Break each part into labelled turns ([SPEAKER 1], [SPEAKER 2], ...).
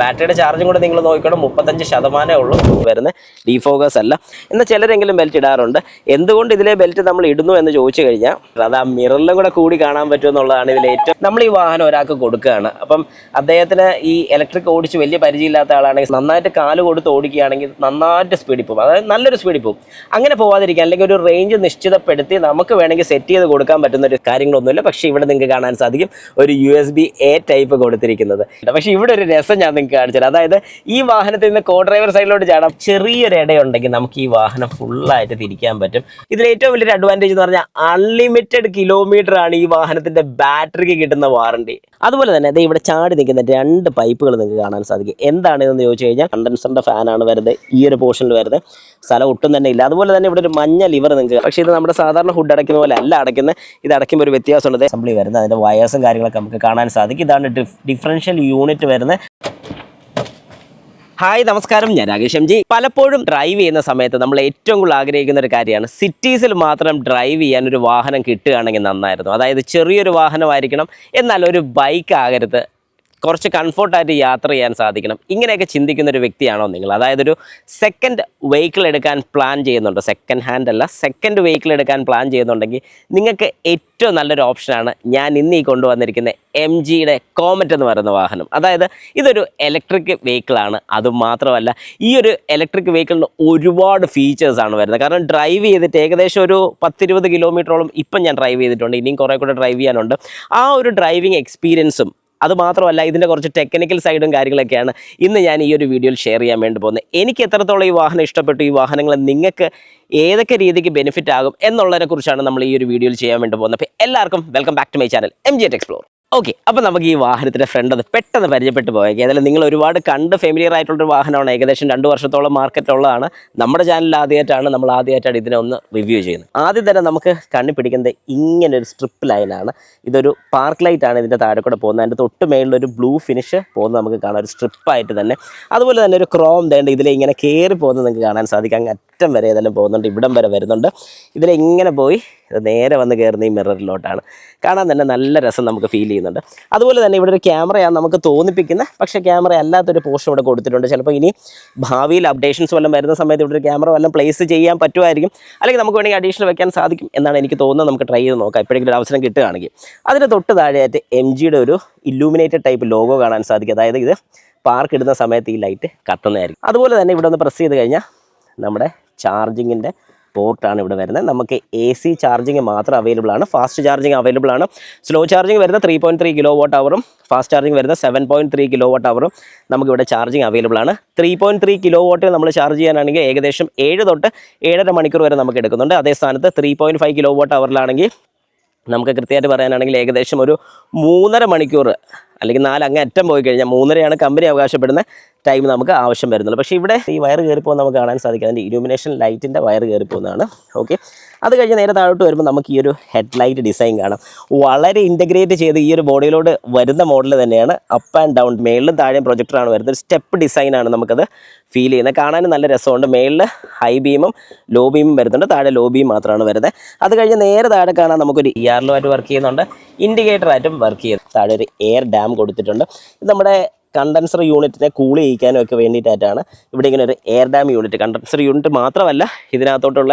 [SPEAKER 1] ബാറ്ററിയുടെ ചാർജും കൂടെ നിങ്ങൾ നോക്കിക്കണം 35% ഉള്ളൂ വരുന്നത്, ഡീഫോക്കസ് അല്ല. എന്നാൽ ചിലരെങ്കിലും ബെൽറ്റ് ഇടാറുണ്ട്. എന്തുകൊണ്ട് ഇതിലെ ബെൽറ്റ് നമ്മൾ ഇടുന്നു എന്ന് ചോദിച്ചു കഴിഞ്ഞാൽ അത് ആ മിററിലും കൂടെ കൂടി കാണാൻ പറ്റുമെന്നുള്ളതാണ് ഇതിൽ ഏറ്റവും. നമ്മൾ ഈ വാഹനം ഒരാൾക്ക് കൊടുക്കുകയാണ്, അപ്പം അദ്ദേഹത്തിന് ഈ ഇലക്ട്രിക് ഓടിച്ച് വലിയ പരിചയമില്ലാത്ത ആളാണെങ്കിൽ നന്നായിട്ട് കാല് കൊടുത്ത് ഓടിക്കുകയാണെങ്കിൽ നന്നായിട്ട് സ്പീഡിൽ പോകും, അതായത് നല്ലൊരു സ്പീഡിൽ പോകും. അങ്ങനെ പോകാതിരിക്കുക, അല്ലെങ്കിൽ ഒരു റേഞ്ച് നിശ്ചിതപ്പെടുത്തി നമുക്ക് വേണമെങ്കിൽ സെറ്റ് ചെയ്ത് കൊടുക്കാൻ പറ്റുന്ന ഒരു കാര്യങ്ങളൊന്നുമില്ല. പക്ഷേ ഇവിടെ നിങ്ങൾക്ക് കാണാൻ സാധിക്കും ഒരു USB-A ടൈപ്പ് കൊടുത്തിരിക്കുന്നത്. പക്ഷേ ഇവിടെ ഒരു രസം ഞാൻ നിങ്ങൾക്ക് കാണിച്ചത്, അതായത് ഈ വാഹനത്തിൽ നിന്ന് കോ ഡ്രൈവർ സൈഡിലോട്ട് ചാടാം. ചെറിയൊരു ഇടയുണ്ടെങ്കിൽ നമുക്ക് ഈ വാഹനം ഫുള്ളായിട്ട് തിരിക്കാൻ പറ്റും. ഇതിൽ ഏറ്റവും വലിയൊരു അഡ്വാൻറ്റേജ് എന്ന് പറഞ്ഞാൽ അൺലിമിറ്റഡ് കിലോമീറ്റർ ആണ് ഈ വാഹനത്തിന്റെ ബാറ്ററിക്ക് കിട്ടുന്ന വാറണ്ടി. അതുപോലെ തന്നെ അത് ഇവിടെ ചാടി നിൽക്കുന്ന 2 പൈപ്പുകൾ നിങ്ങൾക്ക് കാണാൻ സാധിക്കും. എന്താണ് ഇതെന്ന് ചോദിച്ചു കഴിഞ്ഞാൽ കണ്ടൻസറിന്റെ ഫാനാണ് വരുന്നത്, ഈ ഒരു പോർഷനിൽ വരുന്നത്. സ്ഥലം ഒട്ടും തന്നെ ഇല്ല. അതുപോലെ തന്നെ ഇവിടെ ഒരു മഞ്ഞ ലിവർ നിങ്ങൾക്ക്, പക്ഷേ ഇത് നമ്മുടെ സാധാരണ ഹുഡ് അടയ്ക്കുന്ന പോലെ അല്ല അടയ്ക്കുന്നത്. ഇത് അടയ്ക്കുമ്പോൾ ഒരു വ്യത്യാസമുള്ളത് അസംബ്ലി വരുന്നത്, അതിന്റെ വയേഴ്സും കാര്യങ്ങളൊക്കെ നമുക്ക് കാണാൻ സാധിക്കും. ഇതാണ് ഡിഫറൻഷ്യൽ യൂണിറ്റ് വരുന്നത്. ഹായ് നമസ്കാരം, ഞാൻ രാകേഷ് എം ജി. പലപ്പോഴും ഡ്രൈവ് ചെയ്യുന്ന സമയത്ത് നമ്മൾ ഏറ്റവും കൂടുതൽ ആഗ്രഹിക്കുന്ന ഒരു കാര്യമാണ് സിറ്റീസിൽ മാത്രം ഡ്രൈവ് ചെയ്യാൻ ഒരു വാഹനം കിട്ടുകയാണെങ്കിൽ നന്നായിരുന്നു. അതായത് ചെറിയൊരു വാഹനമായിരിക്കണം, എന്നാൽ ഒരു ബൈക്ക് ആകരുത്, കുറച്ച് കംഫർട്ടായിട്ട് യാത്ര ചെയ്യാൻ സാധിക്കണം. ഇങ്ങനെയൊക്കെ ചിന്തിക്കുന്ന ഒരു വ്യക്തിയാണോ നിങ്ങൾ? അതായത് ഒരു സെക്കൻഡ് വെഹിക്കിൾ എടുക്കാൻ പ്ലാൻ ചെയ്യുന്നുണ്ട്, സെക്കൻഡ് ഹാൻഡ് അല്ല, സെക്കൻഡ് വെഹിക്കിൾ എടുക്കാൻ പ്ലാൻ ചെയ്യുന്നുണ്ടെങ്കിൽ നിങ്ങൾക്ക് ഏറ്റവും നല്ലൊരു ഓപ്ഷനാണ് ഞാൻ ഇന്ന് ഈ കൊണ്ടുവന്നിരിക്കുന്ന MGയുടെ കോമറ്റ് എന്ന് പറയുന്ന വാഹനം. അതായത് ഇതൊരു ഇലക്ട്രിക് വെഹിക്കിളാണ്. അതുമാത്രമല്ല, ഈ ഒരു ഇലക്ട്രിക് വെഹിക്കിളിന് ഒരുപാട് ഫീച്ചേഴ്സാണ് വരുന്നത്. കാരണം ഡ്രൈവ് ചെയ്തിട്ട് ഏകദേശം ഒരു 10-20 കിലോമീറ്ററോളം ഇപ്പം ഞാൻ ഡ്രൈവ് ചെയ്തിട്ടുണ്ട്, ഇനിയും കുറേ കൂടെ ഡ്രൈവ് ചെയ്യാനുണ്ട്. ആ ഒരു ഡ്രൈവിംഗ് എക്സ്പീരിയൻസും അതുമാത്രമല്ല ഇതിൻ്റെ കുറച്ച് ടെക്നിക്കൽ സൈഡും കാര്യങ്ങളൊക്കെയാണ് ഇന്ന് ഞാൻ ഈ ഒരു വീഡിയോയിൽ ഷെയർ ചെയ്യാൻ വേണ്ടി പോകുന്നത്. എനിക്ക് എത്രത്തോളം ഈ വാഹനം ഇഷ്ടപ്പെട്ടു, ഈ വാഹനങ്ങൾ നിങ്ങൾക്ക് ഏതൊക്കെ രീതിക്ക് ബെനിഫിറ്റ് ആകും എന്നുള്ളതിനെ കുറിച്ചാണ് നമ്മൾ ഈ ഒരു വീഡിയോയിൽ ചെയ്യാൻ വേണ്ടി പോകുന്നത്. അപ്പോൾ എല്ലാവർക്കും welcome back to my channel MG explore. Okay, അപ്പോൾ നമുക്ക് ഈ വാഹനത്തിൻ്റെ ഫ്രണ്ട് അത് പെട്ടെന്ന് പരിചയപ്പെട്ട് പോയേക്കാം. ഏതായാലും നിങ്ങൾ ഒരുപാട് കണ്ട് ഫെമിലിയർ ആയിട്ടുള്ളൊരു വാഹനമാണ്. ഏകദേശം 2 വർഷത്തോളം മാർക്കറ്റുള്ളതാണ്. നമ്മുടെ ചാനലിൽ ആദ്യമായിട്ടാണ് ഇതിനെ ഒന്ന് റിവ്യൂ ചെയ്യുന്നത്. ആദ്യം തന്നെ നമുക്ക് കണ്ണി പിടിക്കുന്നത് ഇങ്ങനൊരു സ്ട്രിപ്പ് ലൈനാണ്. ഇതൊരു പാർക്ക് ലൈറ്റാണ് ഇതിൻ്റെ താഴെ കൂടെ പോകുന്നത്. അതിൻ്റെ തൊട്ട് മേളിലൊരു ബ്ലൂ ഫിനിഷ് പോകുന്നത് നമുക്ക് കാണാം, ഒരു സ്ട്രിപ്പായിട്ട് തന്നെ. അതുപോലെ തന്നെ ഒരു ക്രോം തേണ്ട ഇതിലെ ഇങ്ങനെ കയറി പോകുന്നത് നിങ്ങൾക്ക് കാണാൻ സാധിക്കും. അങ്ങ് അറ്റം വരെ ഏതെല്ലാം പോകുന്നുണ്ട്, ഇവിടം വരെ വരുന്നുണ്ട്. ഇതിലെങ്ങനെ പോയി നേരെ വന്ന് കയറുന്ന ഈ മിററിലോട്ടാണ്. കാണാൻ തന്നെ നല്ല രസം നമുക്ക് ഫീൽ ചെയ്യുന്നുണ്ട്. അതുപോലെ തന്നെ ഇവിടെ ഒരു ക്യാമറയാണ് നമുക്ക് തോന്നിപ്പിക്കുന്നത്, പക്ഷേ ക്യാമറ അല്ലാത്തൊരു പോർഷൻ ഇവിടെ കൊടുത്തിട്ടുണ്ട്. ചിലപ്പോൾ ഇനി ഭാവിയിൽ അപ്ഡേഷൻസ് വല്ലതും വരുന്ന സമയത്ത് ഇവിടെ ഒരു ക്യാമറ വല്ലതും പ്ലേസ് ചെയ്യാൻ പറ്റുമായിരിക്കും, അല്ലെങ്കിൽ നമുക്ക് വേണമെങ്കിൽ അഡീഷണൽ വെക്കാൻ സാധിക്കും എന്നാണ് എനിക്ക് തോന്നുന്നത്. നമുക്ക് ട്രൈ ചെയ്ത് നോക്കാം എപ്പോഴെങ്കിലും ഒരു അവസരം കിട്ടുകയാണെങ്കിൽ. അതിന് തൊട്ട് താഴെയായിട്ട് MGയുടെ ഒരു ഇല്ലൂമിനേറ്റഡ് ടൈപ്പ് ലോഗോ കാണാൻ സാധിക്കും. അതായത് ഇത് പാർക്ക് ഇടുന്ന സമയത്ത് ഈ ലൈറ്റ് കത്തുന്നതായിരിക്കും. അതുപോലെ തന്നെ ഇവിടെ ഒന്ന് പ്രസ് ചെയ്ത് കഴിഞ്ഞാൽ നമ്മുടെ ചാർജിങ്ങിൻ്റെ പോർട്ടാണ് ഇവിടെ വരുന്നത്. നമുക്ക് AC ചാർജിങ് മാത്രം അവൈലബിൾ ആണ്, ഫാസ്റ്റ് ചാർജിങ് അവൈലബിൾ ആണ്. സ്ലോ ചാർജിങ് വരുന്ന 3.3 kWh ഫാസ്റ്റ് ചാർജിങ് വരുന്ന 7.3 kWh നമുക്കിവിടെ ചാർജിങ് അവൈലബിൾ ആണ്. 3.3 kW നമ്മൾ ചാർജ് ചെയ്യാനാണെങ്കിൽ ഏകദേശം 7 തൊട്ട് 7.5 മണിക്കൂർ വരെ നമുക്ക് എടുക്കുന്നുണ്ട്. അതേ സ്ഥാനത്ത് 3.5 kWh നമുക്ക് കൃത്യമായിട്ട് പറയാനാണെങ്കിൽ ഏകദേശം ഒരു 3.5 മണിക്കൂർ അല്ലെങ്കിൽ 4 അങ്ങ് അറ്റം പോയി കഴിഞ്ഞാൽ 3.5 കമ്പനി അവകാശപ്പെടുന്ന ടൈം നമുക്ക് ആവശ്യം വരുന്നുള്ളൂ. പക്ഷേ ഇവിടെ ഈ വയർ കയറിപ്പോൾ നമുക്ക് കാണാൻ സാധിക്കും, അതിൻ്റെ ഇലൂമിനേഷൻ ലൈറ്റിൻ്റെ വയർ കയറിപ്പോകുന്നതാണ്. ഓക്കെ, അത് കഴിഞ്ഞ് നേരെ താഴോട്ട് വരുമ്പോൾ നമുക്ക് ഈ ഒരു ഹെഡ് ലൈറ്റ് ഡിസൈൻ കാണാം. വളരെ ഇൻ്റഗ്രേറ്റ് ചെയ്ത് ഈ ഒരു ബോഡിയിലോട്ട് വരുന്ന മോഡൽ തന്നെയാണ്. അപ്പ് ആൻഡ് ഡൗൺ, മേളിലും താഴെയും പ്രൊജക്ടറാണ് വരുന്നത്. ഒരു സ്റ്റെപ്പ് ഡിസൈനാണ് നമുക്കത് ഫീൽ ചെയ്യുന്നത്. കാണാനും നല്ല രസമുണ്ട്. മേളിൽ ഹൈ ബീമും ലോ ബീമും വരുന്നുണ്ട്, താഴെ ലോ ബീം മാത്രമാണ് വരുന്നത്. അത് കഴിഞ്ഞ് നേരെ താഴെ കാണാൻ നമുക്കൊരു ERLO ആയിട്ട് വർക്ക് ചെയ്യുന്നുണ്ട്, ഇൻഡിക്കേറ്ററായിട്ടും വർക്ക് ചെയ്യുന്നു. താഴെ ഒരു എയർ ഡാം കൊടുത്തിട്ടുണ്ട്. ഇത് നമ്മുടെ കണ്ടൻസർ യൂണിറ്റിനെ കൂൾ ചെയ്യിക്കാനും ഒക്കെ വേണ്ടിയിട്ടായിട്ടാണ് ഇവിടെ ഇങ്ങനെ ഒരു air dam unit. Condenser unit മാത്രമല്ല, ഇതിനകത്തോട്ടുള്ള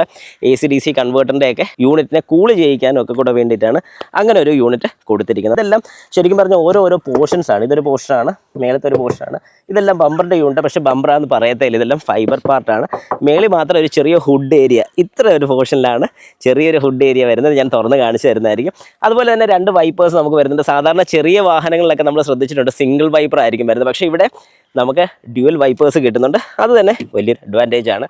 [SPEAKER 1] AC/DC കൺവേർട്ടറിൻ്റെയൊക്കെ യൂണിറ്റിനെ കൂൾ ചെയ്യിക്കാനും ഒക്കെ കൂടെ വേണ്ടിയിട്ടാണ് അങ്ങനെ ഒരു യൂണിറ്റ് കൊടുത്തിരിക്കുന്നത്. ഇതെല്ലാം ശരിക്കും പറഞ്ഞാൽ ഓരോ പോർഷൻസാണ്. ഇതൊരു പോർഷനാണ്, മേളത്തെ ഒരു പോർഷനാണ്. ഇതെല്ലാം ബമ്പറിൻ്റെ യൂണിറ്റ്, പക്ഷേ ബമ്പറാന്ന് പറയത്തില്ല, ഇതെല്ലാം ഫൈബർ പാർട്ടാണ്. മേളിൽ മാത്രം ഒരു ചെറിയ ഹുഡ് ഏരിയ, ഇത്ര ഒരു പോർഷനിലാണ് ചെറിയൊരു ഹുഡ് ഏരിയ വരുന്നത്. ഞാൻ തുറന്ന് കാണിച്ചു തരുന്നതായിരിക്കും. അതുപോലെ തന്നെ 2 വൈപ്പേഴ്സ് നമുക്ക് വരുന്നുണ്ട്. സാധാരണ ചെറിയ വാഹനങ്ങളിലൊക്കെ നമ്മൾ ശ്രദ്ധിച്ചിട്ടുണ്ട് സിംഗിൾ വൈപ്പർ ആയിരിക്കും വരുന്നത്, പക്ഷേ ഇവിടെ നമുക്ക് ഡ്യുവൽ വൈപ്പേഴ്സ് കിട്ടുന്നുണ്ട്. അത് തന്നെ വലിയൊരു അഡ്വാൻറ്റേജ് ആണ്.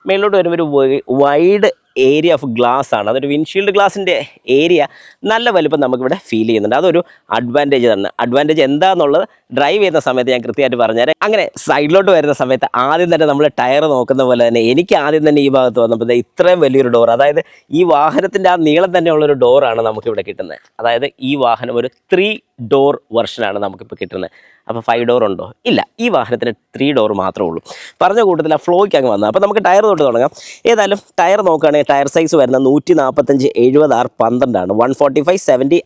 [SPEAKER 1] മേളിലോട്ട് വരുമ്പോൾ ഒരു വൈഡ് ഏരിയ ഓഫ് ഗ്ലാസ് ആണ്. അതൊരു വിൻഷീൽഡ് ഗ്ലാസിൻ്റെ ഏരിയ നല്ല വലുപ്പം നമുക്കിവിടെ ഫീൽ ചെയ്യുന്നുണ്ട്. അതൊരു അഡ്വാൻറ്റേജ് തന്നെ. അഡ്വാൻറ്റേജ് എന്താണെന്നുള്ളത് ഡ്രൈവ് ചെയ്യുന്ന സമയത്ത് ഞാൻ കൃത്യമായിട്ട് പറഞ്ഞുതരാം. അങ്ങനെ സൈഡിലോട്ട് വരുന്ന സമയത്ത് ആദ്യം തന്നെ നമ്മൾ ടയർ നോക്കുന്ന പോലെ തന്നെ എനിക്ക് ആദ്യം തന്നെ ഈ ഭാഗത്ത് വന്നപ്പോൾ ഇത്രയും വലിയൊരു ഡോർ, അതായത് ഈ വാഹനത്തിൻ്റെ ആ നീളം തന്നെയുള്ളൊരു ഡോറാണ് നമുക്കിവിടെ കിട്ടുന്നത്. അതായത് ഈ വാഹനം ഒരു 3 ഡോർ വെർഷനാണ് നമുക്കിപ്പോൾ കിട്ടുന്നത്. അപ്പോൾ 5 ഡോർ ഉണ്ടോ? ഇല്ല, ഈ വാഹനത്തിന് 3 ഡോർ മാത്രമേ ഉള്ളൂ. പറഞ്ഞ കൂട്ടത്തിൽ ആ ഫ്ലോയ്ക്ക് അങ്ങ് വന്നത്. അപ്പോൾ നമുക്ക് ടയർ തൊട്ട് തുടങ്ങാം. ഏതായാലും ടയർ നോക്കുകയാണെങ്കിൽ ടയർ സൈസ് വരുന്നത് 145/70 ആണ്. 145/70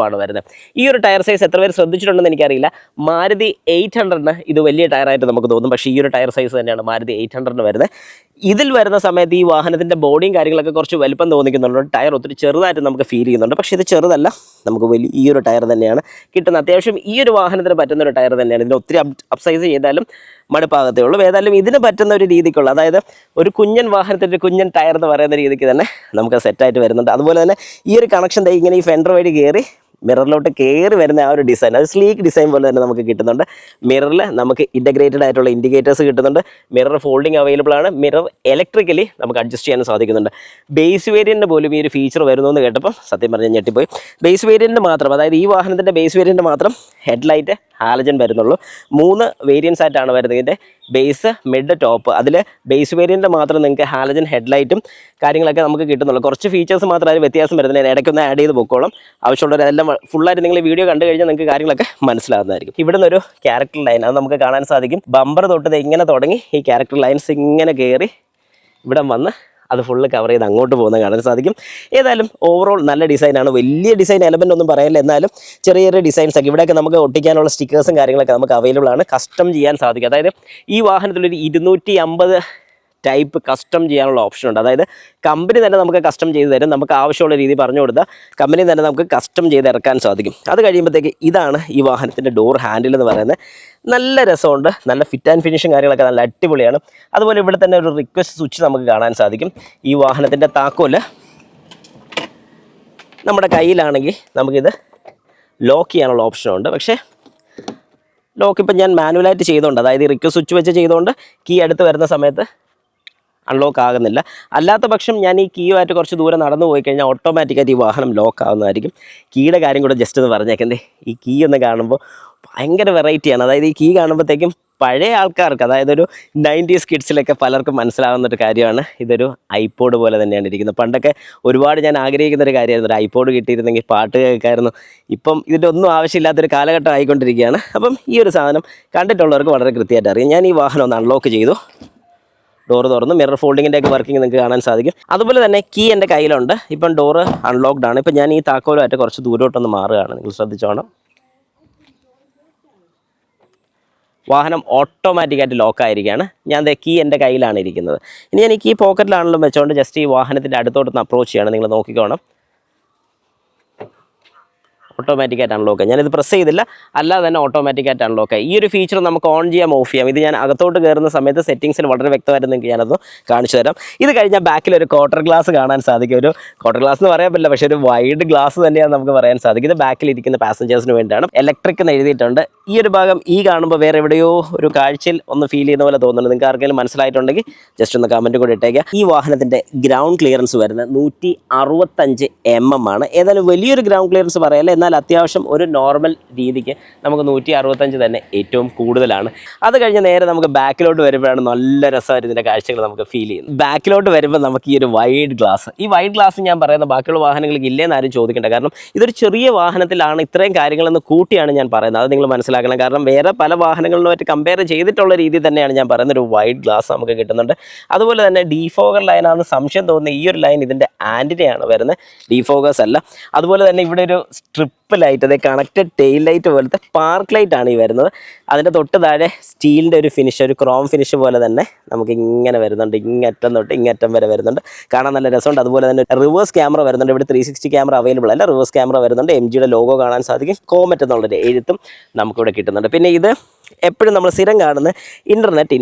[SPEAKER 1] ആണ് വരുന്നത്. ഈ ഒരു ടയർ സൈസ് എത്ര പേര് ശ്രദ്ധിച്ചിട്ടുണ്ടെന്ന് എനിക്കറിയില്ല. മാരുതി 800 ഇത് വലിയ ടയറായിട്ട് നമുക്ക് തോന്നും, പക്ഷേ ഈ ഒരു ടയർ സൈസ് തന്നെയാണ് മാരുതി 800 വരുന്നത്. ഇതിൽ വരുന്ന സമയത്ത് ഈ വാഹനത്തിൻ്റെ ബോഡിയും കാര്യങ്ങളൊക്കെ കുറച്ച് വലുപ്പം തോന്നിക്കുന്നുണ്ട്. ടയർ ഒത്തിരി ചെറുതായിട്ട് നമുക്ക് ഫീൽ ചെയ്യുന്നുണ്ട്, പക്ഷേ ഇത് ചെറുതല്ല, നമുക്ക് വലിയ ഈ ഒരു ടയർ തന്നെയാണ് കിട്ടുന്നത്. അത്യാവശ്യം ഈ ഒരു വാഹനത്തിന് പറ്റുന്ന ഒരു ടയർ തന്നെയാണ്. ഇതിന് ഒത്തിരി അപ്സൈസ് ചെയ്താലും മടുപ്പാകത്തേ ഉള്ളൂ. ഏതായാലും ഇതിന് പറ്റുന്ന ഒരു രീതിക്കുള്ള, അതായത് ഒരു കുഞ്ഞൻ വാഹനത്തിൻ്റെ കുഞ്ഞൻ ടയർ എന്ന് പറയുന്ന രീതിക്ക് തന്നെ നമുക്ക് സെറ്റായിട്ട് വരുന്നുണ്ട്. അതുപോലെ തന്നെ ഈ ഒരു കണക്ഷൻ ഇങ്ങനെ ഈ ഫെൻഡർ വഴി കയറി മിററിലോട്ട് കയറി വരുന്ന ആ ഒരു ഡിസൈൻ, അത് സ്ലീക്ക് ഡിസൈൻ പോലെ തന്നെ നമുക്ക് കിട്ടുന്നുണ്ട്. മിററിൽ നമുക്ക് ഇൻ്റഗ്രേറ്റഡ് ആയിട്ടുള്ള ഇൻഡിക്കേറ്റേഴ്സ് കിട്ടുന്നുണ്ട്. മിറർ ഫോൾഡിങ് അവൈലബിൾ ആണ്. മിറർ ഇലക്ട്രിക്കലി നമുക്ക് അഡ്ജസ്റ്റ് ചെയ്യാൻ സാധിക്കുന്നുണ്ട്. ബേസ് വേരിയൻറ്റ് പോലും ഈ ഒരു ഫീച്ചർ വരുന്നു എന്ന് കേട്ടപ്പോൾ സത്യം പറഞ്ഞ് ഞെട്ടിപ്പോയി. ബേസ് വേരിയൻറ്റ് മാത്രം, അതായത് ഈ വാഹനത്തിൻ്റെ ബേസ് വേരിയൻറ്റ് മാത്രം ഹെഡ്ലൈറ്റ് ഹാലജൻ വരുന്നുള്ളൂ. 3 വേരിയൻസ് ആയിട്ടാണ് വരുന്നത്. ഇതിൻ്റെ ബേസ്, മിഡ്, ടോപ്പ്. അതിൽ ബേസ് വേരിയൻറ്റ് മാത്രം നിങ്ങൾക്ക് ഹാലജൻ ഹെഡ്ലൈറ്റും കാര്യങ്ങളൊക്കെ നമുക്ക് കിട്ടുന്നുള്ളൂ. കുറച്ച് ഫീച്ചേഴ്സ് മാത്രം അതിൽ വ്യത്യാസം വരുന്നില്ല. ഇടയ്ക്കൊന്ന് ആഡ് ചെയ്ത് പൊക്കോളും. ആവശ്യമുള്ളവരെല്ലാം ഫുള്ളായിട്ട് നിങ്ങൾ വീഡിയോ കണ്ടു കഴിഞ്ഞാൽ നിങ്ങൾക്ക് കാര്യങ്ങളൊക്കെ മനസ്സിലാകുന്നതായിരിക്കും. ഇവിടെ നിന്നൊരു ക്യാരക്ടർ ലൈൻ അത് നമുക്ക് കാണാൻ സാധിക്കും. ബമ്പർ തൊട്ട് ഇങ്ങനെ തുടങ്ങി ഈ ക്യാരക്ടർ ലൈൻസ് ഇങ്ങനെ കയറി ഇവിടെ വന്ന് അത് ഫുള്ള് കവർ ചെയ്ത് അങ്ങോട്ട് പോകുന്നത് കാണാൻ സാധിക്കും. ഏതായാലും ഓവറോൾ നല്ല ഡിസൈനാണ്. വലിയ ഡിസൈൻ എലമെൻ്റ് ഒന്നും പറയില്ല, എന്നാലും ചെറിയ ചെറിയ ഡിസൈൻസ് ഒക്കെ ഇവിടെയൊക്കെ നമുക്ക് ഒട്ടിക്കാനുള്ള സ്റ്റിക്കേഴ്സും കാര്യങ്ങളൊക്കെ നമുക്ക് അവൈലബിൾ ആണ്. കസ്റ്റം ചെയ്യാൻ സാധിക്കും. അതായത് ഈ വാഹനത്തിലൊരു 250 ടൈപ്പ് കസ്റ്റം ചെയ്യാനുള്ള ഓപ്ഷൻ ഉണ്ട്. അതായത് കമ്പനി തന്നെ നമുക്ക് കസ്റ്റം ചെയ്ത് തരും. നമുക്ക് ആവശ്യമുള്ള രീതി പറഞ്ഞു കൊടുത്താൽ കമ്പനി തന്നെ നമുക്ക് കസ്റ്റം ചെയ്ത് ഇറക്കാൻ സാധിക്കും. അത് കഴിയുമ്പോഴത്തേക്ക് ഇതാണ് ഈ വാഹനത്തിൻ്റെ ഡോർ ഹാൻഡിൽ എന്ന് പറയുന്നത്. നല്ല രസമുണ്ട്. നല്ല ഫിറ്റ് ആൻഡ് ഫിനിഷും കാര്യങ്ങളൊക്കെ നല്ല അടിപൊളിയാണ്. അതുപോലെ ഇവിടെ തന്നെ ഒരു റിക്വസ്റ്റ് സ്വിച്ച് നമുക്ക് കാണാൻ സാധിക്കും. ഈ വാഹനത്തിൻ്റെ താക്കോല് നമ്മുടെ കയ്യിലാണെങ്കിൽ നമുക്കിത് ലോക്ക് ചെയ്യാനുള്ള ഓപ്ഷനുണ്ട്. പക്ഷേ ലോക്ക് ഇപ്പം ഞാൻ മാനുവലായിട്ട് ചെയ്തുകൊണ്ട്, അതായത് ഈ റിക്വസ്റ്റ് സ്വിച്ച് വെച്ച് ചെയ്തുകൊണ്ട് കീ അടുത്ത് വരുന്ന സമയത്ത് അൺലോക്ക് ആകുന്നില്ല. അല്ലാത്ത പക്ഷം ഞാൻ ഈ കീയുമായിട്ട് കുറച്ച് ദൂരം നടന്നു പോയി കഴിഞ്ഞാൽ ഓട്ടോമാറ്റിക്കായിട്ട് ഈ വാഹനം ലോക്ക് ആവുന്നതായിരിക്കും. കീയുടെ കാര്യം കൂടെ ജസ്റ്റ് ഒന്ന് പറഞ്ഞേക്കണ്ടേ. ഈ കീ ഒന്ന് കാണുമ്പോൾ ഭയങ്കര വെറൈറ്റിയാണ്. അതായത് ഈ കീ കാണുമ്പോഴത്തേക്കും പഴയ ആൾക്കാർക്ക്, അതായത് ഒരു 90s കിഡ്സിലൊക്കെ പലർക്കും മനസ്സിലാവുന്നൊരു കാര്യമാണ്. ഇതൊരു ഐപോഡ് പോലെ തന്നെയാണ് ഇരിക്കുന്നത്. പണ്ടൊക്കെ ഒരുപാട് ഞാൻ ആഗ്രഹിക്കുന്നൊരു കാര്യമായിരുന്നു, ഒരു ഐപോഡ് കിട്ടിയിരുന്നെങ്കിൽ പാട്ട് കേൾക്കായിരുന്നു. ഇപ്പം ഇതിൻ്റെ ഒന്നും ആവശ്യമില്ലാത്തൊരു കാലഘട്ടം ആയിക്കൊണ്ടിരിക്കുകയാണ്. അപ്പം ഈ ഒരു സാധനം കണ്ടിട്ടുള്ളവർക്ക് വളരെ കൃത്യമായിട്ട് അറിയാം. ഞാൻ ഈ വാഹനം ഒന്ന് അൺലോക്ക് ചെയ്തു. ഡോറ് തുറന്ന് മിറർ ഫോൾഡിങ്ങിൻ്റെ ഒക്കെ വർക്കിംഗ് നിങ്ങൾക്ക് കാണാൻ സാധിക്കും. അതുപോലെ തന്നെ കീ എൻ്റെ കയ്യിലുണ്ട്. ഇപ്പം ഡോറ് അൺലോക്ക്ഡ് ആണ്. ഇപ്പം ഞാൻ ഈ താക്കോലുമായിട്ട് കുറച്ച് ദൂരോട്ടൊന്ന് മാറുകയാണ്. നിങ്ങൾ ശ്രദ്ധിച്ചോണം. വാഹനം ഓട്ടോമാറ്റിക്കായിട്ട് ലോക്കായിരിക്കുകയാണ്. ഞാൻ കീ എൻ്റെ കയ്യിലാണ് ഇരിക്കുന്നത്. ഇനി ഞാൻ ഈ കീ പോക്കറ്റിലാണെങ്കിലും വെച്ചുകൊണ്ട് ജസ്റ്റ് ഈ വാഹനത്തിൻ്റെ അടുത്തോട്ടൊന്ന് അപ്രോച്ച് ചെയ്യണം. നിങ്ങൾ നോക്കിക്കോണം. ഓട്ടോമാറ്റിക്കായിട്ട് അൺലോക്ക് ആയി. ഞാനിത് പ്രസ് ചെയ്തില്ല, അല്ലാതെ തന്നെ ഓട്ടോമാറ്റിക്കായിട്ട് അൺലോക്ക് ആയി. ഈ ഒരു ഫീച്ചർ നമുക്ക് ഓൺ ചെയ്യാം, ഓഫ് ചെയ്യാം. ഇത് ഞാൻ അകത്തോട്ട് കയറുന്ന സമയത്ത് സെറ്റിങ്സിൽ വളരെ വ്യക്തമായിട്ട് നിങ്ങൾക്ക് ഞാനത് കാണിച്ചു തരാം. ഇത് കഴിഞ്ഞാൽ ബാക്കിൽ ഒരു ക്വാർട്ടർ ഗ്ലാസ് കാണാൻ സാധിക്കും. ഒരു ക്വാർട്ടർ ഗ്ലാസ് എന്ന് പറയാൻ പറ്റില്ല, പക്ഷേ ഒരു വൈഡ് ഗ്ലാസ് തന്നെയാണ് നമുക്ക് പറയാൻ സാധിക്കും. ഇത് ബാക്കിലിരിക്കുന്ന പാസഞ്ചേഴ്സിന് വേണ്ടിയാണ്. ഇലക്ട്രിക് എന്ന് എഴുതിയിട്ടുണ്ട്. ഈ ഒരു ഭാഗം ഈ കാണുമ്പോൾ വേറെ എവിടെയോ ഒരു കാഴ്ചയിൽ ഒന്ന് ഫീൽ ചെയ്യുന്ന പോലെ തോന്നുന്നുണ്ട്. നിങ്ങൾക്ക് ആർക്കെങ്കിലും മനസ്സിലായിട്ടുണ്ടെങ്കിൽ ജസ്റ്റ് ഒന്ന് കമൻറ്റ് കൂടി ഇട്ടേക്കുക. ഈ വാഹനത്തിൻ്റെ ഗ്രൗണ്ട് ക്ലിയറൻസ് വരുന്നത് 165 mm ആണ്. ഏതായാലും വലിയൊരു ഗ്രൗണ്ട് ക്ലിയറൻസ് പറയല്ല, എന്നാൽ അത്യാവശ്യം ഒരു നോർമൽ രീതിക്ക് നമുക്ക് 165 തന്നെ ഏറ്റവും കൂടുതലാണ്. അത് കഴിഞ്ഞ് നേരെ നമുക്ക് ബാക്കിലോട്ട് വരുമ്പോഴാണ് നല്ല രസമായിട്ട് ഇതിൻ്റെ കാഴ്ചകൾ നമുക്ക് ഫീൽ ചെയ്യുന്നത്. ബാക്കിലോട്ട് വരുമ്പോൾ നമുക്ക് ഈ ഒരു വൈഡ് ഗ്ലാസ്, ഈ വൈഡ് ഗ്ലാസ് ഞാൻ പറയുന്ന ബാക്കിയുള്ള വാഹനങ്ങൾക്ക് ഇല്ലേന്ന് ആരും ചോദിക്കേണ്ട. കാരണം ഇതൊരു ചെറിയ വാഹനത്തിലാണ് ഇത്രയും കാര്യങ്ങളെന്ന് കൂട്ടിയാണ് ഞാൻ പറയുന്നത്. അത് നിങ്ങൾ മനസ്സിലാക്കണം. കാരണം വേറെ പല വാഹനങ്ങളുമായിട്ട് കമ്പയർ ചെയ്തിട്ടുള്ള രീതി തന്നെയാണ് ഞാൻ പറയുന്നത്. ഒരു വൈഡ് ഗ്ലാസ് നമുക്ക് കിട്ടുന്നുണ്ട്. അതുപോലെ തന്നെ ഡീഫോഗർ ലൈനാണെന്ന് സംശയം തോന്നുന്ന ഈ ഒരു ലൈൻ ഇതിൻ്റെ ആൻറ്റിനയാണ് വരുന്നത്, ഡീഫോഗേഴ്സ് അല്ല. അതുപോലെ തന്നെ ഇവിടെ ഒരു സ്ട്രിപ്പ് ലൈറ്റ്, അതായത് കണക്റ്റഡ് ടെയിൽ ലൈറ്റ് പോലത്തെ പാർക്ക് ലൈറ്റ് ആണ് ഈ വരുന്നത്. അതിൻ്റെ തൊട്ട് താഴെ സ്റ്റീലിൻ്റെ ഒരു ഫിനിഷ്, ഒരു ക്രോം ഫിനിഷ് പോലെ തന്നെ നമുക്ക് ഇങ്ങനെ വരുന്നുണ്ട്. ഇങ്ങറ്റം തൊട്ട് ഇങ്ങറ്റം വരെ വരുന്നുണ്ട്. കാണാൻ നല്ല രസമുണ്ട്. അതുപോലെ തന്നെ റിവേഴ്സ് ക്യാമറ വരുന്നുണ്ട്. ഇവിടെ 360 ക്യാമറ അവൈലബിൾ അല്ല, റിവേഴ്സ് ക്യാമറ വരുന്നുണ്ട്. MGയുടെ ലോഗോ കാണാൻ സാധിക്കും. കോമറ്റ് എന്നുള്ളൊരു എഴുത്തും നമുക്കിവിടെ കിട്ടുന്നുണ്ട്. പിന്നെ ഇത് എപ്പോഴും നമ്മൾ സ്ഥിരം കാണുന്ന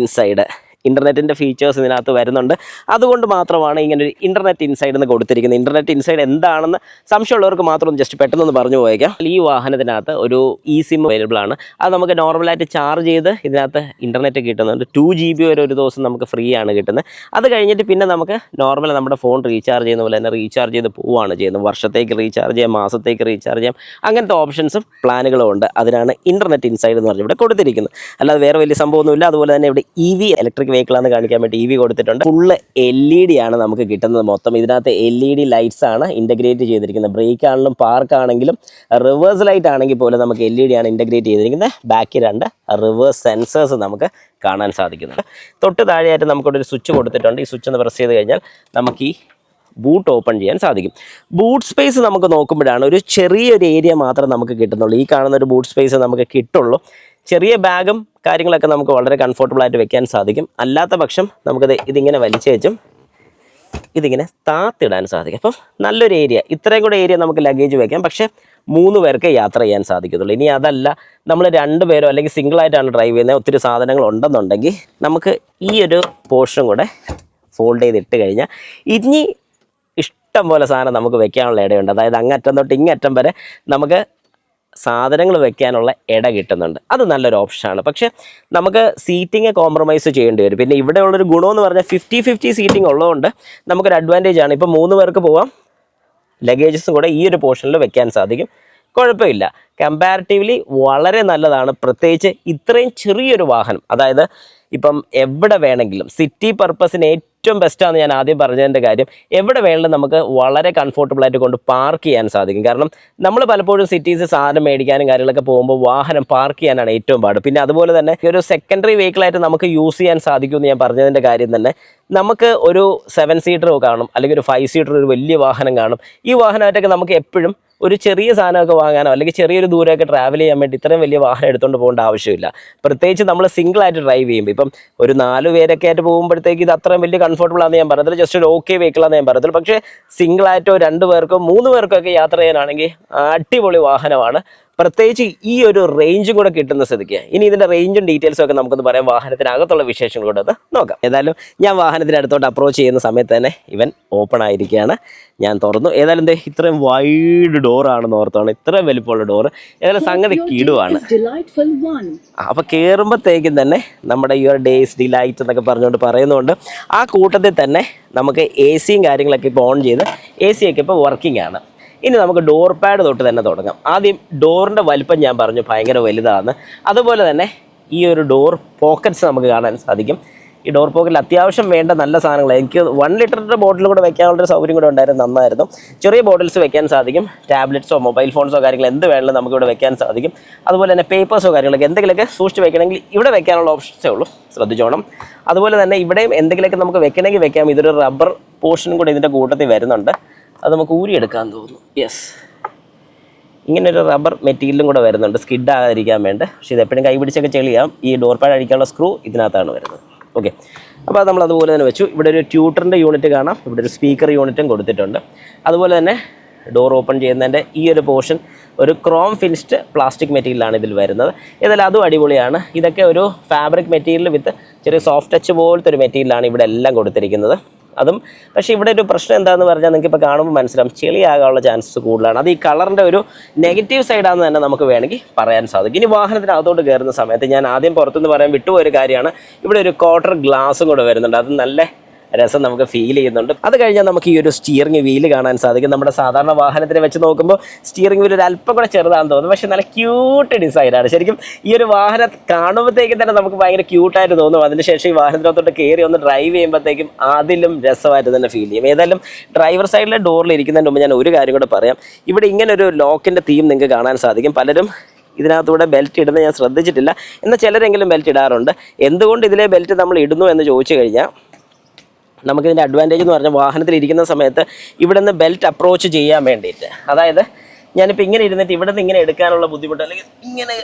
[SPEAKER 1] ഇൻ്റർനെറ്റിൻ്റെ ഫീച്ചേഴ്സ് ഇതിനകത്ത് വരുന്നുണ്ട്. അതുകൊണ്ട് മാത്രമാണ് ഇങ്ങനൊരു ഇൻ്റർനെറ്റ് ഇൻസൈഡ് എന്ന് കൊടുത്തിരിക്കുന്നത്. ഇൻ്റർനെറ്റ് ഇൻസൈഡ് എന്താണെന്ന് സംശയമുള്ളവർക്ക് മാത്രം ജസ്റ്റ് പെട്ടെന്ന് പറഞ്ഞു പോയേക്കാം. ഈ വാഹനത്തിനകത്ത് ഒരു eSIM അവൈലബിൾ ആണ്. അത് നമുക്ക് നോർമലായിട്ട് ചാർജ് ചെയ്ത് ഇതിനകത്ത് ഇൻ്റർനെറ്റ് കിട്ടുന്നുണ്ട്. 2 GB വരെ ഒരു ദിവസം നമുക്ക് ഫ്രീ ആണ് കിട്ടുന്നത്. അത് കഴിഞ്ഞിട്ട് പിന്നെ നമുക്ക് നോർമൽ നമ്മുടെ ഫോൺ റീചാർജ് ചെയ്യുന്ന പോലെ തന്നെ റീചാർജ് ചെയ്ത് പോവുകയാണ് ചെയ്യുന്നത്. വർഷത്തേക്ക് റീചാർജ് ചെയ്യാം, മാസത്തേക്ക് റീചാർജ് ചെയ്യാം. അങ്ങനത്തെ ഓപ്ഷൻസും പ്ലാനുകളും ഉണ്ട്. അതിനാണ് ഇൻ്റർനെറ്റ് ഇൻസൈഡ് എന്ന് പറഞ്ഞ് ഇവിടെ കൊടുത്തിരിക്കുന്നത്. അല്ലാതെ വേറെ വലിയ സംഭവമൊന്നുമില്ല. അതുപോലെ തന്നെ ഇവിടെ EV ഇലക്ട്രിക് വെഹിക്കിളാണെന്ന് കാണിക്കാൻ വേണ്ടി EV കൊടുത്തിട്ടുണ്ട്. ഫുള്ള് LED ആണ് നമുക്ക് കിട്ടുന്നത്. മൊത്തം ഇതിനകത്ത് LED ലൈറ്റ്സ് ആണ് ഇൻ്റഗ്രേറ്റ് ചെയ്തിരിക്കുന്നത്. ബ്രേക്ക് ആണെങ്കിലും പാർക്ക് ആണെങ്കിലും റിവേഴ്സ് ലൈറ്റ് ആണെങ്കിൽ പോലും നമുക്ക് LED ആണ് ഇൻ്റഗ്രേറ്റ് ചെയ്തിരിക്കുന്നത്. ബാക്കി 2 റിവേഴ്സ് സെൻസേഴ്സ് നമുക്ക് കാണാൻ സാധിക്കുന്നുണ്ട്. തൊട്ട് താഴെയായിട്ട് നമുക്കിവിടെ ഒരു സ്വിച്ച് കൊടുത്തിട്ടുണ്ട്. ഈ സ്വിച്ച് ഒന്ന് പ്രസ് ചെയ്ത് കഴിഞ്ഞാൽ നമുക്ക് ഈ ബൂട്ട് ഓപ്പൺ ചെയ്യാൻ സാധിക്കും. ബൂട്ട് സ്പേസ് നമുക്ക് നോക്കുമ്പോഴാണ് ഒരു ചെറിയൊരു ഏരിയ മാത്രം നമുക്ക് കിട്ടുന്നുള്ളൂ. ഈ കാണുന്ന ഒരു ബൂട്ട് സ്പേസ് നമുക്ക് കിട്ടുള്ളൂ. ചെറിയ ബാഗും കാര്യങ്ങളൊക്കെ നമുക്ക് വളരെ കംഫർട്ടബിളായിട്ട് വെക്കാൻ സാധിക്കും. അല്ലാത്ത പക്ഷം ഇതിങ്ങനെ വലിച്ചേച്ചും ഇതിങ്ങനെ താത്തിടാൻ സാധിക്കും. അപ്പം നല്ലൊരു ഏരിയ, ഇത്രയും കൂടെ ഏരിയ നമുക്ക് ലഗേജ് വയ്ക്കാം. പക്ഷേ 3 പേർക്ക് യാത്ര ചെയ്യാൻ സാധിക്കത്തുള്ളൂ. ഇനി അതല്ല, നമ്മൾ 2 പേരോ അല്ലെങ്കിൽ സിംഗിളായിട്ടാണ് ഡ്രൈവ് ചെയ്യുന്നത്, ഒത്തിരി സാധനങ്ങൾ ഉണ്ടെന്നുണ്ടെങ്കിൽ നമുക്ക് ഈ ഒരു പോർഷനും കൂടെ ഫോൾഡ് ചെയ്തിട്ട് കഴിഞ്ഞാൽ ഇനി ഇഷ്ടം പോലെ സാധനം നമുക്ക് വെക്കാനുള്ള ഇടയുണ്ട്. അതായത് അങ്ങറ്റം തൊട്ട് ഇങ്ങറ്റം വരെ നമുക്ക് സാധനങ്ങൾ വെക്കാനുള്ള ഇട കിട്ടുന്നുണ്ട്. അത് നല്ലൊരു ഓപ്ഷനാണ്. പക്ഷേ നമുക്ക് സീറ്റിംഗ് കോംപ്രമൈസ് ചെയ്യേണ്ടി വരും. പിന്നെ ഇവിടെ ഉള്ളൊരു ഗുണമെന്ന് പറഞ്ഞാൽ 50-50 സീറ്റിംഗ് ഉള്ളതുകൊണ്ട് നമുക്കൊരു അഡ്വാൻറ്റേജ് ആണ്. ഇപ്പോൾ 3 പേർക്ക് പോവാം, ലഗേജസും കൂടെ ഈ ഒരു പോർഷനിൽ വെക്കാൻ സാധിക്കും. കുഴപ്പമില്ല, കമ്പാരിറ്റീവ്ലി വളരെ നല്ലതാണ്. പ്രത്യേകിച്ച് ഇത്രയും ചെറിയൊരു വാഹനം, അതായത് ഇപ്പം എവിടെ വേണമെങ്കിലും സിറ്റി പർപ്പസിന് ഏറ്റവും ബെസ്റ്റാണ് ഞാൻ ആദ്യം പറഞ്ഞതിൻ്റെ കാര്യം. എവിടെ വേണമെങ്കിലും നമുക്ക് വളരെ കംഫർട്ടബിളായിട്ട് കൊണ്ട് പാർക്ക് ചെയ്യാൻ സാധിക്കും. കാരണം നമ്മൾ പലപ്പോഴും സിറ്റീസ് സാധനം മേടിക്കാനും കാര്യങ്ങളൊക്കെ പോകുമ്പോൾ വാഹനം പാർക്ക് ചെയ്യാനാണ് ഏറ്റവും പാട്. പിന്നെ അതുപോലെ തന്നെ ഒരു സെക്കൻഡറി വെഹിക്കിളായിട്ട് നമുക്ക് യൂസ് ചെയ്യാൻ സാധിക്കുമെന്ന് ഞാൻ പറഞ്ഞതിൻ്റെ കാര്യം തന്നെ, നമുക്ക് ഒരു 7 സീറ്റർ കാണും, അല്ലെങ്കിൽ ഒരു 5 സീറ്റർ ഒരു വലിയ വാഹനം കാണും. ഈ വാഹനമായിട്ടൊക്കെ നമുക്ക് എപ്പോഴും ഒരു ചെറിയ സാധനമൊക്കെ വാങ്ങാനോ അല്ലെങ്കിൽ ചെറിയൊരു ദൂരമൊക്കെ ട്രാവൽ ചെയ്യാൻ വേണ്ടി ഇത്രയും വലിയ വാഹനം എടുത്തുകൊണ്ട് പോകേണ്ട ആവശ്യമില്ല. പ്രത്യേകിച്ച് നമ്മൾ സിംഗിളായിട്ട് ഡ്രൈവ് ചെയ്യുമ്പോൾ, ഇപ്പം ഒരു 4 പേരൊക്കെ ആയിട്ട് പോകുമ്പോഴത്തേക്ക് ഇത് അത്രയും വലിയ കംഫർട്ടബിൾ ആണെന്ന് ഞാൻ പറയത്തില്ല, ജസ്റ്റ് ഒരു ഓക്കെ വെഹിക്കിളാണെന്ന് ഞാൻ പറയത്തില്ല. പക്ഷേ സിംഗിളായിട്ടോ 2 പേർക്കോ 3 പേർക്കോ ഒക്കെ യാത്ര ചെയ്യാനാണെങ്കിൽ അടിപൊളി വാഹനമാണ്. പ്രത്യേകിച്ച് ഈ ഒരു റേഞ്ചും കൂടെ കിട്ടുന്ന സ്ഥിതിക്ക് ഇനി ഇതിൻ്റെ റേഞ്ചും ഡീറ്റെയിൽസും ഒക്കെ നമുക്കൊന്ന് പറയാം, വാഹനത്തിനകത്തുള്ള വിശേഷങ്ങൾ കൂടെ ഒന്ന് നോക്കാം. ഏതായാലും ഞാൻ വാഹനത്തിൻ്റെ അടുത്തോട്ട് അപ്രോച്ച് ചെയ്യുന്ന സമയത്ത് തന്നെ ഇവൻ ഓപ്പൺ ആയിരിക്കുകയാണ്. ഞാൻ തുറന്നു. ഏതായാലും ഇത്രയും വൈഡ് ഡോറാണെന്ന് ഓർത്താണ്, ഇത്രയും വലിപ്പമുള്ള ഡോറ്. ഏതായാലും സംഗതി കിടുവാണ്. അപ്പോൾ കയറുമ്പോഴത്തേക്കും തന്നെ നമ്മുടെ യുവർ ഡേയ്സ് ഡിലൈറ്റ് എന്നൊക്കെ പറഞ്ഞുകൊണ്ട് പറയുന്നതുകൊണ്ട് ആ കൂട്ടത്തിൽ തന്നെ നമുക്ക് AC കാര്യങ്ങളൊക്കെ ഇപ്പോൾ ഓൺ ചെയ്ത് AC ഒക്കെ ഇപ്പോൾ വർക്കിംഗ് ആണ്. ഇനി നമുക്ക് ഡോർ പാഡ് തൊട്ട് തന്നെ തുടങ്ങാം. ആദ്യം ഡോറിൻ്റെ വലിപ്പം ഞാൻ പറഞ്ഞു ഭയങ്കര വലുതാണ്. അതുപോലെ തന്നെ ഈ ഒരു ഡോർ പോക്കറ്റ്സ് നമുക്ക് കാണാൻ സാധിക്കും. ഈ ഡോർ പോക്കറ്റിൽ അത്യാവശ്യം വേണ്ട നല്ല സാധനങ്ങൾ, എനിക്ക് 1 ലിറ്ററിൻ്റെ ബോട്ടിൽ കൂടെ വെക്കാനുള്ളൊരു സൗകര്യം കൂടെ ഉണ്ടായിരുന്നു, നന്നായിരുന്നു. ചെറിയ ബോട്ടിൽസ് വെക്കാൻ സാധിക്കും. ടാബ്ലറ്റ്സോ മൊബൈൽ ഫോൺസോ കാര്യങ്ങൾ എന്ത് വേണമെങ്കിലും നമുക്കിവിടെ വെക്കാൻ സാധിക്കും. അതുപോലെ തന്നെ പേപ്പേഴ്സോ കാര്യങ്ങളൊക്കെ എന്തെങ്കിലുമൊക്കെ സൂക്ഷിച്ച് വെക്കണമെങ്കിൽ ഇവിടെ വെക്കാനുള്ള ഓപ്ഷൻസേ ഉള്ളൂ, ശ്രദ്ധിച്ചോണം. അതുപോലെ തന്നെ ഇവിടെയും എന്തെങ്കിലുമൊക്കെ നമുക്ക് വെക്കണമെങ്കിൽ വെക്കാം. ഇതൊരു റബ്ബർ പോർഷനും കൂടെ ഇതിൻ്റെ കൂട്ടത്തിൽ വരുന്നുണ്ട്, അത് നമുക്ക് ഊരിയെടുക്കാൻ തോന്നുന്നു. യെസ്, ഇങ്ങനൊരു റബ്ബർ മെറ്റീരിയലും കൂടെ വരുന്നുണ്ട് സ്കിഡ് ആകാതിരിക്കാൻ വേണ്ടി. പക്ഷേ ഇതെപ്പോഴും കൈ പിടിച്ചൊക്കെ ചെളിയാം. ഈ ഡോർ പാഡ് അടിക്കാനുള്ള സ്ക്രൂ ഇതിനകത്താണ് വരുന്നത്. ഓക്കെ, അപ്പോൾ അത് നമ്മൾ അതുപോലെ തന്നെ വെച്ചു. ഇവിടെ ഒരു ട്യൂട്ടറിൻ്റെ യൂണിറ്റ് കാണാം, ഇവിടെ ഒരു സ്പീക്കർ യൂണിറ്റും കൊടുത്തിട്ടുണ്ട്. അതുപോലെ തന്നെ ഡോർ ഓപ്പൺ ചെയ്യുന്നതിൻ്റെ ഈ ഒരു പോർഷൻ ഒരു ക്രോം ഫിനിഷ്ഡ് പ്ലാസ്റ്റിക് മെറ്റീരിയലാണ് ഇതിൽ വരുന്നത്. ഏതായാലും അതും അടിപൊളിയാണ്. ഇതൊക്കെ ഒരു ഫാബ്രിക് മെറ്റീരിയൽ വിത്ത് ചെറിയ സോഫ്റ്റ് ടച്ച് പോലത്തെ ഒരു മെറ്റീരിയലാണ് ഇവിടെ എല്ലാം കൊടുത്തിരിക്കുന്നത്. അതും പക്ഷേ ഇവിടെ ഒരു പ്രശ്നം എന്താണെന്ന് പറഞ്ഞാൽ നിങ്ങൾക്ക് ഇപ്പോൾ കാണുമ്പോൾ മനസ്സിലാവും, ചെളിയാകാനുള്ള ചാൻസസ് കൂടുതലാണ്. അത് ഈ കളറിൻ്റെ ഒരു നെഗറ്റീവ് സൈഡാണെന്ന് തന്നെ നമുക്ക് വേണമെങ്കിൽ പറയാൻ സാധിക്കും. ഇനി വാഹനത്തിനകത്തോട്ട് കയറുന്ന സമയത്ത് ഞാൻ ആദ്യം പുറത്തുനിന്ന് പറയാൻ വിട്ടുപോയൊരു കാര്യമാണ്, ഇവിടെ ഒരു ക്വാർട്ടർ ഗ്ലാസും കൂടെ വരുന്നുണ്ട്. അത് നല്ല രസം നമുക്ക് ഫീൽ ചെയ്യുന്നുണ്ട്. അത് കഴിഞ്ഞാൽ നമുക്ക് ഈ ഒരു സ്റ്റിയറിംഗ് വീല് കാണാൻ സാധിക്കും. നമ്മുടെ സാധാരണ വാഹനത്തിനെ വെച്ച് നോക്കുമ്പോൾ സ്റ്റിയറിംഗ് വീൽ ഒരു അല്പം കൂടെ ചെറുതാണെന്ന് തോന്നുന്നു, പക്ഷേ നല്ല ക്യൂട്ട് ഡിസൈനാണ്. ശരിക്കും ഈ ഒരു വാഹനം കാണുമ്പോഴത്തേക്കും തന്നെ നമുക്ക് ഭയങ്കര ക്യൂട്ടായിട്ട് തോന്നും. അതിനുശേഷം ഈ വാഹനത്തിനകത്തോട്ട് കയറി ഒന്ന് ഡ്രൈവ് ചെയ്യുമ്പോഴത്തേക്കും അതിലും രസമായിട്ട് തന്നെ ഫീൽ ചെയ്യും. ഏതായാലും ഡ്രൈവർ സൈഡിലെ ഡോറിൽ ഇരിക്കുന്നതിന് മുമ്പ് ഞാൻ ഒരു കാര്യം കൂടെ പറയാം. ഇവിടെ ഇങ്ങനെ ഒരു ലോക്കിൻ്റെ തീം നിങ്ങൾക്ക് കാണാൻ സാധിക്കും. പലരും ഇതിനകത്തൂടെ ബെൽറ്റ് ഇടുന്നത് ഞാൻ ശ്രദ്ധിച്ചിട്ടില്ല, എന്നാൽ ചിലരെങ്കിലും ബെൽറ്റ് ഇടാറുണ്ട്. എന്തുകൊണ്ട് ഇതിലെ ബെൽറ്റ് നമ്മൾ ഇടുന്നു എന്ന് ചോദിച്ചു കഴിഞ്ഞാൽ, നമുക്കിതിൻ്റെ അഡ്വാൻറ്റേജ് എന്ന് പറഞ്ഞാൽ വാഹനത്തിൽ ഇരിക്കുന്ന സമയത്ത് ഇവിടെ നിന്ന് ബെൽറ്റ് അപ്രോച്ച് ചെയ്യാൻ വേണ്ടിയിട്ട്, അതായത് ഞാനിപ്പോൾ ഇങ്ങനെ ഇരുന്നിട്ട് ഇവിടെ നിന്ന് ഇങ്ങനെ എടുക്കാനുള്ള ബുദ്ധിമുട്ട്, അല്ലെങ്കിൽ ഇങ്ങനെ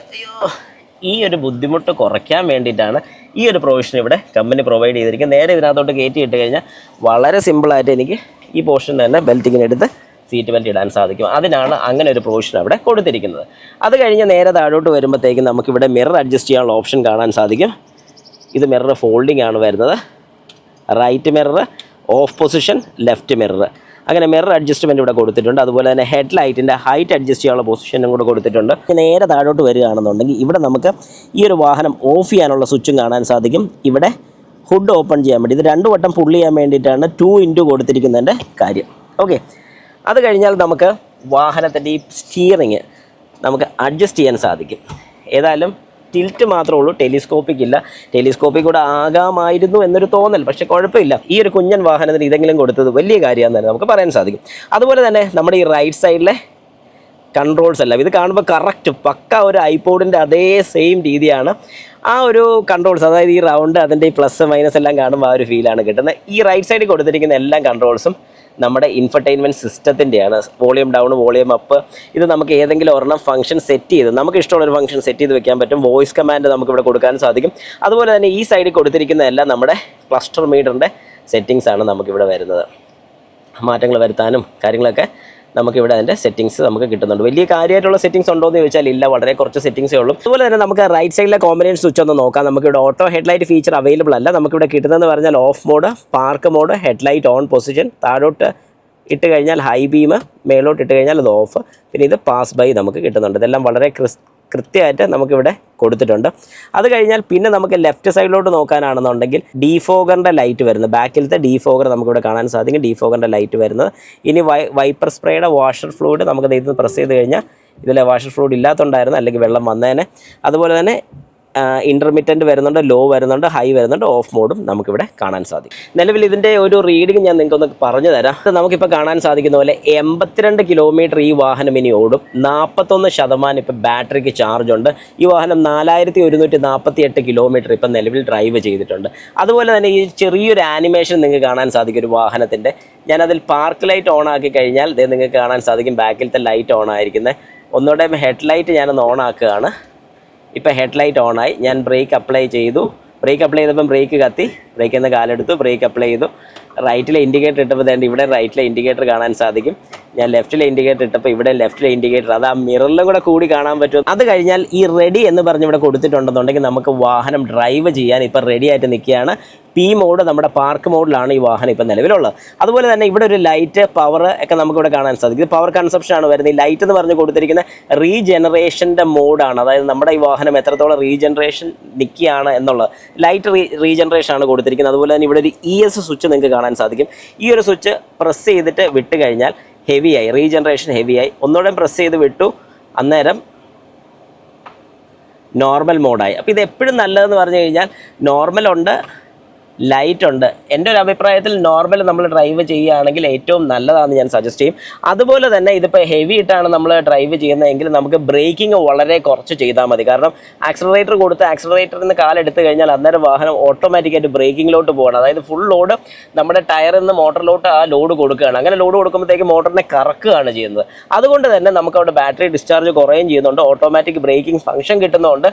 [SPEAKER 1] ഈ ഒരു ബുദ്ധിമുട്ട് കുറയ്ക്കാൻ വേണ്ടിയിട്ടാണ് ഈ ഒരു പ്രൊവിഷൻ ഇവിടെ കമ്പനി പ്രൊവൈഡ് ചെയ്തിരിക്കുന്നത്. നേരെ ഇതിനകത്തോട്ട് കയറ്റി ഇട്ട് കഴിഞ്ഞാൽ വളരെ സിമ്പിളായിട്ട് എനിക്ക് ഈ പോർഷൻ തന്നെ ബെൽറ്റ് ഇങ്ങനെ എടുത്ത് സീറ്റ് ബെൽറ്റ് ഇടാൻ സാധിക്കും. അതിനാണ് അങ്ങനെ ഒരു പ്രൊവിഷൻ അവിടെ കൊടുത്തിരിക്കുന്നത്. അത് കഴിഞ്ഞ് നേരെ താഴോട്ട് വരുമ്പോഴത്തേക്കും നമുക്കിവിടെ മിറർ അഡ്ജസ്റ്റ് ചെയ്യാനുള്ള ഓപ്ഷൻ കാണാൻ സാധിക്കും. ഇത് മിറർ ഫോൾഡിംഗ് ആണ് വരുന്നത്. Right mirror, off position, left mirror, അങ്ങനെ മിറർ അഡ്ജസ്റ്റ്മെൻറ്റ് ഇവിടെ കൊടുത്തിട്ടുണ്ട്. അതുപോലെ തന്നെ ഹെഡ് ലൈറ്റിൻ്റെ ഹൈറ്റ് അഡ്ജസ്റ്റ് ചെയ്യാനുള്ള പൊസിഷനും കൂടെ കൊടുത്തിട്ടുണ്ട്. നേരെ താഴോട്ട് വരികയാണെന്നുണ്ടെങ്കിൽ ഇവിടെ നമുക്ക് ഈ ഒരു വാഹനം ഓഫ് ചെയ്യാനുള്ള സ്വിച്ചും കാണാൻ സാധിക്കും. ഇവിടെ ഹുഡ് ഓപ്പൺ ചെയ്യാൻ വേണ്ടി ഇത് 2 വട്ടം പുള്ള് ചെയ്യാൻ വേണ്ടിയിട്ടാണ് 2 കൊടുത്തിരിക്കുന്നതിൻ്റെ കാര്യം. ഓക്കെ, അത് കഴിഞ്ഞാൽ നമുക്ക് വാഹനത്തിൻ്റെ ഈ സ്റ്റിയറിങ് നമുക്ക് അഡ്ജസ്റ്റ് ചെയ്യാൻ സാധിക്കും. ഏതായാലും ടിൽറ്റ് മാത്രമേ ഉള്ളൂ, ടെലിസ്കോപ്പിക് ഇല്ല. ടെലിസ്കോപ്പിക് കൂടെ ആകാമായിരുന്നു എന്നൊരു തോന്നൽ, പക്ഷേ കുഴപ്പമില്ല. ഈ ഒരു കുഞ്ഞൻ വാഹനത്തിന് ഇതെങ്കിലും കൊടുത്തത് വലിയ കാര്യമാണെന്ന് തന്നെ നമുക്ക് പറയാൻ സാധിക്കും. അതുപോലെ തന്നെ നമ്മുടെ ഈ റൈറ്റ് സൈഡിലെ കൺട്രോൾസ് എല്ലാം ഇത് കാണുമ്പോൾ കറക്റ്റ് പക്ക ഒരു ഐപോഡിൻ്റെ അതേ സെയിം രീതിയാണ് ആ ഒരു കൺട്രോൾസ്. അതായത് ഈ റൗണ്ട് അതിൻ്റെ ഈ പ്ലസ് മൈനസ് എല്ലാം കാണുമ്പോൾ ആ ഒരു ഫീലാണ് കിട്ടുന്നത്. ഈ റൈറ്റ് സൈഡിൽ കൊടുത്തിരിക്കുന്ന എല്ലാ കൺട്രോൾസും നമ്മുടെ ഇൻഫർടൈൻമെൻറ്റ് സിസ്റ്റത്തിൻ്റെയാണ്. വോളിയം ഡൗൺ, വോളിയം അപ്പ്, ഇത് നമുക്ക് ഏതെങ്കിലും ഒരെണ്ണം ഫംഗ്ഷൻ സെറ്റ് ചെയ്ത് നമുക്ക് ഇഷ്ടമുള്ളൊരു ഫംഗ്ഷൻ സെറ്റ് ചെയ്ത് വെക്കാൻ പറ്റും. വോയിസ് കമാൻഡ് നമുക്കിവിടെ കൊടുക്കാൻ സാധിക്കും. അതുപോലെ തന്നെ ഈ സൈഡിൽ കൊടുത്തിരിക്കുന്നതെല്ലാം നമ്മുടെ ക്ലസ്റ്റർ മീറ്ററിൻ്റെ സെറ്റിങ്സ് ആണ് നമുക്കിവിടെ വരുന്നത്. മാറ്റങ്ങൾ വരുത്താനും കാര്യങ്ങളൊക്കെ നമുക്കിവിടെ അതിൻ്റെ സെറ്റിങ്സ് നമുക്ക് കിട്ടുന്നുണ്ട്. വലിയ കാര്യമായിട്ടുള്ള സെറ്റിങ്സ് ഉണ്ടോ എന്ന് ചോദിച്ചാൽ ഇല്ല, വളരെ കുറച്ച് സെറ്റിങ്സേ ഉള്ളൂ. അതുപോലെ തന്നെ നമുക്ക് റൈറ്റ് സൈഡിലെ കോമ്പിനേഷൻ സ്വിച്ച് ഒന്ന് നോക്കാം. നമുക്കിവിടെ ഓട്ടോ ഹെഡ്ലൈറ്റ് ഫീച്ചർ അവൈലബിൾ അല്ല. നമുക്കിവിടെ കിട്ടുന്നതെന്ന് പറഞ്ഞാൽ off mode, park mode, headlight on position, താഴോട്ട് ഇട്ട് കഴിഞ്ഞാൽ ഹൈ ബീം, മേലോട്ട് ഇട്ട് കഴിഞ്ഞാൽ അത് ഓഫ്, പിന്നെ ഇത് പാസ് ബൈ നമുക്ക് കിട്ടുന്നുണ്ട്. ഇതെല്ലാം വളരെ കൃത്യമായിട്ട് നമുക്കിവിടെ കൊടുത്തിട്ടുണ്ട്. അത് കഴിഞ്ഞാൽ പിന്നെ നമുക്ക് ലെഫ്റ്റ് സൈഡിലോട്ട് നോക്കാനാണെന്നുണ്ടെങ്കിൽ ഡീഫോഗറിൻ്റെ ലൈറ്റ് വരുന്നത്, ബാക്കിലത്തെ ഡീഫോഗർ നമുക്കിവിടെ കാണാൻ സാധിക്കും. ഡീഫോഗറിൻ്റെ ലൈറ്റ് വരുന്നത്. ഇനി വൈപ്പർ സ്പ്രേയുടെ വാഷർ ഫ്ലൂയിഡ് നമുക്ക് ഇതിൽ പ്രസ് ചെയ്ത് കഴിഞ്ഞാൽ ഇതിലെ വാഷർ ഫ്ലൂയിഡ് ഇല്ലാത്തതുണ്ടായിരുന്നു, അല്ലെങ്കിൽ വെള്ളം വന്നേനെ. അതുപോലെ തന്നെ ഇൻ്റർമിറ്റൻറ്റ് വരുന്നുണ്ട്, ലോ വരുന്നുണ്ട്, ഹൈ വരുന്നുണ്ട്, ഓഫ് മോഡും നമുക്കിവിടെ കാണാൻ സാധിക്കും. നിലവിൽ ഇതിൻ്റെ ഒരു റീഡിങ് ഞാൻ നിങ്ങൾക്കൊന്ന് പറഞ്ഞു തരാം. നമുക്കിപ്പോൾ കാണാൻ സാധിക്കുന്ന പോലെ 82 കിലോമീറ്റർ ഈ വാഹനം ഇനി ഓടും. 41% ഇപ്പോൾ ബാറ്ററിക്ക് ചാർജ് ഉണ്ട്. ഈ വാഹനം 4148 കിലോമീറ്റർ ഇപ്പം നിലവിൽ ഡ്രൈവ് ചെയ്തിട്ടുണ്ട്. അതുപോലെ തന്നെ ഈ ചെറിയൊരു ആനിമേഷൻ നിങ്ങൾക്ക് കാണാൻ സാധിക്കും ഒരു വാഹനത്തിൻ്റെ. ഞാനതിൽ പാർക്ക് ലൈറ്റ് ഓൺ ആക്കി കഴിഞ്ഞാൽ ഇത് നിങ്ങൾക്ക് കാണാൻ സാധിക്കും, ബാക്കിലത്തെ ലൈറ്റ് ഓൺ ആയിരിക്കുന്നത്. ഒന്നുകൂടെ ഹെഡ്ലൈറ്റ് ഞാനൊന്ന് ഓൺ ആക്കുകയാണ്. ഇപ്പോൾ ഹെഡ്ലൈറ്റ് ഓണായി. ഞാൻ ബ്രേക്ക് അപ്ലൈ ചെയ്തു. ബ്രേക്ക് അപ്ലൈ ചെയ്തപ്പം ബ്രേക്ക് കത്തി, ബ്രേക്കിൽ നിന്ന് കാലെടുത്തു, ബ്രേക്ക് അപ്ലൈ ചെയ്തു. റൈറ്റിലെ ഇൻഡിക്കേറ്റർ ഇട്ടപ്പോൾ തന്നെ ഇവിടെ റൈറ്റിലെ ഇൻഡിക്കേറ്റർ കാണാൻ സാധിക്കും. ഞാൻ ലെഫ്റ്റിലെ ഇൻഡിക്കേറ്റർ ഇട്ടപ്പോൾ ഇവിടെ ലെഫ്റ്റിലെ ഇൻഡിക്കേറ്റർ, അത് ആ മിററിലും കൂടെ കൂടി കാണാൻ പറ്റും. അത് കഴിഞ്ഞാൽ ഈ റെഡി എന്ന് പറഞ്ഞ് ഇവിടെ കൊടുത്തിട്ടുണ്ടെന്നുണ്ടെങ്കിൽ നമുക്ക് വാഹനം ഡ്രൈവ് ചെയ്യാൻ ഇപ്പോൾ റെഡി ആയിട്ട് നിൽക്കുകയാണ്. പി മോഡ് നമ്മുടെ പാർക്ക് മോഡിലാണ് ഈ വാഹനം ഇപ്പോൾ നിലവിലുള്ളത്. അതുപോലെ തന്നെ ഇവിടെ ഒരു ലൈറ്റ്, പവർ ഒക്കെ നമുക്കിവിടെ കാണാൻ സാധിക്കും. ഇത് പവർ കൺസപ്ഷനാണ് വരുന്നത്. ഈ ലൈറ്റ് എന്ന് പറഞ്ഞ് കൊടുത്തിരിക്കുന്ന റീജനറേഷൻ്റെ മോഡാണ്. അതായത് നമ്മുടെ ഈ വാഹനം എത്രത്തോളം റീജനറേഷൻ നിൽക്കുകയാണ് എന്നുള്ളത് ലൈറ്റ് റീജനറേഷൻ ആണ് കൊടുത്തിരിക്കുന്നത്. അതുപോലെ തന്നെ ഇവിടെ ഒരു ES സ്വിച്ച് നിങ്ങൾക്ക് കാണാൻ സാധിക്കും. ഈ ഒരു സ്വിച്ച് പ്രസ് ചെയ്തിട്ട് വിട്ട് കഴിഞ്ഞാൽ ഹെവിയായി, റീജനറേഷൻ ഹെവിയായി. ഒന്നുകൂടെ പ്രസ് ചെയ്ത് വിട്ടു, അന്നേരം നോർമൽ മോഡായി. അപ്പോൾ ഇത് എപ്പോഴും നല്ലതെന്ന് പറഞ്ഞു കഴിഞ്ഞാൽ നോർമൽ ഉണ്ട്, ലൈറ്റ് ഉണ്ട്. എൻ്റെ ഒരു അഭിപ്രായത്തിൽ നോർമൽ നമ്മൾ ഡ്രൈവ് ചെയ്യുകയാണെങ്കിൽ ഏറ്റവും നല്ലതാണെന്ന് ഞാൻ സജസ്റ്റ് ചെയ്യും. അതുപോലെ തന്നെ ഇതിപ്പോൾ ഹെവി ഇട്ടാണ് നമ്മൾ ഡ്രൈവ് ചെയ്യുന്നതെങ്കിൽ നമുക്ക് ബ്രേക്കിംഗ് വളരെ കുറച്ച് ചെയ്താൽ മതി. കാരണം ആക്സിലറേറ്റർ കൊടുത്ത് ആക്സിലറേറ്ററിൽ നിന്ന് കാലെടുത്ത് കഴിഞ്ഞാൽ അന്നേരം വാഹനം ഓട്ടോമാറ്റിക്കായിട്ട് ബ്രേക്കിങ്ങിലോട്ട് പോകണം. അതായത് ഫുൾ ലോഡ് നമ്മുടെ ടയറിൽ നിന്ന് മോട്ടറിലോട്ട് ആ ലോഡ് കൊടുക്കുകയാണ്. അങ്ങനെ ലോഡ് കൊടുക്കുമ്പോഴത്തേക്ക് മോട്ടറിനെ കറക്കുകയാണ് ചെയ്യുന്നത്. അതുകൊണ്ട് തന്നെ നമുക്ക് അവിടെ ബാറ്ററി ഡിസ്ചാർജ് കുറയുകയും ചെയ്യുന്നുണ്ട്, ഓട്ടോമാറ്റിക് ബ്രേക്കിംഗ് ഫംഗ്ഷൻ കിട്ടുന്നതുകൊണ്ട്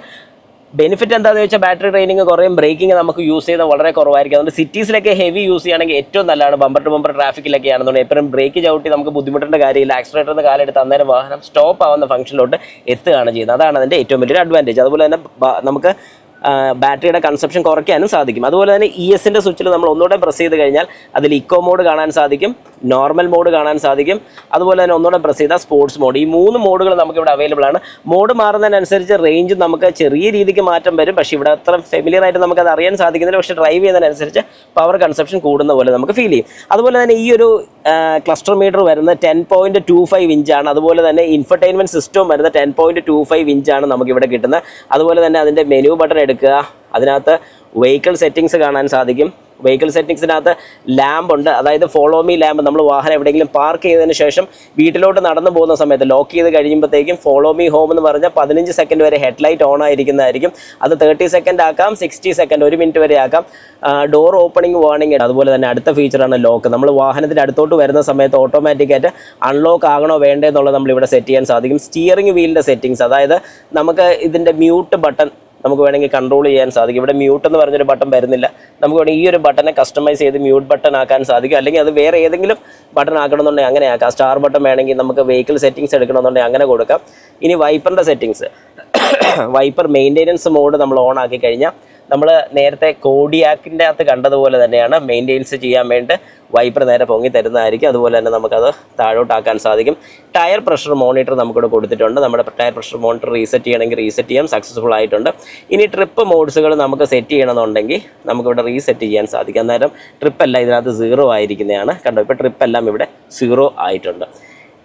[SPEAKER 1] ബെനിഫിറ്റ് എന്താണെന്ന് വെച്ചാൽ ബാറ്ററി ട്രെയിനിങ് കുറയും, ബ്രേക്കിംഗ് നമുക്ക് യൂസ് ചെയ്യുന്നത് വളരെ കുറവായിരിക്കും. അതുകൊണ്ട് സിറ്റീസിലൊക്കെ ഹെവി യൂസ് ചെയ്യുകയാണെങ്കിൽ ഏറ്റവും നല്ലതാണ്. ബമ്പർ ടു ബമ്പർ ട്രാഫിക്കിലൊക്കെ ആണെന്നുണ്ടെങ്കിൽ എപ്പോഴും ബ്രേക്ക് ചവിട്ടി നമുക്ക് ബുദ്ധിമുട്ടേണ്ട കാര്യമില്ല. ആക്സിലറേറ്ററിൽ നിന്ന് കാലെടുത്ത് അന്നേരം വാഹനം സ്റ്റോപ്പ് ആവുന്ന ഫംഗ്ഷനിലോട്ട് എത്തുകയാണ് ചെയ്യുന്നത്. അതാണ് അതിൻ്റെ ഏറ്റവും വലിയൊരു അഡ്വാൻറ്റേജ്. അതുപോലെ തന്നെ നമുക്ക് ബാറ്ററിയുടെ കൺസപ്ഷൻ കുറയ്ക്കാനും സാധിക്കും. അതുപോലെ തന്നെ ESൻ്റെ സ്വിച്ചിൽ നമ്മൾ ഒന്നുകൂടെ പ്രസ് ചെയ്ത് കഴിഞ്ഞാൽ അതിൽ ഇക്കോ മോഡ് കാണാൻ സാധിക്കും, നോർമൽ മോഡ് കാണാൻ സാധിക്കും. അതുപോലെ തന്നെ ഒന്നുകൂടെ പ്രസ് ചെയ്താൽ സ്പോർട്സ് മോഡ്. ഈ 3 മോഡുകൾ നമുക്കിവിടെ അവൈലബിൾ ആണ്. മോഡ് മാറുന്നതിനനുസരിച്ച് റേഞ്ച് നമുക്ക് ചെറിയ രീതിക്ക് മാറ്റം വരും. പക്ഷേ ഇവിടെ അത്ര ഫെമിലിയർ ആയിട്ട് നമുക്കത് അറിയാൻ സാധിക്കുന്നില്ല. പക്ഷേ ഡ്രൈവ് ചെയ്യുന്നതിനനുസരിച്ച് പവർ കൺസപ്ഷൻ കൂടുന്ന പോലെ നമുക്ക് ഫീൽ ചെയ്യും. അതുപോലെ തന്നെ ഈ ഒരു ക്ലസ്റ്റർ മീറ്റർ വരുന്നത് 10.25 ഇഞ്ചാണ്. അതുപോലെ തന്നെ ഇൻഫർടൈൻമെൻറ്റ് സിസ്റ്റവും വരുന്നത് 10.25 ഇഞ്ചാണ് നമുക്കിവിടെ കിട്ടുന്നത്. അതുപോലെ തന്നെ അതിൻ്റെ മെനു ബട്ടൺ എടുക്കുക, അതിനകത്ത് വെഹിക്കിൾ സെറ്റിങ്സ് കാണാൻ സാധിക്കും. വെഹിക്കിൾ സെറ്റിങ്സിനകത്ത് ലാമ്പ് ഉണ്ട്, അതായത് ഫോളോ മീ ലാമ്പ്. നമ്മൾ വാഹനം എവിടെയെങ്കിലും പാർക്ക് ചെയ്തതിന് ശേഷം വീട്ടിലോട്ട് നടന്നു പോകുന്ന സമയത്ത് ലോക്ക് ചെയ്ത് കഴിയുമ്പോഴത്തേക്കും ഫോളോ മീ ഹോം എന്ന് പറഞ്ഞാൽ 15 സെക്കൻഡ് വരെ ഹെഡ്ലൈറ്റ് ഓൺ ആയിരിക്കുന്നതായിരിക്കും. അത് 30 സെക്കൻഡ് ആക്കാം, 60 സെക്കൻഡ്, 1 മിനിറ്റ് വരെ ആക്കാം. Door opening warning. അതുപോലെ തന്നെ അടുത്ത ഫീച്ചറാണ് ലോക്ക്. നമ്മൾ വാഹനത്തിൻ്റെ അടുത്തോട്ട് വരുന്ന സമയത്ത് ഓട്ടോമാറ്റിക്കായിട്ട് അൺലോക്ക് ആകണോ വേണ്ടേ എന്നുള്ളത് നമ്മളിവിടെ സെറ്റ് ചെയ്യാൻ സാധിക്കും. സ്റ്റിയറിംഗ് വീലിൻ്റെ സെറ്റിങ്സ്, അതായത് നമുക്ക് ഇതിൻ്റെ മ്യൂട്ട് ബട്ടൺ നമുക്ക് വേണമെങ്കിൽ കൺട്രോൾ ചെയ്യാൻ സാധിക്കും. ഇവിടെ മ്യൂട്ട് എന്ന് പറഞ്ഞൊരു ബട്ടൺ വരുന്നില്ല. നമുക്ക് വേണമെങ്കിൽ ഈ ഒരു ബട്ടനെ കസ്റ്റമൈസ് ചെയ്ത് മ്യൂട്ട് ബട്ടൺ ആക്കാൻ സാധിക്കും. അല്ലെങ്കിൽ അത് വേറെ ഏതെങ്കിലും ബട്ടൺ ആക്കണമെന്നുണ്ടെങ്കിൽ അങ്ങനെ ആക്കാം. സ്റ്റാർ ബട്ടൺ വേണമെങ്കിൽ നമുക്ക് വെഹിക്കിൾ സെറ്റിങ്സ് എടുക്കണമെന്നുണ്ടെങ്കിൽ അങ്ങനെ കൊടുക്കാം. ഇനി വൈപ്പറിൻ്റെ സെറ്റിങ്സ്, വൈപ്പർ മെയിൻ്റെനൻസ് മോഡ് നമ്മൾ ഓൺ ആക്കി കഴിഞ്ഞാൽ നമ്മൾ നേരത്തെ കോഡിയാക്കിൻ്റെ അകത്ത് കണ്ടതുപോലെ തന്നെയാണ് മെയിൻ്റെനൻസ് ചെയ്യാൻ വേണ്ടി വൈപ്പർ നേരെ പൊങ്ങി തരുന്നതായിരിക്കും. അതുപോലെ തന്നെ നമുക്കത് താഴോട്ടാക്കാൻ സാധിക്കും. ടയർ പ്രഷർ മോണിറ്റർ നമുക്കിവിടെ കൊടുത്തിട്ടുണ്ട്. നമ്മുടെ ടയർ പ്രഷർ മോണിറ്റർ റീസെറ്റ് ചെയ്യണമെങ്കിൽ റീസെറ്റ് ചെയ്യാം, സക്സസ്ഫുൾ ആയിട്ടുണ്ട്. ഇനി ട്രിപ്പ് മോഡ്സുകൾ നമുക്ക് സെറ്റ് ചെയ്യണമെന്നുണ്ടെങ്കിൽ നമുക്കിവിടെ റീസെറ്റ് ചെയ്യാൻ സാധിക്കും. അന്നേരം ട്രിപ്പെല്ലാം ഇതിനകത്ത് 0 ആയിരിക്കുന്നതാണ്. കണ്ടോ, ഇപ്പോൾ ട്രിപ്പെല്ലാം ഇവിടെ 0 ആയിട്ടുണ്ട്.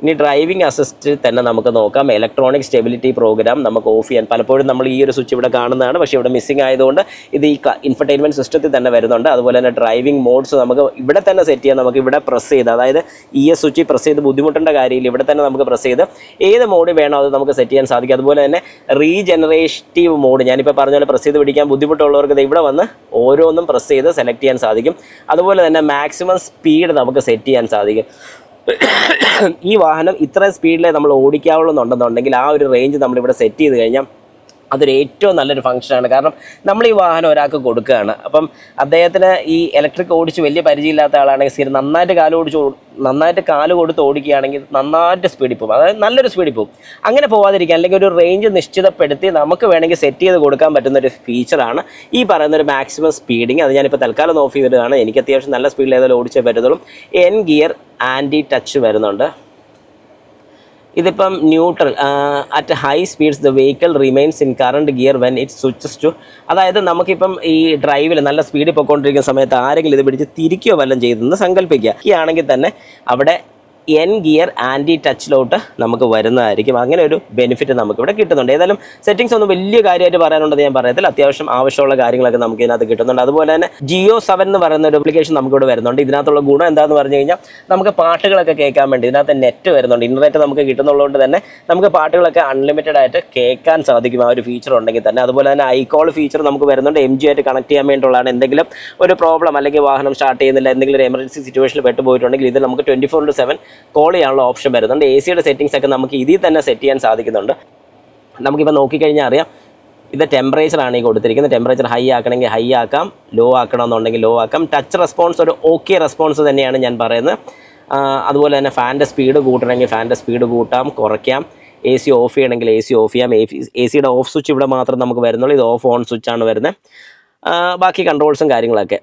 [SPEAKER 1] ഇനി ഡ്രൈവിംഗ് അസിസ്റ്റ് തന്നെ നമുക്ക് നോക്കാം. ഇലക്ട്രോണിക് സ്റ്റെബിലിറ്റി പ്രോഗ്രാം നമുക്ക് ഓഫ് ചെയ്യാൻ പലപ്പോഴും നമ്മൾ ഈ ഒരു സ്വിച്ച് ഇവിടെ കാണുന്നതാണ്, പക്ഷേ ഇവിടെ മിസ്സിംഗ് ആയതുകൊണ്ട് ഇത് ഈ ഇൻഫർടൈൻമെൻറ്റ് സിസ്റ്റത്തിൽ തന്നെ വരുന്നുണ്ട്. അതുപോലെ തന്നെ ഡ്രൈവിംഗ് മോഡ്സ് നമുക്ക് ഇവിടെ തന്നെ സെറ്റ് ചെയ്യാം. നമുക്ക് ഇവിടെ പ്രസ് ചെയ്ത്, അതായത് ഈ സ്വിച്ച് പ്രസ് ചെയ്ത് ബുദ്ധിമുട്ടേണ്ട കാര്യമില്ല, ഇവിടെ തന്നെ നമുക്ക് പ്രസ് ചെയ്ത് ഏത് മോഡ് വേണോ അത് നമുക്ക് സെറ്റ് ചെയ്യാൻ സാധിക്കും. അതുപോലെ തന്നെ റീജനറേറ്റീവ് മോഡ്, ഞാനിപ്പോൾ പറഞ്ഞ പോലെ പ്രസ് ചെയ്ത് പിടിക്കാൻ ബുദ്ധിമുട്ടുള്ളവർക്ക് ഇവിടെ വന്ന് ഓരോന്നും പ്രസ് ചെയ്ത് സെലക്ട് ചെയ്യാൻ സാധിക്കും. അതുപോലെ തന്നെ മാക്സിമം സ്പീഡ് നമുക്ക് സെറ്റ് ചെയ്യാൻ സാധിക്കും. ഈ വാഹനം ഇത്രയും സ്പീഡിൽ നമ്മൾ ഓടിക്കാവുള്ളൂ എന്നുണ്ടെന്നുണ്ടെങ്കിൽ ആ ഒരു റേഞ്ച് നമ്മളിവിടെ സെറ്റ് ചെയ്ത് കഴിഞ്ഞാൽ അതൊരു ഏറ്റവും നല്ലൊരു ഫംഗ്ഷനാണ്. കാരണം നമ്മൾ ഈ വാഹനം ഒരാൾക്ക് കൊടുക്കുകയാണ്, അപ്പം അദ്ദേഹത്തിന് ഈ ഇലക്ട്രിക് ഓടിച്ച് വലിയ പരിചയമില്ലാത്ത ആളാണെങ്കിൽ നന്നായിട്ട് കാല് കൊടുത്ത് ഓടിക്കുകയാണെങ്കിൽ നന്നായിട്ട് സ്പീഡിൽ പോകും, അതായത് നല്ലൊരു സ്പീഡിൽ പോകും. അങ്ങനെ പോകാതിരിക്കുക, അല്ലെങ്കിൽ ഒരു റേഞ്ച് നിശ്ചിതപ്പെടുത്തി നമുക്ക് വേണമെങ്കിൽ സെറ്റ് ചെയ്ത് കൊടുക്കാൻ പറ്റുന്ന ഒരു ഫീച്ചറാണ് ഈ പറയുന്നൊരു മാക്സിമം സ്പീഡിങ്. അത് ഞാനിപ്പോൾ തൽക്കാലം ഓഫ് ചെയ്തിട്ടാണ്, എനിക്ക് അത്യാവശ്യം നല്ല സ്പീഡിൽ ഏതായാലും ഓടിച്ചേ പറ്റത്തുള്ളൂ. എൻ ഗിയർ ആൻറ്റി ടച്ച് വരുന്നുണ്ട്. ഇതിപ്പം neutral, at high speeds the vehicle remains in current gear when it switches to. അതായത് നമുക്കിപ്പം ഈ ഡ്രൈവിൽ നല്ല സ്പീഡിൽ പോയിക്കൊണ്ടിരിക്കുന്ന സമയത്ത് ആരെങ്കിലും ഇത് പിടിച്ച് തിരിക്കുകയോ വല്ലതും ചെയ്തെന്ന് സങ്കല്പിക്കുക. ഈ ആണെങ്കിൽ തന്നെ അവിടെ എൻ ഗിയർ ആൻറ്റി ടച്ചിലോട്ട് നമുക്ക് വരുന്നതായിരിക്കും. അങ്ങനെ ഒരു ബെനിഫിറ്റ് നമുക്കിവിടെ കിട്ടുന്നുണ്ട്. ഏതായാലും സെറ്റിങ്സ് ഒന്നും വലിയ കാര്യമായിട്ട് പറയാനുണ്ടെന്ന് ഞാൻ പറയത്തില്ല, അത്യാവശ്യം ആവശ്യമുള്ള കാര്യങ്ങളൊക്കെ നമുക്ക് ഇതിനകത്ത് കിട്ടുന്നുണ്ട്. അതുപോലെ തന്നെ ജിയോ 7 എന്ന് പറയുന്ന ഒരു ആപ്ലിക്കേഷൻ നമുക്കിവിടെ വരുന്നുണ്ട്. ഇതിനകത്തുള്ള ഗുണം എന്താണെന്ന് പറഞ്ഞു കഴിഞ്ഞാൽ നമുക്ക് പാട്ടുകളൊക്കെ കേൾക്കാൻ വേണ്ടി ഇതിനകത്ത് നെറ്റ് വരുന്നുണ്ട്, ഇൻ്റർനെറ്റ് നമുക്ക് കിട്ടുന്നതുകൊണ്ട് തന്നെ നമുക്ക് പാട്ടുകളൊക്കെ അൺലിമിറ്റഡ് ആയിട്ട് കേൾക്കാൻ സാധിക്കും ആ ഒരു ഫീച്ചർ ഉണ്ടെങ്കിൽ തന്നെ. അതുപോലെ തന്നെ ഐകോൾ ഫീച്ചർ നമുക്ക് വരുന്നുണ്ട്, MG ആയിട്ട് കണക്ട് ചെയ്യാൻ വേണ്ടിയുള്ളതാണ്. എന്തെങ്കിലും ഒരു പ്രോബ്ലം അല്ലെങ്കിൽ വാഹനം സ്റ്റാർട്ട് ചെയ്യുന്നില്ല, എന്തെങ്കിലും ഒരു എമർജൻസി സിറ്റുവേഷനിൽ പെട്ടുപോയിട്ടുണ്ടെങ്കിൽ ഇത് നമുക്ക് 24/7 കോൾ ചെയ്യാനുള്ള ഓപ്ഷൻ വരുന്നുണ്ട്. AC സെറ്റിങ്സ് ഒക്കെ നമുക്ക് ഇതിൽ തന്നെ സെറ്റ് ചെയ്യാൻ സാധിക്കുന്നുണ്ട്. നമുക്കിപ്പോൾ നോക്കിക്കഴിഞ്ഞാൽ അറിയാം, ഇത് ടെമ്പറേച്ചറാണ് ഈ കൊടുത്തിരിക്കുന്നത്. ടെമ്പറേച്ചർ ഹൈ ആക്കണമെങ്കിൽ ഹൈ ആക്കാം, ലോ ആക്കണമെന്നുണ്ടെങ്കിൽ ലോ ആക്കാം. ടച്ച് റെസ്പോൺസ് ഒരു ഓക്കെ റെസ്പോൺസ് തന്നെയാണ് ഞാൻ പറയുന്നത്. അതുപോലെ തന്നെ ഫാൻ്റെ സ്പീഡ് കൂട്ടണമെങ്കിൽ ഫാൻ്റെ സ്പീഡ് കൂട്ടാം, കുറയ്ക്കാം. AC ഓഫ് ചെയ്യണമെങ്കിൽ AC ഓഫ് ചെയ്യാം. AC ഓഫ് സ്വിച്ച് ഇവിടെ മാത്രം നമുക്ക് വരുന്നുള്ളൂ, ഇത് ഓഫ് ഓൺ സ്വിച്ചാണ് വരുന്നത്. ബാക്കി കൺട്രോൾസും കാര്യങ്ങളൊക്കെ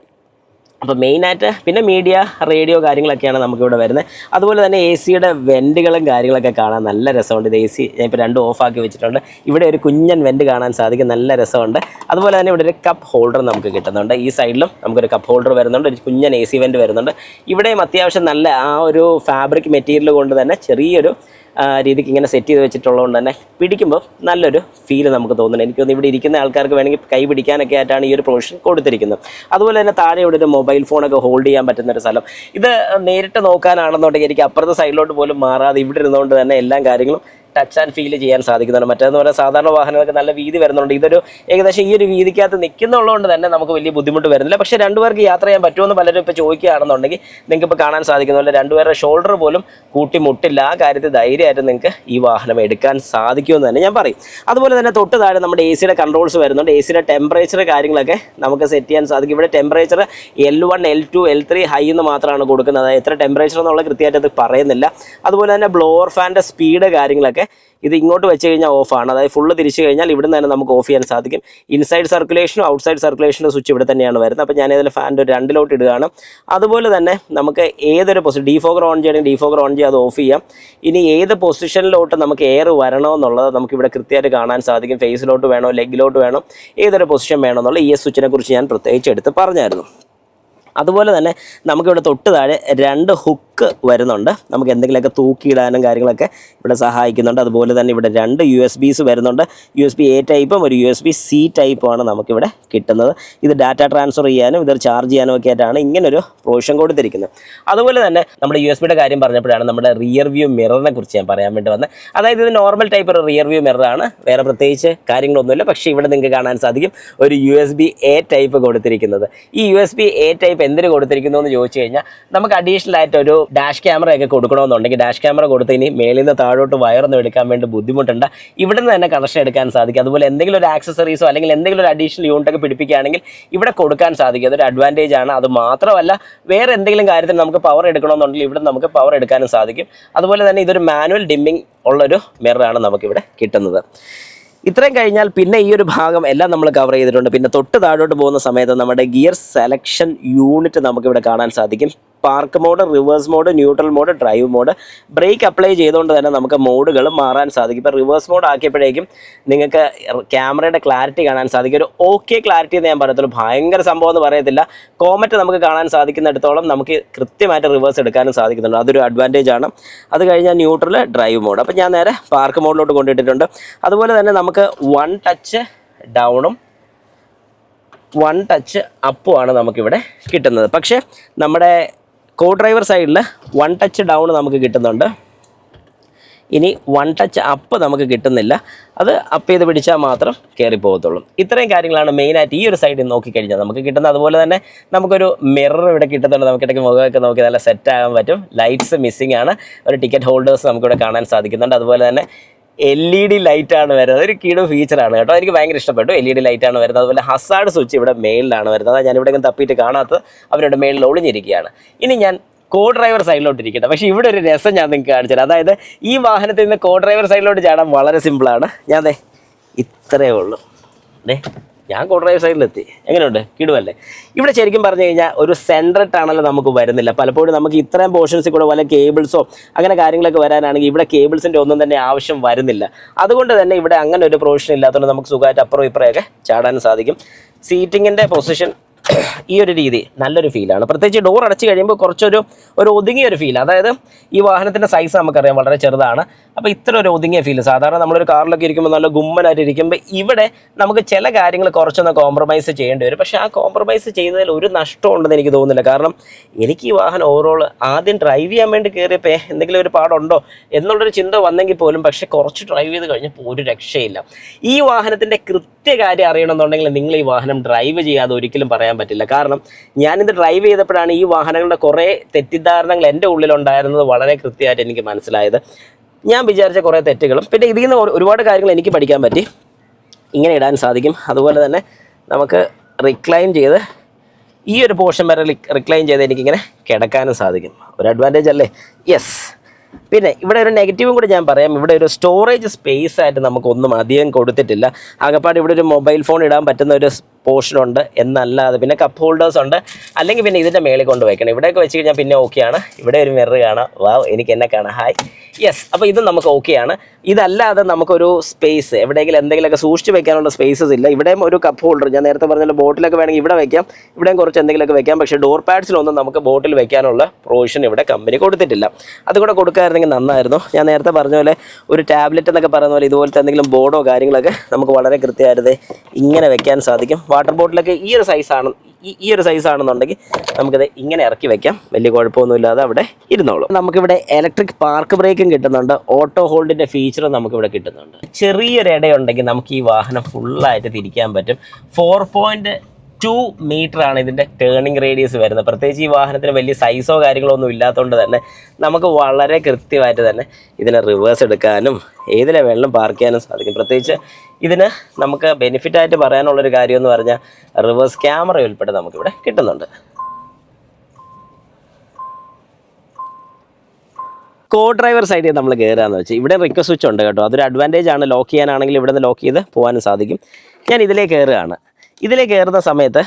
[SPEAKER 1] അപ്പോൾ മെയിനായിട്ട് പിന്നെ മീഡിയ, റേഡിയോ കാര്യങ്ങളൊക്കെയാണ് നമുക്കിവിടെ വരുന്നത്. അതുപോലെ തന്നെ AC വെൻറ്റുകളും കാര്യങ്ങളൊക്കെ കാണാൻ നല്ല രസമുണ്ട്. ഇത് AC ഞാൻ ഇപ്പോൾ 2 ഓഫാക്കി വെച്ചിട്ടുണ്ട്. ഇവിടെ ഒരു കുഞ്ഞൻ വെൻറ്റ് കാണാൻ സാധിക്കും, നല്ല രസമുണ്ട്. അതുപോലെ തന്നെ ഇവിടെ ഒരു കപ്പ് ഹോൾഡർ നമുക്ക് കിട്ടുന്നുണ്ട്. ഈ സൈഡിലും നമുക്കൊരു കപ്പ് ഹോൾഡർ വരുന്നുണ്ട്, ഒരു കുഞ്ഞൻ AC വെൻറ്റ് വരുന്നുണ്ട്. ഇവിടെയും അത്യാവശ്യം നല്ല ആ ഒരു ഫാബ്രിക് മെറ്റീരിയൽ കൊണ്ട് തന്നെ ചെറിയൊരു രീതിക്ക് ഇങ്ങനെ സെറ്റ് ചെയ്ത് വെച്ചിട്ടുള്ളതുകൊണ്ട് തന്നെ പിടിക്കുമ്പോൾ നല്ലൊരു ഫീൽ നമുക്ക് തോന്നുന്നു. എനിക്ക് തോന്നുന്നു ഇവിടെ ഇരിക്കുന്ന ആൾക്കാർക്ക് വേണമെങ്കിൽ കൈ പിടിക്കാനൊക്കെ ആയിട്ടാണ് ഈ ഒരു പ്രൊവിഷൻ കൊടുത്തിരിക്കുന്നത്. അതുപോലെ തന്നെ താഴെ ഇവിടെ ഒരു മൊബൈൽ ഫോണൊക്കെ ഹോൾഡ് ചെയ്യാൻ പറ്റുന്നൊരു സ്ഥലം. ഇത് നേരിട്ട് നോക്കാനാണെന്നുണ്ടെങ്കിൽ എനിക്ക് അപ്പുറത്തെ സൈഡിലോട്ട് പോലും മാറാതെ ഇവിടെ ഇരുന്നുകൊണ്ട് തന്നെ എല്ലാ കാര്യങ്ങളും ടച്ച് ആൻഡ് ഫീൽ ചെയ്യാൻ സാധിക്കുന്നതാണ്. മറ്റേന്ന് പറഞ്ഞാൽ സാധാരണ വാഹനങ്ങൾക്ക് നല്ല വീതി വരുന്നുണ്ട്, ഇതൊരു ഏകദേശം ഈ ഒരു വീതിക്കകത്ത് നിൽക്കുന്നുള്ളതുകൊണ്ട് തന്നെ നമുക്ക് വലിയ ബുദ്ധിമുട്ട് വരുന്നില്ല. പക്ഷേ 2 പേർക്ക് യാത്ര ചെയ്യാൻ പറ്റുമെന്ന് പലരും ഇപ്പോൾ ചോദിക്കുകയാണെന്നുണ്ടെങ്കിൽ നിങ്ങൾക്ക് ഇപ്പോൾ കാണാൻ സാധിക്കുന്നില്ല, 2 പേരുടെ ഷോൾഡർ പോലും കൂട്ടിമുട്ടില്ല. ആ കാര്യത്തിൽ ധൈര്യമായിട്ട് നിങ്ങൾക്ക് ഈ വാഹനം എടുക്കാൻ സാധിക്കുമെന്ന് തന്നെ ഞാൻ പറയും. അതുപോലെ തന്നെ തൊട്ട് താഴെ നമ്മുടെ AC കൺട്രോൾസ് വരുന്നുണ്ട്. AC ടെമ്പറേച്ചർ കാര്യങ്ങളൊക്കെ നമുക്ക് സെറ്റ് ചെയ്യാൻ സാധിക്കും. ഇവിടെ temperature L1, L2, L3 high എന്ന് മാത്രമാണ് കൊടുക്കുന്നത്, അതായത് എത്ര ടെമ്പറേച്ചർ എന്നുള്ള കൃത്യമായിട്ട് അത് പറയുന്നില്ല. അതുപോലെ തന്നെ ബ്ലോവർ ഫാൻ്റെ സ്പീഡ് കാര്യങ്ങളൊക്കെ ഇത് ഇങ്ങോട്ട് വെച്ച് കഴിഞ്ഞാൽ ഓഫാണ്, അതായത് ഫുള്ള് തിരിച്ചു കഴിഞ്ഞാൽ ഇവിടെ നിന്ന് തന്നെ നമുക്ക് ഓഫ് ചെയ്യാൻ സാധിക്കും. ഇൻസൈഡ് സർക്കുലേഷനും ഔട്ട്സൈഡ് സർക്കുലേഷൻ്റെ സ്വിച്ച് ഇവിടെ തന്നെയാണ് വരുന്നത്. അപ്പോൾ ഞാൻ ഇതിൽ ഫാൻ്റെ ഒരു 2 ഇടുകയാണ്. അതുപോലെ തന്നെ നമുക്ക് ഏതൊരു ഡീഫോഗർ ഓൺ ചെയ്യണമെങ്കിൽ ഡീഫോഗർ ഓൺ ചെയ്യാതെ ഓഫ് ചെയ്യാം. ഇനി ഏത് പൊസിഷനിലോട്ട് നമുക്ക് എയർ വരണമെന്നുള്ളത് നമുക്കിവിടെ കൃത്യമായിട്ട് കാണാൻ സാധിക്കും. ഫേസിലോട്ട് വേണോ, ലെഗിലോട്ട് വേണോ, ഏതൊരു പൊസിഷൻ വേണമെന്നുള്ള ഈ സ്വിച്ചിനെ കുറിച്ച് ഞാൻ പ്രത്യേകിച്ച് എടുത്ത് പറഞ്ഞായിരുന്നു. അതുപോലെ തന്നെ നമുക്കിവിടെ തൊട്ട് താഴെ 2 ഹുക്ക് വരുന്നുണ്ട്, നമുക്ക് എന്തെങ്കിലുമൊക്കെ തൂക്കിയിടാനും കാര്യങ്ങളൊക്കെ ഇവിടെ സഹായിക്കുന്നുണ്ട്. അതുപോലെ തന്നെ ഇവിടെ 2 USBs വരുന്നുണ്ട്, USB A ടൈപ്പും ഒരു USB-C ടൈപ്പുമാണ് നമുക്കിവിടെ കിട്ടുന്നത്. ഇത് ഡാറ്റ ട്രാൻസ്ഫർ ചെയ്യാനും ഇത് ചാർജ് ചെയ്യാനും ഒക്കെ ആയിട്ടാണ് ഇങ്ങനൊരു പ്രൊവിഷൻ കൊടുത്തിരിക്കുന്നത്. അതുപോലെ തന്നെ നമ്മുടെ USB കാര്യം പറഞ്ഞപ്പോഴാണ് നമ്മുടെ റിയർ വ്യൂ മിററിനെ കുറിച്ച് ഞാൻ പറയാൻ വേണ്ടി വന്നത്. അതായത് ഇത് നോർമൽ ടൈപ്പ് ഒരു റിയർ വ്യൂ മിററാണ്, വേറെ പ്രത്യേകിച്ച് കാര്യങ്ങളൊന്നുമില്ല. പക്ഷേ ഇവിടെ നിങ്ങൾക്ക് കാണാൻ സാധിക്കും ഒരു USB A ടൈപ്പ് കൊടുത്തിരിക്കുന്നത്. ഈ USB A ടൈപ്പ് എന്തിനു കൊടുത്തിരിക്കുന്നു എന്ന് ചോദിച്ചു കഴിഞ്ഞാൽ നമുക്ക് അഡീഷണൽ ആയിട്ട് ഒരു ഡാഷ് ക്യാമറയൊക്കെ കൊടുക്കണമെന്നുണ്ടെങ്കിൽ ഡാഷ് ക്യാമറ കൊടുത്ത് ഇനി മേളിൽ നിന്ന് താഴോട്ട് വയറൊന്നും എടുക്കാൻ വേണ്ടി ബുദ്ധിമുട്ടുണ്ട്, ഇവിടെ നിന്ന് തന്നെ കണക്ഷൻ എടുക്കാൻ സാധിക്കും. അതുപോലെ എന്തെങ്കിലും ഒരു ആക്സസറീസോ അല്ലെങ്കിൽ എന്തെങ്കിലും ഒരു അഡീഷണൽ യൂണിറ്റൊക്കെ പിടിപ്പിക്കുകയാണെങ്കിൽ ഇവിടെ കൊടുക്കാൻ സാധിക്കും, അതൊരു അഡ്വാൻറ്റേജ് ആണ്. അത് മാത്രമല്ല വേറെ എന്തെങ്കിലും കാര്യത്തിൽ നമുക്ക് പവർ എടുക്കണമെന്നുണ്ടെങ്കിൽ ഇവിടെ നമുക്ക് പവർ എടുക്കാനും സാധിക്കും. അതുപോലെ തന്നെ ഇതൊരു മാനുവൽ ഡിമ്മിങ് ഉള്ളൊരു മിററാണ് നമുക്കിവിടെ കിട്ടുന്നത്. ഇത്രയും കഴിഞ്ഞാൽ പിന്നെ ഈ ഒരു ഭാഗം എല്ലാം നമ്മൾ കവർ ചെയ്തിട്ടുണ്ട്. പിന്നെ തൊട്ട് താഴോട്ട് പോകുന്ന സമയത്ത് നമ്മുടെ ഗിയർ സെലക്ഷൻ യൂണിറ്റ് നമുക്കിവിടെ കാണാൻ സാധിക്കും. Park mode, reverse mode, neutral mode, drive mode. Brake apply ചെയ്തുകൊണ്ട് തന്നെ നമുക്ക് മോഡുകൾ മാറാൻ സാധിക്കും. ഇപ്പോൾ റിവേഴ്സ് മോഡ് ആക്കിയപ്പോഴേക്കും നിങ്ങൾക്ക് ക്യാമറയുടെ ക്ലാരിറ്റി കാണാൻ സാധിക്കും. ഒരു ഓക്കെ ക്ലാരിറ്റി എന്ന് ഞാൻ പറയത്തുള്ളൂ, ഭയങ്കര സംഭവം എന്ന് പറയത്തില്ല. കോമറ്റ് നമുക്ക് കാണാൻ സാധിക്കുന്നിടത്തോളം നമുക്ക് കൃത്യമായിട്ട് റിവേഴ്സ് എടുക്കാനും സാധിക്കുന്നുണ്ട്, അതൊരു അഡ്വാൻറ്റേജ് ആണ്. അത് കഴിഞ്ഞാൽ ന്യൂട്രൽ, ഡ്രൈവ് മോഡ്. അപ്പോൾ ഞാൻ നേരെ പാർക്ക് മോഡിലോട്ട് കൊണ്ടിട്ടിട്ടുണ്ട്. അതുപോലെ തന്നെ നമുക്ക് 1 ടച്ച് ഡൗണും 1 ടച്ച് അപ്പും ആണ് നമുക്കിവിടെ കിട്ടുന്നത്. പക്ഷേ നമ്മുടെ കോ ഡ്രൈവർ സൈഡിൽ 1 ടച്ച് ഡൗൺ നമുക്ക് കിട്ടുന്നുണ്ട്, ഇനി 1 ടച്ച് അപ്പ് നമുക്ക് കിട്ടുന്നില്ല. അത് അപ്പ് ചെയ്ത് പിടിച്ചാൽ മാത്രം കയറി പോകത്തുള്ളൂ. ഇത്രയും കാര്യങ്ങളാണ് മെയിനായിട്ട് ഈ ഒരു സൈഡിൽ നോക്കിക്കഴിഞ്ഞാൽ നമുക്ക് കിട്ടുന്നത്. അതുപോലെ തന്നെ നമുക്കൊരു മിറർ ഇവിടെ കിട്ടുന്നുണ്ട്, നമുക്കിടയ്ക്ക് മുഖമൊക്കെ നോക്കി നല്ല സെറ്റ് ആകാൻ പറ്റും. ലൈറ്റ്സ് മിസ്സിംഗ് ആണ്, ഒരു ടിക്കറ്റ് ഹോൾഡേഴ്സ് നമുക്കിവിടെ കാണാൻ സാധിക്കുന്നുണ്ട്. അതുപോലെ തന്നെ LED ലൈറ്റാണ് വരുന്നത്, ഒരു കീടോ ഫീച്ചറാണ് കേട്ടോ, എനിക്ക് ഭയങ്കര ഇഷ്ടപ്പെട്ടു. LED ലൈറ്റാണ് വരുന്നത്. അതുപോലെ ഹസാർഡ് സ്വിച്ച് ഇവിടെ മെയിലാണ് വരുന്നത്, അതാണ് ഞാനിവിടെ തപ്പിയിട്ട് കാണാത്തത്, അവരുടെ മെയിലിൽ ഒളിഞ്ഞിരിക്കുകയാണ്. ഇനി ഞാൻ കോ ഡ്രൈവർ സൈഡിലോട്ട് ഇരിക്കട്ടെ. പക്ഷേ ഇവിടെ ഒരു രസം ഞാൻ നിങ്ങൾക്ക് കാണിച്ചു തരാം. അതായത് ഈ വാഹനത്തിൽ നിന്ന് കോ ഡ്രൈവർ സൈഡിലോട്ട് ചാടാൻ വളരെ സിമ്പിളാണ്. ഞാൻ ഇത്രയേ ഉള്ളൂ. ഞാൻ കോ ഡ്രൈവർ സൈഡിലെത്തി. എങ്ങനെയുണ്ട്? കിടുവല്ലേ? ഇവിടെ ശരിക്കും പറഞ്ഞു കഴിഞ്ഞാൽ ഒരു സെൻട്രൽ ടണൽ നമുക്ക് വരുന്നില്ല. പലപ്പോഴും നമുക്ക് ഇത്രയും പോർഷൻസിൽ കൂടെ വല്ല കേബിൾസോ അങ്ങനെ കാര്യങ്ങളൊക്കെ വരാനാണെങ്കിൽ ഇവിടെ കേബിൾസിൻ്റെ ഒന്നും തന്നെ ആവശ്യം വരുന്നില്ല. അതുകൊണ്ട് തന്നെ ഇവിടെ അങ്ങനെ ഒരു പ്രൊവിഷൻ ഇല്ലാത്തതുകൊണ്ട് നമുക്ക് സുഖമായിട്ട് അപ്പുറം ഇപ്പുറമൊക്കെ ചാടാൻ സാധിക്കും. സീറ്റിങ്ങിൻ്റെ പൊസിഷൻ ഈ ഒരു രീതി നല്ലൊരു ഫീലാണ്. പ്രത്യേകിച്ച് ഡോർ അടച്ചു കഴിയുമ്പോൾ കുറച്ചൊരു ഒതുങ്ങിയൊരു ഫീൽ. അതായത് ഈ വാഹനത്തിൻ്റെ സൈസ് നമുക്കറിയാം വളരെ ചെറുതാണ്. അപ്പോൾ ഇത്ര ഒരു ഒതുങ്ങിയ ഫീൽ. സാധാരണ നമ്മളൊരു കാറിലൊക്കെ ഇരിക്കുമ്പോൾ നല്ല ഗുമ്മനായിട്ട് ഇരിക്കുമ്പോൾ ഇവിടെ നമുക്ക് ചില കാര്യങ്ങൾ കുറച്ചൊന്ന് കോംപ്രമൈസ് ചെയ്യേണ്ടി വരും. പക്ഷേ ആ കോംപ്രമൈസ് ചെയ്യുന്നതിൽ ഒരു നഷ്ടമുണ്ടെന്ന് എനിക്ക് തോന്നുന്നില്ല. കാരണം എനിക്ക് ഈ വാഹനം ഓവറോൾ ആദ്യം ഡ്രൈവ് ചെയ്യാൻ വേണ്ടി കയറിയപ്പോൾ എന്തെങ്കിലും ഒരു പാടുണ്ടോ എന്നുള്ളൊരു ചിന്ത വന്നെങ്കിൽ പോലും, പക്ഷേ കുറച്ച് ഡ്രൈവ് ചെയ്ത് കഴിഞ്ഞപ്പോൾ ഒരു രക്ഷയില്ല. ഈ വാഹനത്തിൻ്റെ കൃത്യകാര്യം അറിയണമെന്നുണ്ടെങ്കിൽ നിങ്ങൾ ഈ വാഹനം ഡ്രൈവ് ചെയ്യാതെ ഒരിക്കലും പറയാൻ പറ്റില്ല. കാരണം ഞാനിത് ഡ്രൈവ് ചെയ്തപ്പോഴാണ് ഈ വാഹനങ്ങളുടെ കുറേ തെറ്റിദ്ധാരണകൾ എൻ്റെ ഉള്ളിലുണ്ടായിരുന്നത് വളരെ കൃത്യമായിട്ട് എനിക്ക് മനസ്സിലായത്. ഞാൻ വിചാരിച്ച കുറേ തെറ്റുകളും പിന്നെ ഇതിൽ നിന്ന് ഒരുപാട് കാര്യങ്ങൾ എനിക്ക് പഠിക്കാൻ പറ്റി. ഇങ്ങനെ ഇടാൻ സാധിക്കും. അതുപോലെ തന്നെ നമുക്ക് റിക്ലൈൻ ചെയ്ത് ഈ ഒരു പോർഷൻ വരെ റിക്ലൈൻ ചെയ്ത് എനിക്കിങ്ങനെ കിടക്കാനും സാധിക്കും. ഒരു അഡ്വാൻറ്റേജ് അല്ലേ? യെസ്. പിന്നെ ഇവിടെ ഒരു നെഗറ്റീവും കൂടി ഞാൻ പറയാം. ഇവിടെ ഒരു സ്റ്റോറേജ് സ്പേസ് ആയിട്ട് നമുക്കൊന്നും അധികം കൊടുത്തിട്ടില്ല. ആകപ്പാട് ഇവിടെ ഒരു മൊബൈൽ ഫോൺ ഇടാൻ പറ്റുന്ന ഒരു പോർഷനുണ്ട് എന്നല്ലാതെ പിന്നെ കപ്പ് ഹോൾഡേഴ്സ് ഉണ്ട്. അല്ലെങ്കിൽ പിന്നെ ഇതിൻ്റെ മേളിൽ കൊണ്ട് വയ്ക്കണം. ഇവിടെയൊക്കെ വെച്ച് കഴിഞ്ഞാൽ പിന്നെ ഓക്കെയാണ്. ഇവിടെ ഒരു മിറർ കാണാം. വാവ്, എനിക്ക് എന്നെ കാണാം. ഹായ്. യെസ്. അപ്പോൾ ഇത് നമുക്ക് ഓക്കെയാണ്. ഇതല്ലാതെ നമുക്കൊരു സ്പേസ് എവിടെയെങ്കിലും എന്തെങ്കിലുമൊക്കെ സൂക്ഷിച്ച് വെക്കാനുള്ള സ്പേസസ് ഇല്ല. ഇവിടെയും ഒരു കപ്പ് ഹോൾഡർ ഞാൻ നേരത്തെ പറഞ്ഞ ബോട്ടിലൊക്കെ വേണമെങ്കിൽ ഇവിടെ വയ്ക്കാം. ഇവിടെയും കുറച്ച് എന്തെങ്കിലുമൊക്കെ വെക്കാം. പക്ഷേ ഡോർ പാഡ്സിലൊന്നും നമുക്ക് ബോട്ടിൽ വെക്കാനുള്ള പ്രൊവിഷൻ ഇവിടെ കമ്പനി കൊടുത്തിട്ടില്ല. അതുകൂടെ കൊടുക്കാമായിരുന്നെങ്കിൽ നന്നായിരുന്നു. ഞാൻ നേരത്തെ പറഞ്ഞ പോലെ ഒരു ടാബ്ലറ്റ് എന്നൊക്കെ പറയുന്ന പോലെ ഇതുപോലത്തെ എന്തെങ്കിലും ബോർഡോ കാര്യങ്ങളൊക്കെ നമുക്ക് വളരെ കൃത്യമായിട്ട് ഇങ്ങനെ വെക്കാൻ സാധിക്കും. വാട്ടർ ബോട്ടിലൊക്കെ ഈ ഒരു സൈസാണെന്നുണ്ടെങ്കിൽ നമുക്കിത് ഇങ്ങനെ ഇറക്കി വെക്കാം. വലിയ കുഴപ്പമൊന്നുമില്ലാതെ അവിടെ ഇരുന്നോളും. നമുക്കിവിടെ ഇലക്ട്രിക് പാർക്ക് ബ്രേക്കും കിട്ടുന്നുണ്ട്. ഓട്ടോ ഹോൾഡിൻ്റെ ഫീച്ചറും നമുക്കിവിടെ കിട്ടുന്നുണ്ട്. ചെറിയൊരു ഇടയുണ്ടെങ്കിൽ നമുക്ക് ഈ വാഹനം ഫുള്ളായിട്ട് തിരിക്കാൻ പറ്റും. 4.2 മീറ്ററാണ് ഇതിൻ്റെ ടേണിംഗ് റേഡിയസ് വരുന്നത്. പ്രത്യേകിച്ച് ഈ വാഹനത്തിന് വലിയ സൈസോ കാര്യങ്ങളോ ഒന്നും ഇല്ലാത്തതുകൊണ്ട് തന്നെ നമുക്ക് വളരെ കൃത്യമായിട്ട് തന്നെ ഇതിനെ റിവേഴ്സ് എടുക്കാനും ഏതിലെ വേണമെങ്കിലും പാർക്ക് ചെയ്യാനും സാധിക്കും. പ്രത്യേകിച്ച് ഇതിന് നമുക്ക് ബെനിഫിറ്റായിട്ട് പറയാനുള്ളൊരു കാര്യം എന്ന് പറഞ്ഞാൽ റിവേഴ്സ് ക്യാമറ ഉൾപ്പെടെ നമുക്കിവിടെ കിട്ടുന്നുണ്ട്. കോ ഡ്രൈവർ സൈഡിൽ നമ്മൾ കയറുകയെന്ന് വെച്ചാൽ ഇവിടെ റിക്വസ്റ്റ് സ്വിച്ച് ഉണ്ട് കേട്ടോ. അതൊരു അഡ്വാൻറ്റേജ് ആണ്. ലോക്ക് ചെയ്യാനാണെങ്കിൽ ഇവിടെ നിന്ന് ലോക്ക് ചെയ്ത് പോകാനും സാധിക്കും. ഞാൻ ഇതിലേക്ക് കയറുകയാണ്. ഇതിലേക്ക് കയറുന്ന സമയത്ത്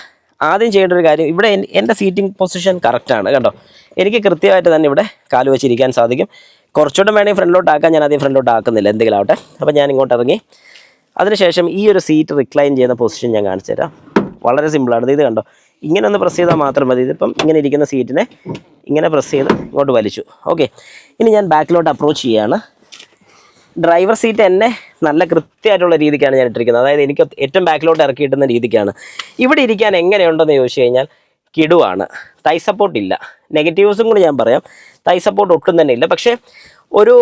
[SPEAKER 1] ആദ്യം ചെയ്യേണ്ട ഒരു കാര്യം, ഇവിടെ എൻ്റെ സീറ്റിംഗ് പൊസിഷൻ കറക്റ്റാണ് കേട്ടോ. എനിക്ക് കൃത്യമായിട്ട് തന്നെ ഇവിടെ കാല് വെച്ചിരിക്കാൻ സാധിക്കും. കുറച്ചുകൂടെ വേണമെങ്കിൽ ഫ്രണ്ടിലോട്ട് ആക്കാൻ, ഞാൻ ആദ്യം ഫ്രണ്ടിലോട്ട് ആക്കുന്നില്ല, എന്തെങ്കിലും ആവട്ടെ. അപ്പോൾ ഞാൻ ഇങ്ങോട്ട് ഇറങ്ങി. അതിനുശേഷം ഈ ഒരു സീറ്റ് റിക്ലൈൻ ചെയ്യുന്ന പൊസിഷൻ ഞാൻ കാണിച്ചു തരാം. വളരെ സിമ്പിളാണ്. ഇത് കണ്ടോ, ഇങ്ങനെ ഒന്ന് പ്രസ് ചെയ്താൽ മാത്രം മതി. ഇതിപ്പം ഇങ്ങനെ ഇരിക്കുന്ന സീറ്റിനെ ഇങ്ങനെ പ്രസ് ചെയ്ത് ഇങ്ങോട്ട് വലിച്ചു. ഓക്കെ, ഇനി ഞാൻ ബാക്കിലോട്ട് അപ്രോച്ച് ചെയ്യുകയാണ്. ഡ്രൈവർ സീറ്റ് എന്നെ നല്ല കൃത്യമായിട്ടുള്ള രീതിക്കാണ് ഞാൻ ഇട്ടിരിക്കുന്നത്. അതായത് എനിക്ക് ഏറ്റവും ബാക്കിലോട്ട് ഇറക്കി കിട്ടുന്ന രീതിക്കാണ്. ഇവിടെ ഇരിക്കാൻ എങ്ങനെയുണ്ടെന്ന് ചോദിച്ചു കഴിഞ്ഞാൽ കിടുവാണ്. തൈ സപ്പോർട്ട് ഇല്ല. നെഗറ്റീവ്സും കൂടി ഞാൻ പറയാം. തൈ സപ്പോർട്ട് ഒട്ടും തന്നെ ഇല്ല. പക്ഷേ ഒരു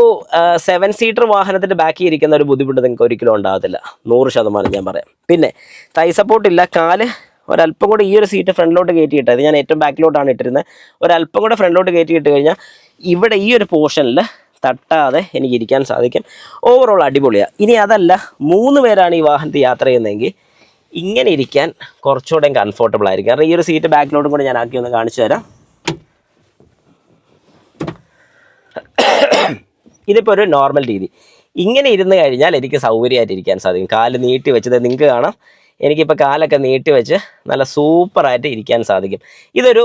[SPEAKER 1] 7 സീറ്റർ വാഹനത്തിൻ്റെ ബാക്കിൽ ഇരിക്കുന്ന ഒരു ബുദ്ധിമുട്ട് നിങ്ങൾക്ക് ഒരിക്കലും ഉണ്ടാകത്തില്ല, 100% ഞാൻ പറയാം. പിന്നെ തൈ സപ്പോർട്ട് ഇല്ല. കാല് ഒരല്പം കൂടെ ഈ ഒരു സീറ്റ് ഫ്രണ്ടിലോട്ട് കയറ്റിയിട്ടത്, ഞാൻ ഏറ്റവും ബാക്കിലോട്ടാണ് ഇട്ടിരുന്നത്, ഒരല്പം കൂടെ ഫ്രണ്ടിലോട്ട് കയറ്റിയിട്ട് കഴിഞ്ഞാൽ ഇവിടെ ഈ ഒരു പോർഷനിൽ തട്ടാതെ എനിക്ക് ഇരിക്കാൻ സാധിക്കും. ഓവറോൾ അടിപൊളിയാണ്. ഇനി അതല്ല, 3 പേരാണ് ഈ വാഹനത്തിൽ യാത്ര ചെയ്യുന്നതെങ്കിൽ ഇങ്ങനെ ഇരിക്കാൻ കുറച്ചുകൂടെ കംഫർട്ടബിൾ ആയിരിക്കും. കാരണം ഈ ഒരു സീറ്റ് ബാക്കിലോട്ടും കൂടെ ഞാൻ ആക്കി ഒന്ന് കാണിച്ചു തരാം. ഇതിപ്പോൾ ഒരു നോർമൽ രീതി. ഇങ്ങനെ ഇരുന്ന് കഴിഞ്ഞാൽ എനിക്ക് സൗകര്യമായിട്ട് ഇരിക്കാൻ സാധിക്കും. കാല് നീട്ടി വെച്ചത് നിങ്ങൾക്ക് കാണാം. എനിക്കിപ്പോൾ കാലൊക്കെ നീട്ടി വെച്ച് നല്ല സൂപ്പറായിട്ട് ഇരിക്കാൻ സാധിക്കും. ഇതൊരു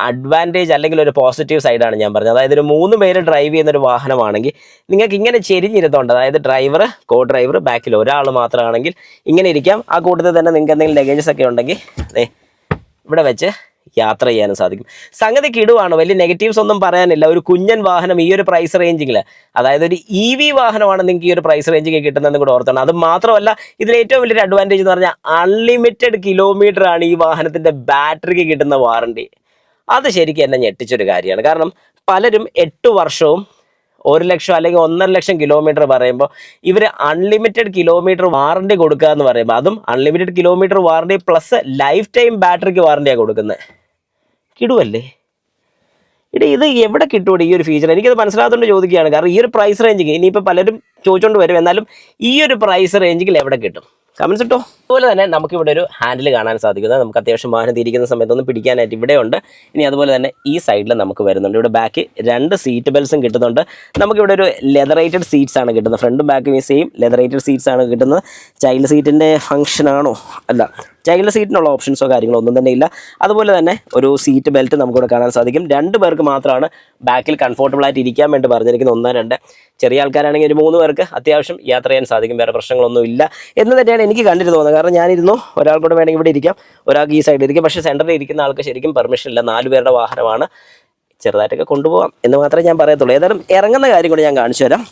[SPEAKER 1] അഡ്വാൻറ്റേജ് അല്ലെങ്കിൽ ഒരു പോസിറ്റീവ് സൈഡാണ് ഞാൻ പറഞ്ഞത്. അതായത് ഒരു 3 പേര് ഡ്രൈവ് ചെയ്യുന്ന ഒരു വാഹനമാണെങ്കിൽ നിങ്ങൾക്ക് ഇങ്ങനെ ചെരിഞ്ഞിരുന്നുണ്ട്, അതായത് ഡ്രൈവർ, കോ ഡ്രൈവർ, ബാക്കിൽ ഒരാൾ മാത്രമാണെങ്കിൽ ഇങ്ങനെ ഇരിക്കാം. ആ കൂട്ടത്തിൽ തന്നെ നിങ്ങൾക്ക് എന്തെങ്കിലും ലഗേജസ് ഒക്കെ ഉണ്ടെങ്കിൽ ഇവിടെ വെച്ച് യാത്ര ചെയ്യാനും സാധിക്കും. സംഗതി കിടുവാണ്, വലിയ നെഗറ്റീവ്സ് ഒന്നും പറയാനില്ല. ഒരു കുഞ്ഞൻ വാഹനം ഈ ഒരു പ്രൈസ് റേഞ്ചിൽ, അതായത് ഒരു EV വാഹനമാണ് നിങ്ങൾക്ക് ഈ ഒരു പ്രൈസ് റേഞ്ചിൽ കിട്ടുന്നതെന്ന് കൂടെ ഓർത്തണം. അത് മാത്രമല്ല ഇതിൽ ഏറ്റവും വലിയൊരു അഡ്വാൻറ്റേജ് എന്ന് പറഞ്ഞാൽ അൺലിമിറ്റഡ് കിലോമീറ്റർ ആണ് ഈ വാഹനത്തിൻ്റെ ബാറ്ററിക്ക് കിട്ടുന്ന വാറണ്ടി. അത് ശരിക്കും എന്നെ ഞെട്ടിച്ചൊരു കാര്യമാണ്. കാരണം പലരും 8 വർഷവും 1 ലക്ഷം അല്ലെങ്കിൽ 1.5 ലക്ഷം കിലോമീറ്റർ പറയുമ്പോൾ ഇവർ അൺലിമിറ്റഡ് കിലോമീറ്റർ വാറണ്ടി കൊടുക്കുക എന്ന് പറയുമ്പോൾ, അതും unlimited kilometre warranty plus life time ബാറ്ററിക്ക് വാറണ്ടിയാണ് കൊടുക്കുന്നത്. കിടുവല്ലേ ഇത് എവിടെ കിട്ടൂടെ ഈ ഒരു ഫീച്ചർ? എനിക്കത് മനസ്സിലാകാത്തതുകൊണ്ട് ചോദിക്കുകയാണ്. കാരണം ഈ ഒരു പ്രൈസ് റേഞ്ചിൽ ഇനിയിപ്പോൾ പലരും ചോദിച്ചുകൊണ്ട് വരും, എന്നാലും ഈ ഒരു പ്രൈസ് റേഞ്ചിൽ എവിടെ കിട്ടും? കമൻസ് ഇട്ടോ. അതുപോലെ തന്നെ നമുക്കിവിടെ ഒരു ഹാൻഡിൽ കാണാൻ സാധിക്കുന്നത്, നമുക്ക് അത്യാവശ്യം വാഹനം തിരിക്കുന്ന സമയത്തൊന്ന് പിടിക്കാനായിട്ട് ഇവിടെയുണ്ട്. ഇനി അതുപോലെ തന്നെ ഈ സൈഡിൽ നമുക്ക് വരുന്നുണ്ട്. ഇവിടെ ബാക്ക് 2 സീറ്റ് ബെൽറ്റ്സും കിട്ടുന്നുണ്ട്. നമുക്കിവിടെ ഒരു ലെതറേറ്റഡ് സീറ്റ്സ് ആണ് കിട്ടുന്നത്. ഫ്രണ്ടും ബാക്കും സെയിം ലെതറേറ്റഡ് സീറ്റ്സ് ആണ് കിട്ടുന്നത്. ചൈൽഡ് സീറ്റിൻ്റെ ഫംഗ്ഷൻ ആണോ? അല്ല, ചൈൽഡ് സീറ്റിനുള്ള ഓപ്ഷൻസോ കാര്യങ്ങളോ ഒന്നും തന്നെ ഇല്ല. അതുപോലെ തന്നെ ഒരു സീറ്റ് ബെൽറ്റ് നമുക്കിവിടെ കാണാൻ സാധിക്കും. 2 പേർക്ക് മാത്രമാണ് ബാക്കിൽ കംഫോർട്ടബിളായിട്ട് ഇരിക്കാൻ വേണ്ടി പറഞ്ഞിരിക്കുന്നത്. 1, 2 ചെറിയ ആൾക്കാരാണെങ്കിൽ ഒരു 3 പേർക്ക് അത്യാവശ്യം യാത്ര ചെയ്യാൻ സാധിക്കും. വേറെ പ്രശ്നങ്ങളൊന്നും ഇല്ല എന്ന് തന്നെയാണ് എനിക്ക് കണ്ടിട്ട് തോന്നുന്നത്. കാരണം ഞാനിരുന്നു, ഒരാൾക്കൂടെ വേണമെങ്കിൽ ഇവിടെ ഇരിക്കാം, ഒരാൾക്ക് ഈ സൈഡിൽ ഇരിക്കാം. പക്ഷേ സെൻറ്ററിൽ ഇരിക്കുന്ന ആൾക്ക് ശരിക്കും പെർമിഷൻ ഇല്ല. 4 പേരുടെ വാഹനമാണ്, ചെറുതായിട്ടൊക്കെ കൊണ്ടുപോകാം എന്ന് മാത്രമേ ഞാൻ പറയത്തുള്ളൂ. ഏതായാലും ഇറങ്ങുന്ന കാര്യം കൂടി ഞാൻ കാണിച്ചു തരാം.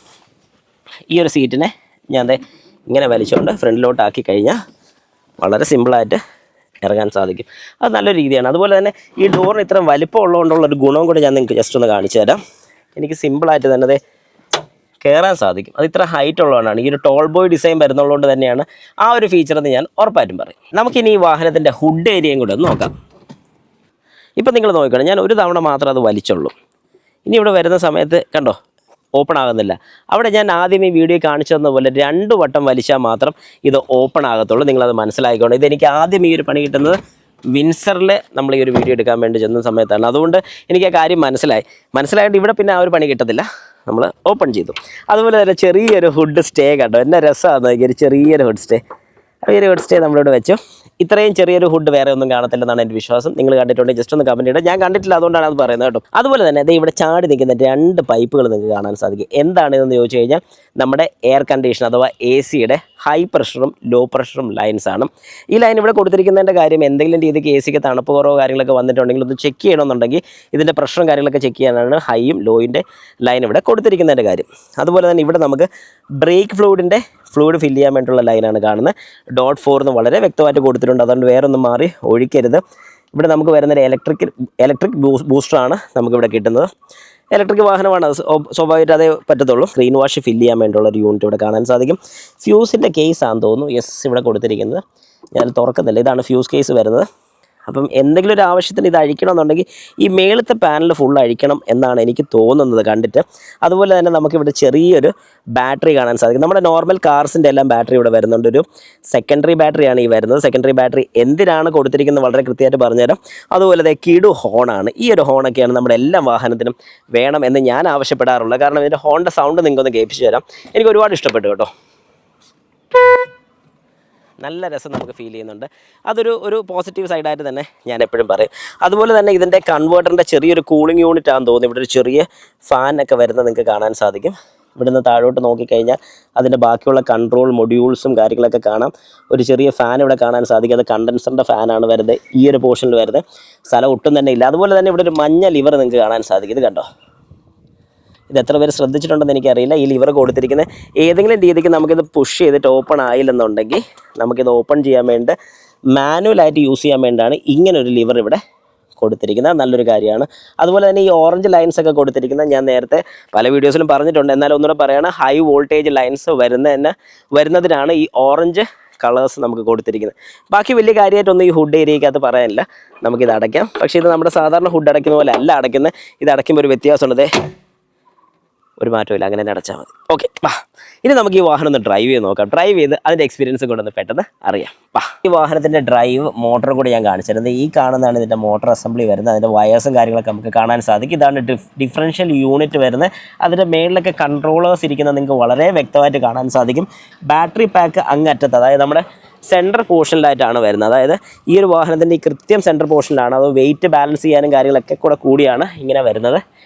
[SPEAKER 1] ഈ ഒരു സീറ്റിനെ ഞാൻ ഇങ്ങനെ വലിച്ചുകൊണ്ട് ഫ്രണ്ടിലോട്ടാക്കി കഴിഞ്ഞാൽ വളരെ സിമ്പിളായിട്ട് ഇറങ്ങാൻ സാധിക്കും. അത് നല്ലൊരു രീതിയാണ്. അതുപോലെ തന്നെ ഈ ഡോറിന് ഇത്രയും വലിപ്പം ഉള്ളതുകൊണ്ടുള്ളൊരു ഗുണവും കൂടി ഞാൻ നിങ്ങൾക്ക് ജസ്റ്റ് ഒന്ന് കാണിച്ചു തരാം. എനിക്ക് സിമ്പിളായിട്ട് തന്നെ കയറാൻ സാധിക്കും. അത് ഇത്ര ഹൈറ്റ് ഉള്ളതുകൊണ്ടാണ്, ഈ ഒരു ടോൾ ബോയ് ഡിസൈൻ വരുന്നതുകൊണ്ട് തന്നെയാണ് ആ ഒരു ഫീച്ചർ എന്ന് ഞാൻ ഉറപ്പായിട്ടും പറയും. നമുക്കിനി ഈ വാഹനത്തിൻ്റെ ഹുഡ് ഏരിയയും കൂടെ ഒന്ന് നോക്കാം. ഇപ്പം നിങ്ങൾ നോക്കണം, ഞാൻ ഒരു തവണ മാത്രം അത് വലിച്ചുള്ളൂ. ഇനി ഇവിടെ വരുന്ന സമയത്ത് കണ്ടോ, ഓപ്പൺ ആകുന്നില്ല. അവിടെ ഞാൻ ആദ്യം ഈ വീഡിയോ കാണിച്ചു തന്ന പോലെ 2 വട്ടം വലിച്ചാൽ മാത്രം ഇത് ഓപ്പൺ ആകത്തുള്ളൂ. നിങ്ങളത് മനസ്സിലാക്കിക്കോണം. ഇതെനിക്ക് ആദ്യം ഈ ഒരു പണി കിട്ടുന്നത് വിൻസറിൽ നമ്മൾ ഈ ഒരു വീഡിയോ എടുക്കാൻ വേണ്ടി ചെന്ന സമയത്താണ്. അതുകൊണ്ട് എനിക്ക് ആ കാര്യം മനസ്സിലായിട്ട് ഇവിടെ പിന്നെ ആ ഒരു പണി കിട്ടത്തില്ല. നമ്മൾ ഓപ്പൺ ചെയ്തു. അതുപോലെ തന്നെ ചെറിയൊരു ഹുഡ് സ്റ്റേ കണ്ടോ, എന്നെ രസമാണ്. ഒരു ചെറിയൊരു ഹുഡ് സ്റ്റേ, ഈ ഒരു ഹുഡ് സ്റ്റേ നമ്മളിവിടെ വെച്ചു. ഇത്രയും ചെറിയൊരു ഹുഡ് വേറെ ഒന്നും കാണത്തില്ലെന്നാണ് എൻ്റെ വിശ്വാസം. നിങ്ങൾ കണ്ടിട്ടുണ്ടെങ്കിൽ ജസ്റ്റ് ഒന്ന് കമൻറ്റ് ചെയ്യണം. ഞാൻ കണ്ടിട്ടില്ല, അതുകൊണ്ടാണ് അത് പറയുന്നത് കേട്ടോ. അതുപോലെ തന്നെ ഇവിടെ ചാടി നിൽക്കുന്ന 2 പൈപ്പുകൾ നിങ്ങൾക്ക് കാണാൻ സാധിക്കും. എന്താണിതെന്ന് ചോദിച്ചു കഴിഞ്ഞാൽ നമ്മുടെ എയർ കണ്ടീഷൻ അഥവാ AC-യുടെ ഹൈ പ്രഷറും ലോ പ്രഷറും ലൈൻസ് ആണ്. ഈ ലൈൻ ഇവിടെ കൊടുത്തിരിക്കുന്നതിൻ്റെ കാര്യം, എന്തെങ്കിലും രീതിക്ക് AC-ക്ക് തണുപ്പ് കുറവോ കാര്യങ്ങളൊക്കെ വന്നിട്ടുണ്ടെങ്കിൽ ഒന്ന് ചെക്ക് ചെയ്യണമെന്നുണ്ടെങ്കിൽ ഇതിൻ്റെ പ്രഷറും കാര്യങ്ങളൊക്കെ ചെക്ക് ചെയ്യാനാണ് ഹൈയും ലോയിൻ്റെ ലൈൻ ഇവിടെ കൊടുത്തിരിക്കുന്നതിൻ്റെ കാര്യം. അതുപോലെ തന്നെ ഇവിടെ നമുക്ക് ബ്രേക്ക് ഫ്ലൂയിഡ് ഫില്ല് ചെയ്യാൻ വേണ്ടിയിട്ടുള്ള ലൈനാണ് കാണുന്നത്. .4 എന്ന് വളരെ വ്യക്തമായിട്ട് കൊടുത്തിട്ടുണ്ട്. അതുകൊണ്ട് വേറെ ഒന്നും മാറി ഒഴിക്കരുത്. ഇവിടെ നമുക്ക് വരുന്നൊരു ഇലക്ട്രിക് ബൂസ്റ്ററാണ് നമുക്കിവിടെ കിട്ടുന്നത്. ഇലക്ട്രിക് വാഹനമാണ്, അത് സ്വാഭാവികമായിട്ട് അതേ പറ്റത്തുള്ളൂ. സ്ക്രീൻ വാഷ് ഫില്ല് ചെയ്യാൻ വേണ്ടിയുള്ള ഒരു യൂണിറ്റ് ഇവിടെ കാണാൻ സാധിക്കും. ഫ്യൂസിൻ്റെ കേസാണെന്ന് തോന്നുന്നു. ഇവിടെ കൊടുത്തിരിക്കുന്നത് ഞാൻ തുറക്കുന്നില്ല. ഇതാണ് ഫ്യൂസ് കേസ് വരുന്നത്. അപ്പം എന്തെങ്കിലും ഒരു ആവശ്യത്തിന് ഇത് അഴിക്കണമെന്നുണ്ടെങ്കിൽ ഈ മേളത്തെ പാനൽ ഫുൾ അഴിക്കണം എന്നാണ് എനിക്ക് തോന്നുന്നത് കണ്ടിട്ട്. അതുപോലെ തന്നെ നമുക്കിവിടെ ചെറിയൊരു ബാറ്ററി കാണാൻ സാധിക്കും. നമ്മുടെ നോർമൽ കാർസിൻ്റെ എല്ലാം ബാറ്ററി ഇവിടെ വരുന്നുണ്ട്. ഒരു സെക്കൻഡറി ബാറ്ററിയാണ് ഈ വരുന്നത്. സെക്കൻഡറി ബാറ്ററി എന്തിനാണ് കൊടുത്തിരിക്കുന്നത് വളരെ കൃത്യമായിട്ട് പറഞ്ഞുതരാം. അതുപോലെ കിടു ഹോണാണ്. ഈ ഒരു ഹോണൊക്കെയാണ് നമ്മുടെ എല്ലാ വാഹനത്തിനും വേണം എന്ന് ഞാൻ ആവശ്യപ്പെടാറുള്ളത്. കാരണം ഇതിൻ്റെ ഹോണിൻ്റെ സൗണ്ട് നിങ്ങൾക്കൊന്ന് കേൾപ്പിച്ചു തരാം. എനിക്ക് ഒരുപാട് ഇഷ്ടപ്പെട്ടു കേട്ടോ. നല്ല രസം നമുക്ക് ഫീൽ ചെയ്യുന്നുണ്ട്. അതൊരു പോസിറ്റീവ് സൈഡായിട്ട് തന്നെ ഞാൻ എപ്പോഴും പറയും. അതുപോലെ തന്നെ ഇതിൻ്റെ കൺവേർട്ടറിൻ്റെ ചെറിയൊരു കൂളിംഗ് യൂണിറ്റ് ആണെന്ന് തോന്നുന്നു. ഇവിടെ ഒരു ചെറിയ ഫാനൊക്കെ വരുന്നത് നിങ്ങൾക്ക് കാണാൻ സാധിക്കും. ഇവിടുന്ന് താഴോട്ട് നോക്കിക്കഴിഞ്ഞാൽ അതിൻ്റെ ബാക്കിയുള്ള കൺട്രോൾ മൊഡ്യൂൾസും കാര്യങ്ങളൊക്കെ കാണാം. ഒരു ചെറിയ ഫാൻ ഇവിടെ കാണാൻ സാധിക്കും. അത് കണ്ടൻസറിൻ്റെ ഫാനാണ് വരുന്നത്. ഈ ഒരു പോർഷനിൽ വരുന്നത് സ്ഥലം ഒട്ടും തന്നെ ഇല്ല. അതുപോലെ തന്നെ ഇവിടെ ഒരു മഞ്ഞ ലിവർ നിങ്ങൾക്ക് കാണാൻ സാധിക്കും. ഇത് കണ്ടോ, ഇത് എത്ര പേര് ശ്രദ്ധിച്ചിട്ടുണ്ടെന്ന് എനിക്കറിയില്ല. ഈ ലിവർ കൊടുത്തിരിക്കുന്നത് ഏതെങ്കിലും രീതിക്ക് നമുക്കിത് പുഷ് ചെയ്തിട്ട് ഓപ്പൺ ആയില്ലെന്നുണ്ടെങ്കിൽ നമുക്കിത് ഓപ്പൺ ചെയ്യാൻ വേണ്ടി മാനുവലായിട്ട് യൂസ് ചെയ്യാൻ വേണ്ടിയാണ് ഇങ്ങനൊരു ലിവർ ഇവിടെ കൊടുത്തിരിക്കുന്നത്. നല്ലൊരു കാര്യമാണ്. അതുപോലെ തന്നെ ഈ ഓറഞ്ച് ലൈൻസ് ഒക്കെ കൊടുത്തിരിക്കുന്നത് ഞാൻ നേരത്തെ പല വീഡിയോസിലും പറഞ്ഞിട്ടുണ്ട്. എന്നാലും ഒന്നുകൂടെ പറയുകയാണ്, ഹൈ വോൾട്ടേജ് ലൈൻസ് വരുന്നതിനാണ് ഈ ഓറഞ്ച് കളേഴ്സ് നമുക്ക് കൊടുത്തിരിക്കുന്നത്. ബാക്കി വലിയ കാര്യമായിട്ടൊന്നും ഈ ഹുഡ് ഏരിയക്കകത്ത് പറയാനില്ല. നമുക്കിത് അടയ്ക്കാം. പക്ഷേ ഇത് നമ്മുടെ സാധാരണ ഹുഡ് അടയ്ക്കുന്ന പോലെ അല്ല അടയ്ക്കുന്നത്. ഇത് അടയ്ക്കുമ്പോൾ ഒരു വ്യത്യാസമുണ്ട്. ഒരു മാറ്റമില്ല, അങ്ങനെ തന്നെ അടച്ചാൽ മതി. ഓക്കെ, വാ ഇനി നമുക്ക് ഈ വാഹനം ഒന്ന് ഡ്രൈവ് ചെയ്ത് നോക്കാം. ഡ്രൈവ് ചെയ്ത് അതിൻ്റെ എക്സ്പീരിയൻസ് കൂടെ ഒന്ന് പെട്ടെന്ന് അറിയാം. വാ, ഈ വാഹനത്തിൻ്റെ ഡ്രൈവ് മോട്ടർ കൂടി ഞാൻ കാണിച്ചിരുന്നത്. ഈ കാണുന്നതാണ് ഇതിൻ്റെ മോട്ടർ അസംബ്ലി വരുന്നത്. അതിൻ്റെ വയേഴ്സും കാര്യങ്ങളൊക്കെ നമുക്ക് കാണാൻ സാധിക്കും. ഇതാണ് ഡിഫറൻഷ്യൽ യൂണിറ്റ് വരുന്നത്. അതിൻ്റെ മേളിലൊക്കെ കൺട്രോളേഴ്സ് ഇരിക്കുന്നത് നിങ്ങൾക്ക് വളരെ വ്യക്തമായിട്ട് കാണാൻ സാധിക്കും. ബാറ്ററി പാക്ക് അങ്ങറ്റത്ത്, അതായത് നമ്മുടെ സെൻറ്റർ പോർഷനിലായിട്ടാണ് വരുന്നത്. അതായത് ഈ ഒരു വാഹനത്തിൻ്റെ ഈ കൃത്യം സെൻറ്റർ പോർഷനിലാണ്. അത് വെയിറ്റ് ബാലൻസ് ചെയ്യാനും കാര്യങ്ങളൊക്കെ കൂടിയാണ് ഇങ്ങനെ വരുന്നത്.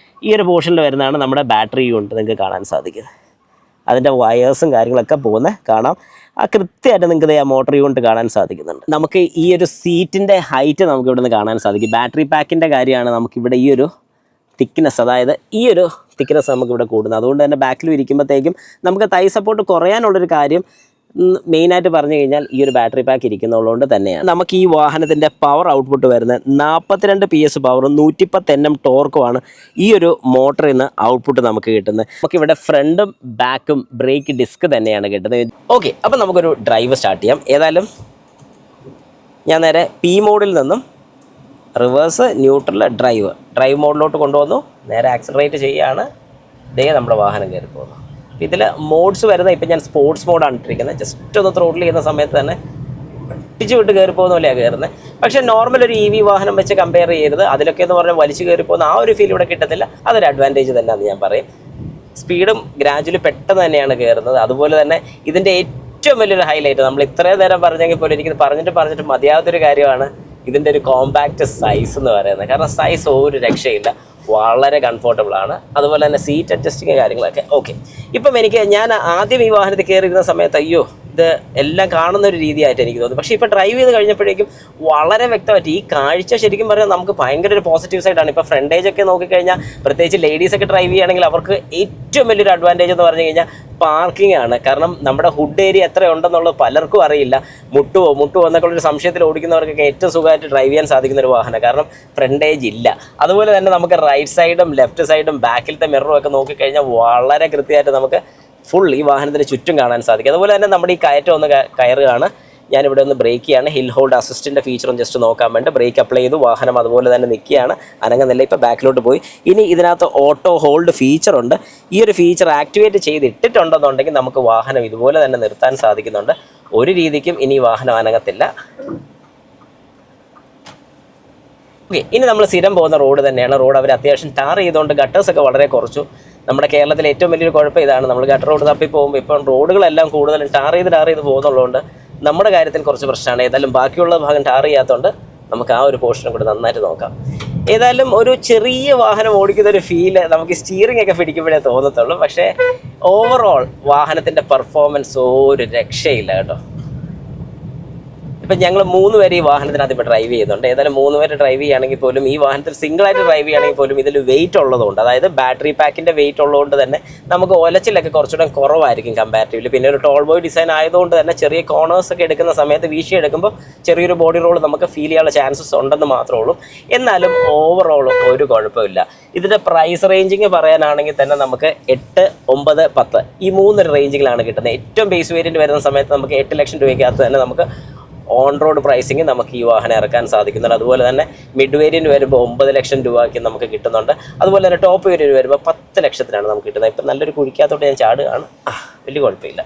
[SPEAKER 1] ഈ ഒരു പോർഷനിൽ വരുന്നതാണ് നമ്മുടെ ബാറ്ററി യൂണിറ്റ്. നിങ്ങൾക്ക് കാണാൻ സാധിക്കും അതിൻ്റെ വയേഴ്സും കാര്യങ്ങളൊക്കെ പോകുന്നത് കാണാം. ആ കൃത്യമായിട്ട് നിങ്ങൾക്ക് ആ മോട്ടോർ യൂണിറ്റ് കാണാൻ സാധിക്കുന്നുണ്ട്. നമുക്ക് ഈ ഒരു സീറ്റിൻ്റെ ഹൈറ്റ് നമുക്ക് ഇവിടെ നിന്ന് കാണാൻ സാധിക്കും. ബാറ്ററി പാക്കിൻ്റെ കാര്യമാണ് നമുക്കിവിടെ ഈ ഒരു തിക്നെസ്, അതായത് ഈ ഒരു തിക്നെസ് നമുക്കിവിടെ കൂടുന്നത്. അതുകൊണ്ട് തന്നെ ബാക്കിൽ ഇരിക്കുമ്പോഴത്തേക്കും നമുക്ക് തൈ സപ്പോർട്ട് കുറയാനുള്ളൊരു കാര്യം മെയിനായിട്ട് പറഞ്ഞു കഴിഞ്ഞാൽ ഈ ഒരു ബാറ്ററി പാക്ക് ഇരിക്കുന്നതുകൊണ്ട് തന്നെയാണ്. നമുക്ക് ഈ വാഹനത്തിൻ്റെ പവർ ഔട്ട്പുട്ട് വരുന്നത് 42 PS പവറും 110 Nm ടോർക്കുമാണ് ഈ ഒരു മോട്ടറിൽ നിന്ന് ഔട്ട്പുട്ട് നമുക്ക് കിട്ടുന്നത്. നമുക്കിവിടെ ഫ്രണ്ടും ബാക്കും ബ്രേക്ക് ഡിസ്ക് തന്നെയാണ് കിട്ടുന്നത്. ഓക്കെ, അപ്പോൾ നമുക്കൊരു ഡ്രൈവ് സ്റ്റാർട്ട് ചെയ്യാം. ഏതായാലും ഞാൻ നേരെ പി മോഡിൽ നിന്നും റിവേഴ്സ്, ന്യൂട്രൽ, ഡ്രൈവ് മോഡിലോട്ട് കൊണ്ടുവന്നു. നേരെ ആക്സിലറേറ്റ് ചെയ്യുകയാണ്. ഇതേ നമ്മുടെ വാഹനം കയറി പോകുന്നു. ഇതിൽ മോഡ്സ് വരുന്നത് ഇപ്പം ഞാൻ സ്പോർട്സ് മോഡാണ് ഇട്ടിരിക്കുന്നത്. ജസ്റ്റ് ഒന്ന് ത്രോട്ടിൽ ചെയ്യുന്ന സമയത്ത് തന്നെ ഒട്ടിച്ച് വിട്ട് കയറി പോകുന്ന പോലെയാണ് കയറുന്നത്. പക്ഷേ നോർമൽ ഒരു EV വാഹനം വെച്ച് കമ്പയർ ചെയ്യരുത്. അതിലൊക്കെ എന്ന് പറഞ്ഞാൽ വലിച്ച് കയറി പോകുന്ന ആ ഒരു ഫീൽ ഇവിടെ കിട്ടത്തില്ല. അതൊരു അഡ്വാൻറ്റേജ് തന്നെയാണെന്ന് ഞാൻ പറയും. സ്പീഡും ഗ്രാജുവലി പെട്ടെന്ന് തന്നെയാണ് കയറുന്നത്. അതുപോലെ തന്നെ ഇതിൻ്റെ ഏറ്റവും വലിയൊരു ഹൈലൈറ്റ്, നമ്മൾ ഇത്രയും നേരം പറഞ്ഞെങ്കിൽ പോലും എനിക്ക് പറഞ്ഞിട്ട് മതിയാവാത്തൊരു കാര്യമാണ് ഇതിൻ്റെ ഒരു കോമ്പാക്റ്റ് സൈസ് എന്ന് പറയുന്നത്. കാരണം സൈസ് ഒരു രക്ഷയില്ല, വളരെ കംഫർട്ടബിളാണ്. അതുപോലെ തന്നെ സീറ്റ് അഡ്ജസ്റ്റിങ് കാര്യങ്ങളൊക്കെ ഓക്കെ. ഇപ്പം ഞാൻ ആദ്യം ഈ വാഹനത്തിൽ കയറിയിരുന്ന സമയത്ത് അയ്യോ ഇത് എല്ലാം കാണുന്ന ഒരു രീതിയായിട്ട് എനിക്ക് തോന്നി. പക്ഷേ ഇപ്പോൾ ഡ്രൈവ് ചെയ്ത് കഴിഞ്ഞപ്പോഴേക്കും വളരെ വ്യക്തമായിട്ട് ഈ കാഴ്ച ശരിക്കും പറഞ്ഞാൽ നമുക്ക് ഭയങ്കര ഒരു പോസിറ്റീവ് സൈഡാണ്. ഇപ്പോൾ ഫ്രണ്ടേജൊക്കെ നോക്കിക്കഴിഞ്ഞാൽ പ്രത്യേകിച്ച് ലേഡീസൊക്കെ ഡ്രൈവ് ചെയ്യുകയാണെങ്കിൽ അവർക്ക് ഏറ്റവും വലിയൊരു അഡ്വാൻറ്റേജ് എന്ന് പറഞ്ഞു കഴിഞ്ഞാൽ പാർക്കിംഗ് ആണ്. കാരണം നമ്മുടെ ഹുഡ് ഏരിയ എത്ര ഉണ്ടെന്നുള്ളത് പലർക്കും അറിയില്ല. മുട്ടുവോ എന്നൊക്കെ ഒരു സംശയത്തിൽ ഓടിക്കുന്നവർക്കൊക്കെ ഏറ്റവും സുഖമായിട്ട് ഡ്രൈവ് ചെയ്യാൻ സാധിക്കുന്ന ഒരു വാഹനം. കാരണം ഫ്രണ്ടേജ് ഇല്ല. അതുപോലെ തന്നെ നമുക്ക് റൈറ്റ് സൈഡും ലെഫ്റ്റ് സൈഡും ബാക്കിലത്തെ മിററും ഒക്കെ നോക്കിക്കഴിഞ്ഞാൽ വളരെ കൃത്യമായിട്ട് നമുക്ക് ഫുൾ ഈ വാഹനത്തിന് ചുറ്റും കാണാൻ സാധിക്കും. അതുപോലെ തന്നെ നമ്മുടെ ഈ കയറ്റം ഒന്ന് കയറുകയാണ്. ഞാനിവിടെ ഒന്ന് ബ്രേക്ക് ചെയ്യാണ്. ഹിൽ ഹോൾഡ് അസിസ്റ്റിൻ്റെ ഫീച്ചറും ജസ്റ്റ് നോക്കാൻ വേണ്ടി ബ്രേക്ക് അപ്ലൈ ചെയ്തു. വാഹനം അതുപോലെ തന്നെ നിൽക്കുകയാണ്, അനങ്ങുന്നില്ല. ഇപ്പോൾ ബാക്കിലോട്ട് പോയി. ഇനി ഇതിനകത്ത് ഓട്ടോ ഹോൾഡ് ഫീച്ചറുണ്ട്. ഈ ഒരു ഫീച്ചർ ആക്ടിവേറ്റ് ചെയ്തിട്ടുണ്ടെന്നുണ്ടെങ്കിൽ നമുക്ക് വാഹനം ഇതുപോലെ തന്നെ നിർത്താൻ സാധിക്കുന്നുണ്ട്. ഒരു രീതിക്കും ഇനി വാഹനം അനങ്ങത്തില്ല. ഓക്കെ, ഇനി നമ്മൾ സ്ഥിരം പോകുന്ന റോഡ് തന്നെയാണ്. റോഡ് അവർ അത്യാവശ്യം ടാർ ചെയ്തുകൊണ്ട് ഗട്ടേഴ്സൊക്കെ വളരെ കുറച്ചു. നമ്മുടെ കേരളത്തിലെ ഏറ്റവും വലിയൊരു കുഴപ്പം ഇതാണ്, നമ്മൾ ഗട്ടർ റോഡ് തപ്പി പോകുമ്പോൾ ഇപ്പം റോഡുകളെല്ലാം കൂടുതലും ടാർ ചെയ്ത് പോകുന്നുള്ളതുകൊണ്ട് നമ്മുടെ കാര്യത്തിൽ കുറച്ച് പ്രശ്നമാണ്. ഏതായാലും ബാക്കിയുള്ള ഭാഗം ടാർ ചെയ്യാത്തതുകൊണ്ട് നമുക്ക് ആ ഒരു പോർഷനും കൂടി നന്നായിട്ട് നോക്കാം. ഏതായാലും ഒരു ചെറിയ വാഹനം ഓടിക്കുന്ന ഒരു ഫീല് നമുക്ക് സ്റ്റിയറിംഗ് ഒക്കെ പിടിക്കുമ്പോഴേ തോന്നത്തുള്ളൂ. പക്ഷേ ഓവറോൾ വാഹനത്തിൻ്റെ പെർഫോമൻസ് ഒരു രക്ഷയില്ല കേട്ടോ. ഇപ്പം ഞങ്ങൾ 3 പേര് ഈ വാഹനത്തിനകത്ത് ഇപ്പോൾ ഡ്രൈവ് ചെയ്യുന്നുണ്ട്. ഏതായാലും 3 പേര് ഡ്രൈവ് ചെയ്യുകയാണെങ്കിൽ പോലും ഈ വാഹനത്തിൽ സിംഗിളായിട്ട് ഡ്രൈവ് ചെയ്യുകയാണെങ്കിൽ പോലും ഇതിൽ വെയിറ്റ് ഉള്ളതുകൊണ്ട്, അതായത് ബാറ്ററി പാക്കിൻ്റെ വെയിറ്റ് ഉള്ളതുകൊണ്ട് തന്നെ നമുക്ക് ഒലച്ചിലൊക്കെ കുറച്ചുകൂടെ കുറവായിരിക്കും കമ്പാരിറ്റീവ്ലി. പിന്നെ ഒരു ടോൾ ബോയ് ഡിസൈൻ ആയതുകൊണ്ട് തന്നെ ചെറിയ കോർണേഴ്സൊക്കെ എടുക്കുന്ന സമയത്ത് വീശി എടുക്കുമ്പോൾ ചെറിയൊരു ബോഡി റോൾ നമുക്ക് ഫീൽ ചെയ്യാനുള്ള ചാൻസസ് ഉണ്ടെന്ന് മാത്രമേ ഉള്ളൂ. എന്നാലും ഓവറോൾ ഒരു കുഴപ്പമില്ല. ഇതിൻ്റെ പ്രൈസ് റേഞ്ചിങ് പറയാനാണെങ്കിൽ തന്നെ നമുക്ക് 8, 9, 10 ഈ 3 റേഞ്ചിങ്ങിലാണ് കിട്ടുന്നത്. ഏറ്റവും ബേസ് വേരിയൻറ്റ് വരുന്ന സമയത്ത് നമുക്ക് 8 ലക്ഷം രൂപയ്ക്കകത്ത് തന്നെ നമുക്ക് ഓൺ റോഡ് പ്രൈസിങ് നമുക്ക് ഈ വാഹനം ഇറക്കാൻ സാധിക്കുന്നുണ്ട്. അതുപോലെ തന്നെ മിഡ് വേരിയൻറ്റ് വരുമ്പോൾ 9 ലക്ഷം രൂപയ്ക്ക് നമുക്ക് കിട്ടുന്നുണ്ട്. അതുപോലെ തന്നെ ടോപ്പ് വേരിയൻറ്റ് വരുമ്പോൾ 10 ലക്ഷത്തിനാണ് നമുക്ക് കിട്ടുന്നത്. ഇപ്പം നല്ലൊരു കുഴിക്കകത്തോട്ട് ഞാൻ ചാടുകയാണ്, വലിയ കുഴപ്പമില്ല.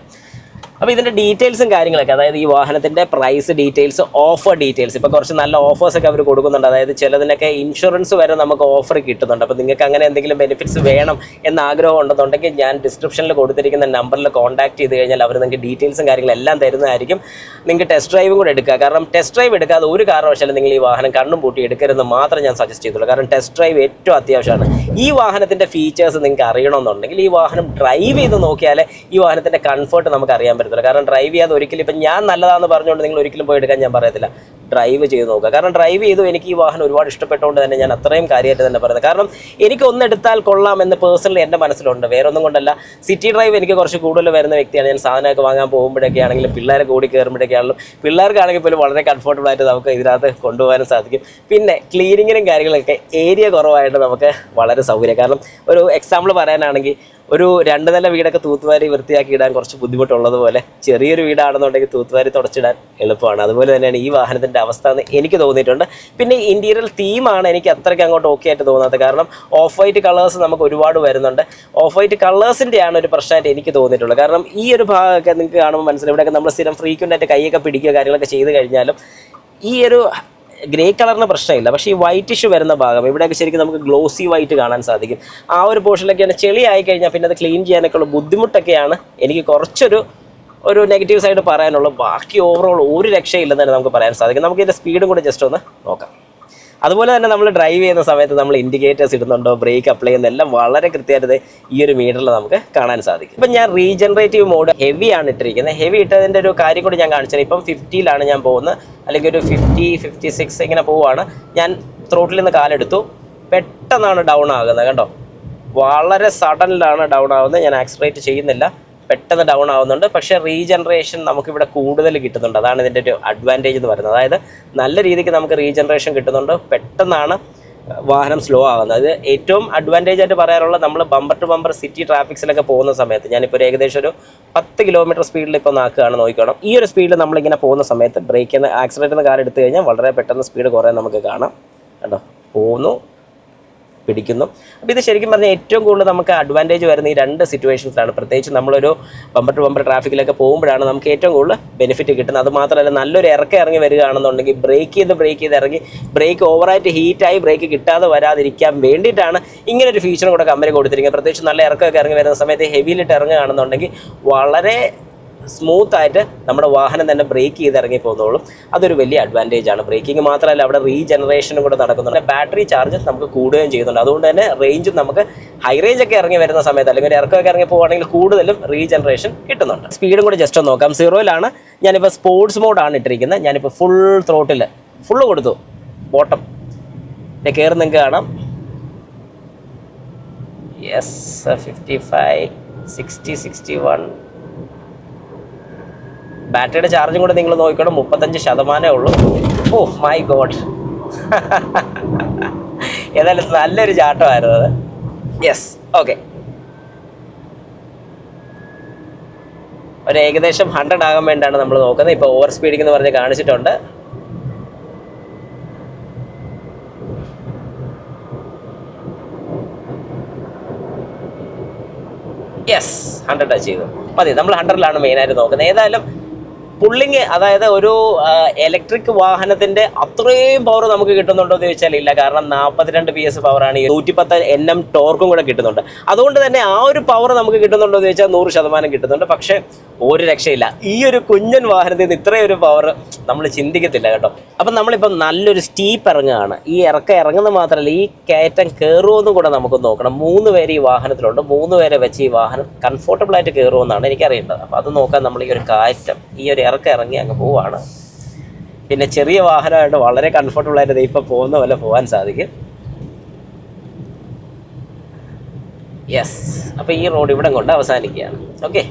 [SPEAKER 1] അപ്പോൾ ഇതിൻ്റെ ഡീറ്റെയിൽസും കാര്യങ്ങളൊക്കെ, അതായത് ഈ വാഹനത്തിൻ്റെ പ്രൈസ് ഡീറ്റെയിൽസ്, ഓഫർ ഡീറ്റെയിൽസ്, ഇപ്പോൾ കുറച്ച് നല്ല ഓഫേഴ്സൊക്കെ അവർ കൊടുക്കുന്നുണ്ട്. അതായത് ചിലതിനൊക്കെ ഇൻഷുറൻസ് വരെ നമുക്ക് ഓഫർ കിട്ടുന്നുണ്ട്. അപ്പോൾ നിങ്ങൾക്ക് അങ്ങനെ എന്തെങ്കിലും ബെനിഫിറ്റ്സ് വേണം എന്ന ആഗ്രഹം ഉണ്ടെന്നുണ്ടെങ്കിൽ ഞാൻ ഡിസ്ക്രിപ്ഷനിൽ കൊടുത്തിരിക്കുന്ന നമ്പറിൽ കോൺടാക്ട് ചെയ്ത് കഴിഞ്ഞാൽ അവർ നിങ്ങൾക്ക് ഡീറ്റെയിൽസും കാര്യങ്ങളും എല്ലാം തരുന്നതായിരിക്കും. നിങ്ങൾക്ക് ടെസ്റ്റ് ഡ്രൈവും കൂടെ എടുക്കുക. കാരണം ടെസ്റ്റ് ഡ്രൈവ് എടുക്കാതെ ഒരു കാരണവശാലും നിങ്ങൾ ഈ വാഹനം കണ്ണും പൂട്ടി എടുക്കരുതെന്ന് മാത്രം ഞാൻ സജസ്റ്റ് ചെയ്തുള്ളൂ. കാരണം ടെസ്റ്റ് ഡ്രൈവ് ഏറ്റവും അത്യാവശ്യമാണ്. ഈ വാഹനത്തിൻ്റെ ഫീച്ചേഴ്സ് നിങ്ങൾക്ക് അറിയണമെന്നുണ്ടെങ്കിൽ ഈ വാഹനം ഡ്രൈവ് ചെയ്ത് നോക്കിയാലേ ഈ വാഹനത്തിൻ്റെ കംഫർട്ട് നമുക്ക് അറിയാൻ പറ്റും. കാരണം ഡ്രൈവ് ചെയ്യാതെ ഒരിക്കലും ഇപ്പം ഞാൻ നല്ലതാണെന്ന് പറഞ്ഞുകൊണ്ട് നിങ്ങൾ ഒരിക്കലും പോയി എടുക്കാൻ ഞാൻ പറയത്തില്ല. ഡ്രൈവ് ചെയ്ത് നോക്കുക. കാരണം ഡ്രൈവ് ചെയ്തു എനിക്ക് ഈ വാഹനം ഒരുപാട് ഇഷ്ടപ്പെട്ടുകൊണ്ട് തന്നെ ഞാൻ അത്രയും കാര്യമായിട്ട് തന്നെ പറയുന്നത്. കാരണം എനിക്ക് ഒന്നെടുത്താൽ കൊള്ളാം എന്ന് പേഴ്സണലി എൻ്റെ മനസ്സിലുണ്ട്. വേറെ ഒന്നും കൊണ്ടല്ല, സിറ്റി ഡ്രൈവ് എനിക്ക് കുറച്ച് കൂടുതൽ വരുന്ന വ്യക്തിയാണ്. ഞാൻ സാധനമൊക്കെ വാങ്ങാൻ പോകുമ്പോഴൊക്കെ ആണെങ്കിലും പിള്ളേരെ കൂടി കയറുമ്പോഴൊക്കെ ആണെങ്കിലും പിള്ളേർക്കാണെങ്കിൽ പോലും വളരെ കംഫർട്ടബിളായിട്ട് നമുക്ക് ഇതിനകത്ത് കൊണ്ടുപോകാനും സാധിക്കും. പിന്നെ ക്ലീനിങ്ങിനും കാര്യങ്ങളൊക്കെ ഏരിയ കുറവായിട്ട് നമുക്ക് വളരെ സൗകര്യം. കാരണം ഒരു എക്സാമ്പിൾ പറയാനാണെങ്കിൽ ഒരു 2 നില വീടൊക്കെ തൂത്തുവാരി വൃത്തിയാക്കി ഇടാൻ കുറച്ച് ബുദ്ധിമുട്ടുള്ളതുപോലെ ചെറിയൊരു വീടാണെന്നുണ്ടെങ്കിൽ തൂത്തുവാരി തുടച്ചിടാൻ എളുപ്പമാണ്. അതുപോലെ തന്നെയാണ് ഈ വാഹനത്തിൻ്റെ അവസ്ഥ എന്ന് എനിക്ക് തോന്നിയിട്ടുണ്ട്. പിന്നെ ഇൻറ്റീരിയർ തീമാണ് എനിക്ക് അത്രയ്ക്ക് അങ്ങോട്ട് ഓക്കെ ആയിട്ട് തോന്നാത്തത്. കാരണം ഓഫ് വൈറ്റ് കളേഴ്സ് നമുക്ക് ഒരുപാട് വരുന്നുണ്ട്. ഓഫ് വൈറ്റ് കളേഴ്സിൻ്റെയാണ് ഒരു പ്രശ്നമായിട്ട് എനിക്ക് തോന്നിയിട്ടുള്ളത്. കാരണം ഈ ഒരു ഭാഗമൊക്കെ നിങ്ങൾക്ക് കാണുമ്പോൾ മനസ്സിലാവും, ഇവിടെയൊക്കെ നമ്മൾ സ്ഥിരം ഫ്രീക്വൻ്റ് ആയിട്ട് കൈയൊക്കെ പിടിക്കുക കാര്യങ്ങളൊക്കെ ചെയ്ത് കഴിഞ്ഞാലും ഈ ഒരു ഗ്രേ കളറിന് പ്രശ്നമില്ല. പക്ഷേ ഈ വൈറ്റ് ഇഷ്യൂ വരുന്ന ഭാഗം ഇവിടെയൊക്കെ ശരിക്കും നമുക്ക് ഗ്ലോസി വൈറ്റ് കാണാൻ സാധിക്കും. ആ ഒരു പോർഷനിലൊക്കെയാണ് ചെളി ആയി കഴിഞ്ഞാൽ പിന്നെ അത് ക്ലീൻ ചെയ്യാനൊക്കെ ഉള്ള ബുദ്ധിമുട്ടൊക്കെയാണ് എനിക്ക് കുറച്ചൊരു ഒരു നെഗറ്റീവ് സൈഡ് പറയാനുള്ളൂ. ബാക്കി ഓവറോൾ ഒരു രക്ഷയില്ലെന്ന് തന്നെ നമുക്ക് പറയാൻ സാധിക്കും. നമുക്ക് ഇതിൻ്റെ സ്പീഡും കൂടെ ജസ്റ്റ് ഒന്ന് നോക്കാം. അതുപോലെ തന്നെ നമ്മൾ ഡ്രൈവ് ചെയ്യുന്ന സമയത്ത് നമ്മൾ ഇൻഡിക്കേറ്റേഴ്സ് ഇടുന്നുണ്ടോ, ബ്രേക്ക് അപ്ലൈ ചെയ്യുന്നതെല്ലാം വളരെ കൃത്യമായിട്ട് ഈ ഒരു മീറ്ററിൽ നമുക്ക് കാണാൻ സാധിക്കും. ഇപ്പം ഞാൻ റീജനറേറ്റീവ് മോഡ് ഹെവി ആണ് ഇട്ടിരിക്കുന്നത്. ഹെവി ഇട്ടതിൻ്റെ ഒരു കാര്യം കൂടി ഞാൻ കാണിച്ചത്. ഇപ്പം 50-ലാണ് ഞാൻ പോകുന്നത്, അല്ലെങ്കിൽ ഒരു 50-56 ഇങ്ങനെ പോവുകയാണ്. ഞാൻ ത്രോട്ടിൽ നിന്ന് കാലെടുത്തു, പെട്ടെന്നാണ് ഡൗൺ ആകുന്നത്. കണ്ടോ, വളരെ സഡനിലാണ് ഡൗൺ ആവുന്നത്. ഞാൻ ആക്സിലറേറ്റ് ചെയ്യുന്നില്ല, പെട്ടെന്ന് ഡൗൺ ആവുന്നുണ്ട്. പക്ഷേ റീജനറേഷൻ നമുക്കിവിടെ കൂടുതൽ കിട്ടുന്നുണ്ട്. അതാണ് ഇതിൻ്റെ ഒരു അഡ്വാൻറ്റേജ് എന്ന് പറയുന്നത്. അതായത് നല്ല രീതിക്ക് നമുക്ക് റീജനറേഷൻ കിട്ടുന്നുണ്ട്, പെട്ടെന്നാണ് വാഹനം സ്ലോ ആകുന്നത്. അത് ഏറ്റവും അഡ്വാൻറ്റേജ് ആയിട്ട് പറയാനുള്ളത്, നമ്മൾ ബമ്പർ ടു ബമ്പർ സിറ്റി ട്രാഫിക്സിലൊക്കെ പോകുന്ന സമയത്ത്, ഞാനിപ്പോൾ ഒരു ഏകദേശം ഒരു 10 കിലോമീറ്റർ സ്പീഡിൽ ഇപ്പോൾ നാക്കുകയാണ്, നോക്കിക്കണം. ഈ ഒരു സ്പീഡിൽ നമ്മളിങ്ങനെ പോകുന്ന സമയത്ത് ബ്രേക്ക് ചെയ്യുന്ന ആക്സിലേറ്റർ നിന്ന് കാർ എടുത്തു കഴിഞ്ഞാൽ വളരെ പെട്ടെന്ന് സ്പീഡ് കുറേ നമുക്ക് കാണാം. കണ്ടോ, പോകുന്നു, പിടിക്കുന്നു. അപ്പോൾ ഇത് ശരിക്കും പറഞ്ഞാൽ ഏറ്റവും കൂടുതൽ നമുക്ക് അഡ്വാൻറ്റേജ് വരുന്ന ഈ 2 സിറ്റുവേഷൻസിലാണ്. പ്രത്യേകിച്ച് നമ്മളൊരു ബമ്പർ ടു ബമ്പർ ട്രാഫിക്കിലൊക്കെ പോകുമ്പോഴാണ് നമുക്ക് ഏറ്റവും കൂടുതൽ ബെനിഫിറ്റ് കിട്ടുന്നത്. അത് മാത്രമല്ല, നല്ലൊരു ഇറങ്ങി വരികയാണെന്നുണ്ടെങ്കിൽ ബ്രേക്ക് ചെയ്ത് ഇറങ്ങി ബ്രേക്ക് ഓവറായിട്ട് ഹീറ്റായി ബ്രേക്ക് കിട്ടാതെ വരാതിരിക്കാൻ വേണ്ടിയിട്ടാണ് ഇങ്ങനൊരു ഫീച്ചറും കൂടെ കമ്പനി കൊടുത്തിരിക്കുന്നത്. പ്രത്യേകിച്ച് നല്ല ഇറക്കമൊക്കെ ഇറങ്ങി വരുന്ന സമയത്ത് ഹെവിയിലിട്ട് ഇറങ്ങുകയാണെന്നുണ്ടെങ്കിൽ വളരെ സ്മൂത്തായിട്ട് നമ്മുടെ വാഹനം തന്നെ ബ്രേക്ക് ചെയ്ത് ഇറങ്ങി പോകുന്നോളും. അതൊരു വലിയ അഡ്വാൻറ്റേജ് ആണ്. ബ്രേക്കിംഗ് മാത്രമല്ല, അവിടെ റീജനറേഷനും കൂടെ നടക്കുന്നുണ്ട്. ബാറ്ററി ചാർജ് നമുക്ക് കൂടുകയും ചെയ്യുന്നുണ്ട്. അതുകൊണ്ട് തന്നെ റേഞ്ചും നമുക്ക് ഹൈ റേഞ്ച് ഒക്കെ ഇറങ്ങി വരുന്ന സമയത്ത്, അല്ലെങ്കിൽ ഒരു ഇറക്കമൊക്കെ ഇറങ്ങി പോകുകയാണെങ്കിൽ കൂടുതലും റീജനറേഷൻ കിട്ടുന്നുണ്ട്. സ്പീഡും കൂടെ ജസ്റ്റ് ഒന്ന് നോക്കാം. 0-ലാണ് ഞാനിപ്പോൾ സ്പോർട്സ് മോഡാണ് ഇട്ടിരിക്കുന്നത്. ഞാനിപ്പോൾ ഫുൾ ത്രോട്ടിൽ ഫുള്ള് കൊടുത്തു. ബോട്ടം കയറി നിങ്ങൾക്ക് കാണാം. യെസ്, 55, 60, 61. ബാറ്ററിയുടെ ചാർജും കൂടെ നിങ്ങൾ നോക്കിക്കോണം, 35% ഉള്ളൂ. ഓ മൈ ഗോഡ്, ഏതായാലും നല്ലൊരു ചാട്ടമായിരുന്നു അത്. Yes, okay. ഒരു ഏകദേശം 100 ആകാൻ വേണ്ടിയാണ് നമ്മൾ നോക്കുന്നത്. ഇപ്പോൾ ഓവർ സ്പീഡിംഗ് എന്ന് പറഞ്ഞ് കാണിച്ചിട്ടുണ്ട്. യെസ്, 100 ടച്ച് ചെയ്തു മതി. നമ്മൾ 100-ലാണ് മെയിനായിട്ട് നോക്കുന്നത്. ഏതായാലും പുള്ളിങ്, അതായത് ഒരു ഇലക്ട്രിക് വാഹനത്തിൻ്റെ അത്രയും പവർ നമുക്ക് കിട്ടുന്നുണ്ടോ എന്ന് ചോദിച്ചാൽ ഇല്ല. കാരണം 42 PS പവറാണ്, 110 Nm ടോർക്കും കൂടെ കിട്ടുന്നുണ്ട്. അതുകൊണ്ട് തന്നെ ആ ഒരു പവർ നമുക്ക് കിട്ടുന്നുണ്ടോ എന്ന് ചോദിച്ചാൽ 100% കിട്ടുന്നുണ്ട്. പക്ഷേ ഒരു രക്ഷയില്ല. ഈ ഒരു കുഞ്ഞൻ വാഹനത്തിൽ നിന്ന് ഇത്രയും ഒരു പവർ നമ്മൾ ചിന്തിക്കത്തില്ല കേട്ടോ. അപ്പം നമ്മളിപ്പം നല്ലൊരു സ്റ്റീപ്പ് ഇറങ്ങുകയാണ്. ഈ ഇറങ്ങുന്നത് മാത്രമല്ല, ഈ കയറ്റം കയറുമെന്നും കൂടെ നമുക്ക് നോക്കണം. 3 പേര് ഈ വാഹനത്തിലുണ്ട്. 3 പേരെ വെച്ച് ഈ വാഹനം കംഫോർട്ടബിളായിട്ട് കയറുമെന്നാണ് എനിക്കറിയേണ്ടത്. അപ്പോൾ അത് നോക്കാൻ നമ്മൾ ഈ ഒരു കയറ്റം, ഈ ഒരു ഇറങ്ങി അങ്ങ് പോവാണ്. പിന്നെ ചെറിയ വാഹനമായിട്ട് വളരെ കംഫർട്ടബിളായിട്ട് ഇപ്പോൾ പോകുന്ന പോലെ പോകാൻ സാധിക്കും. യെസ്, അപ്പോൾ ഈ റോഡ് ഇവിടെ കൊണ്ട് അവസാനിക്കുകയാണ്. ഓക്കെ,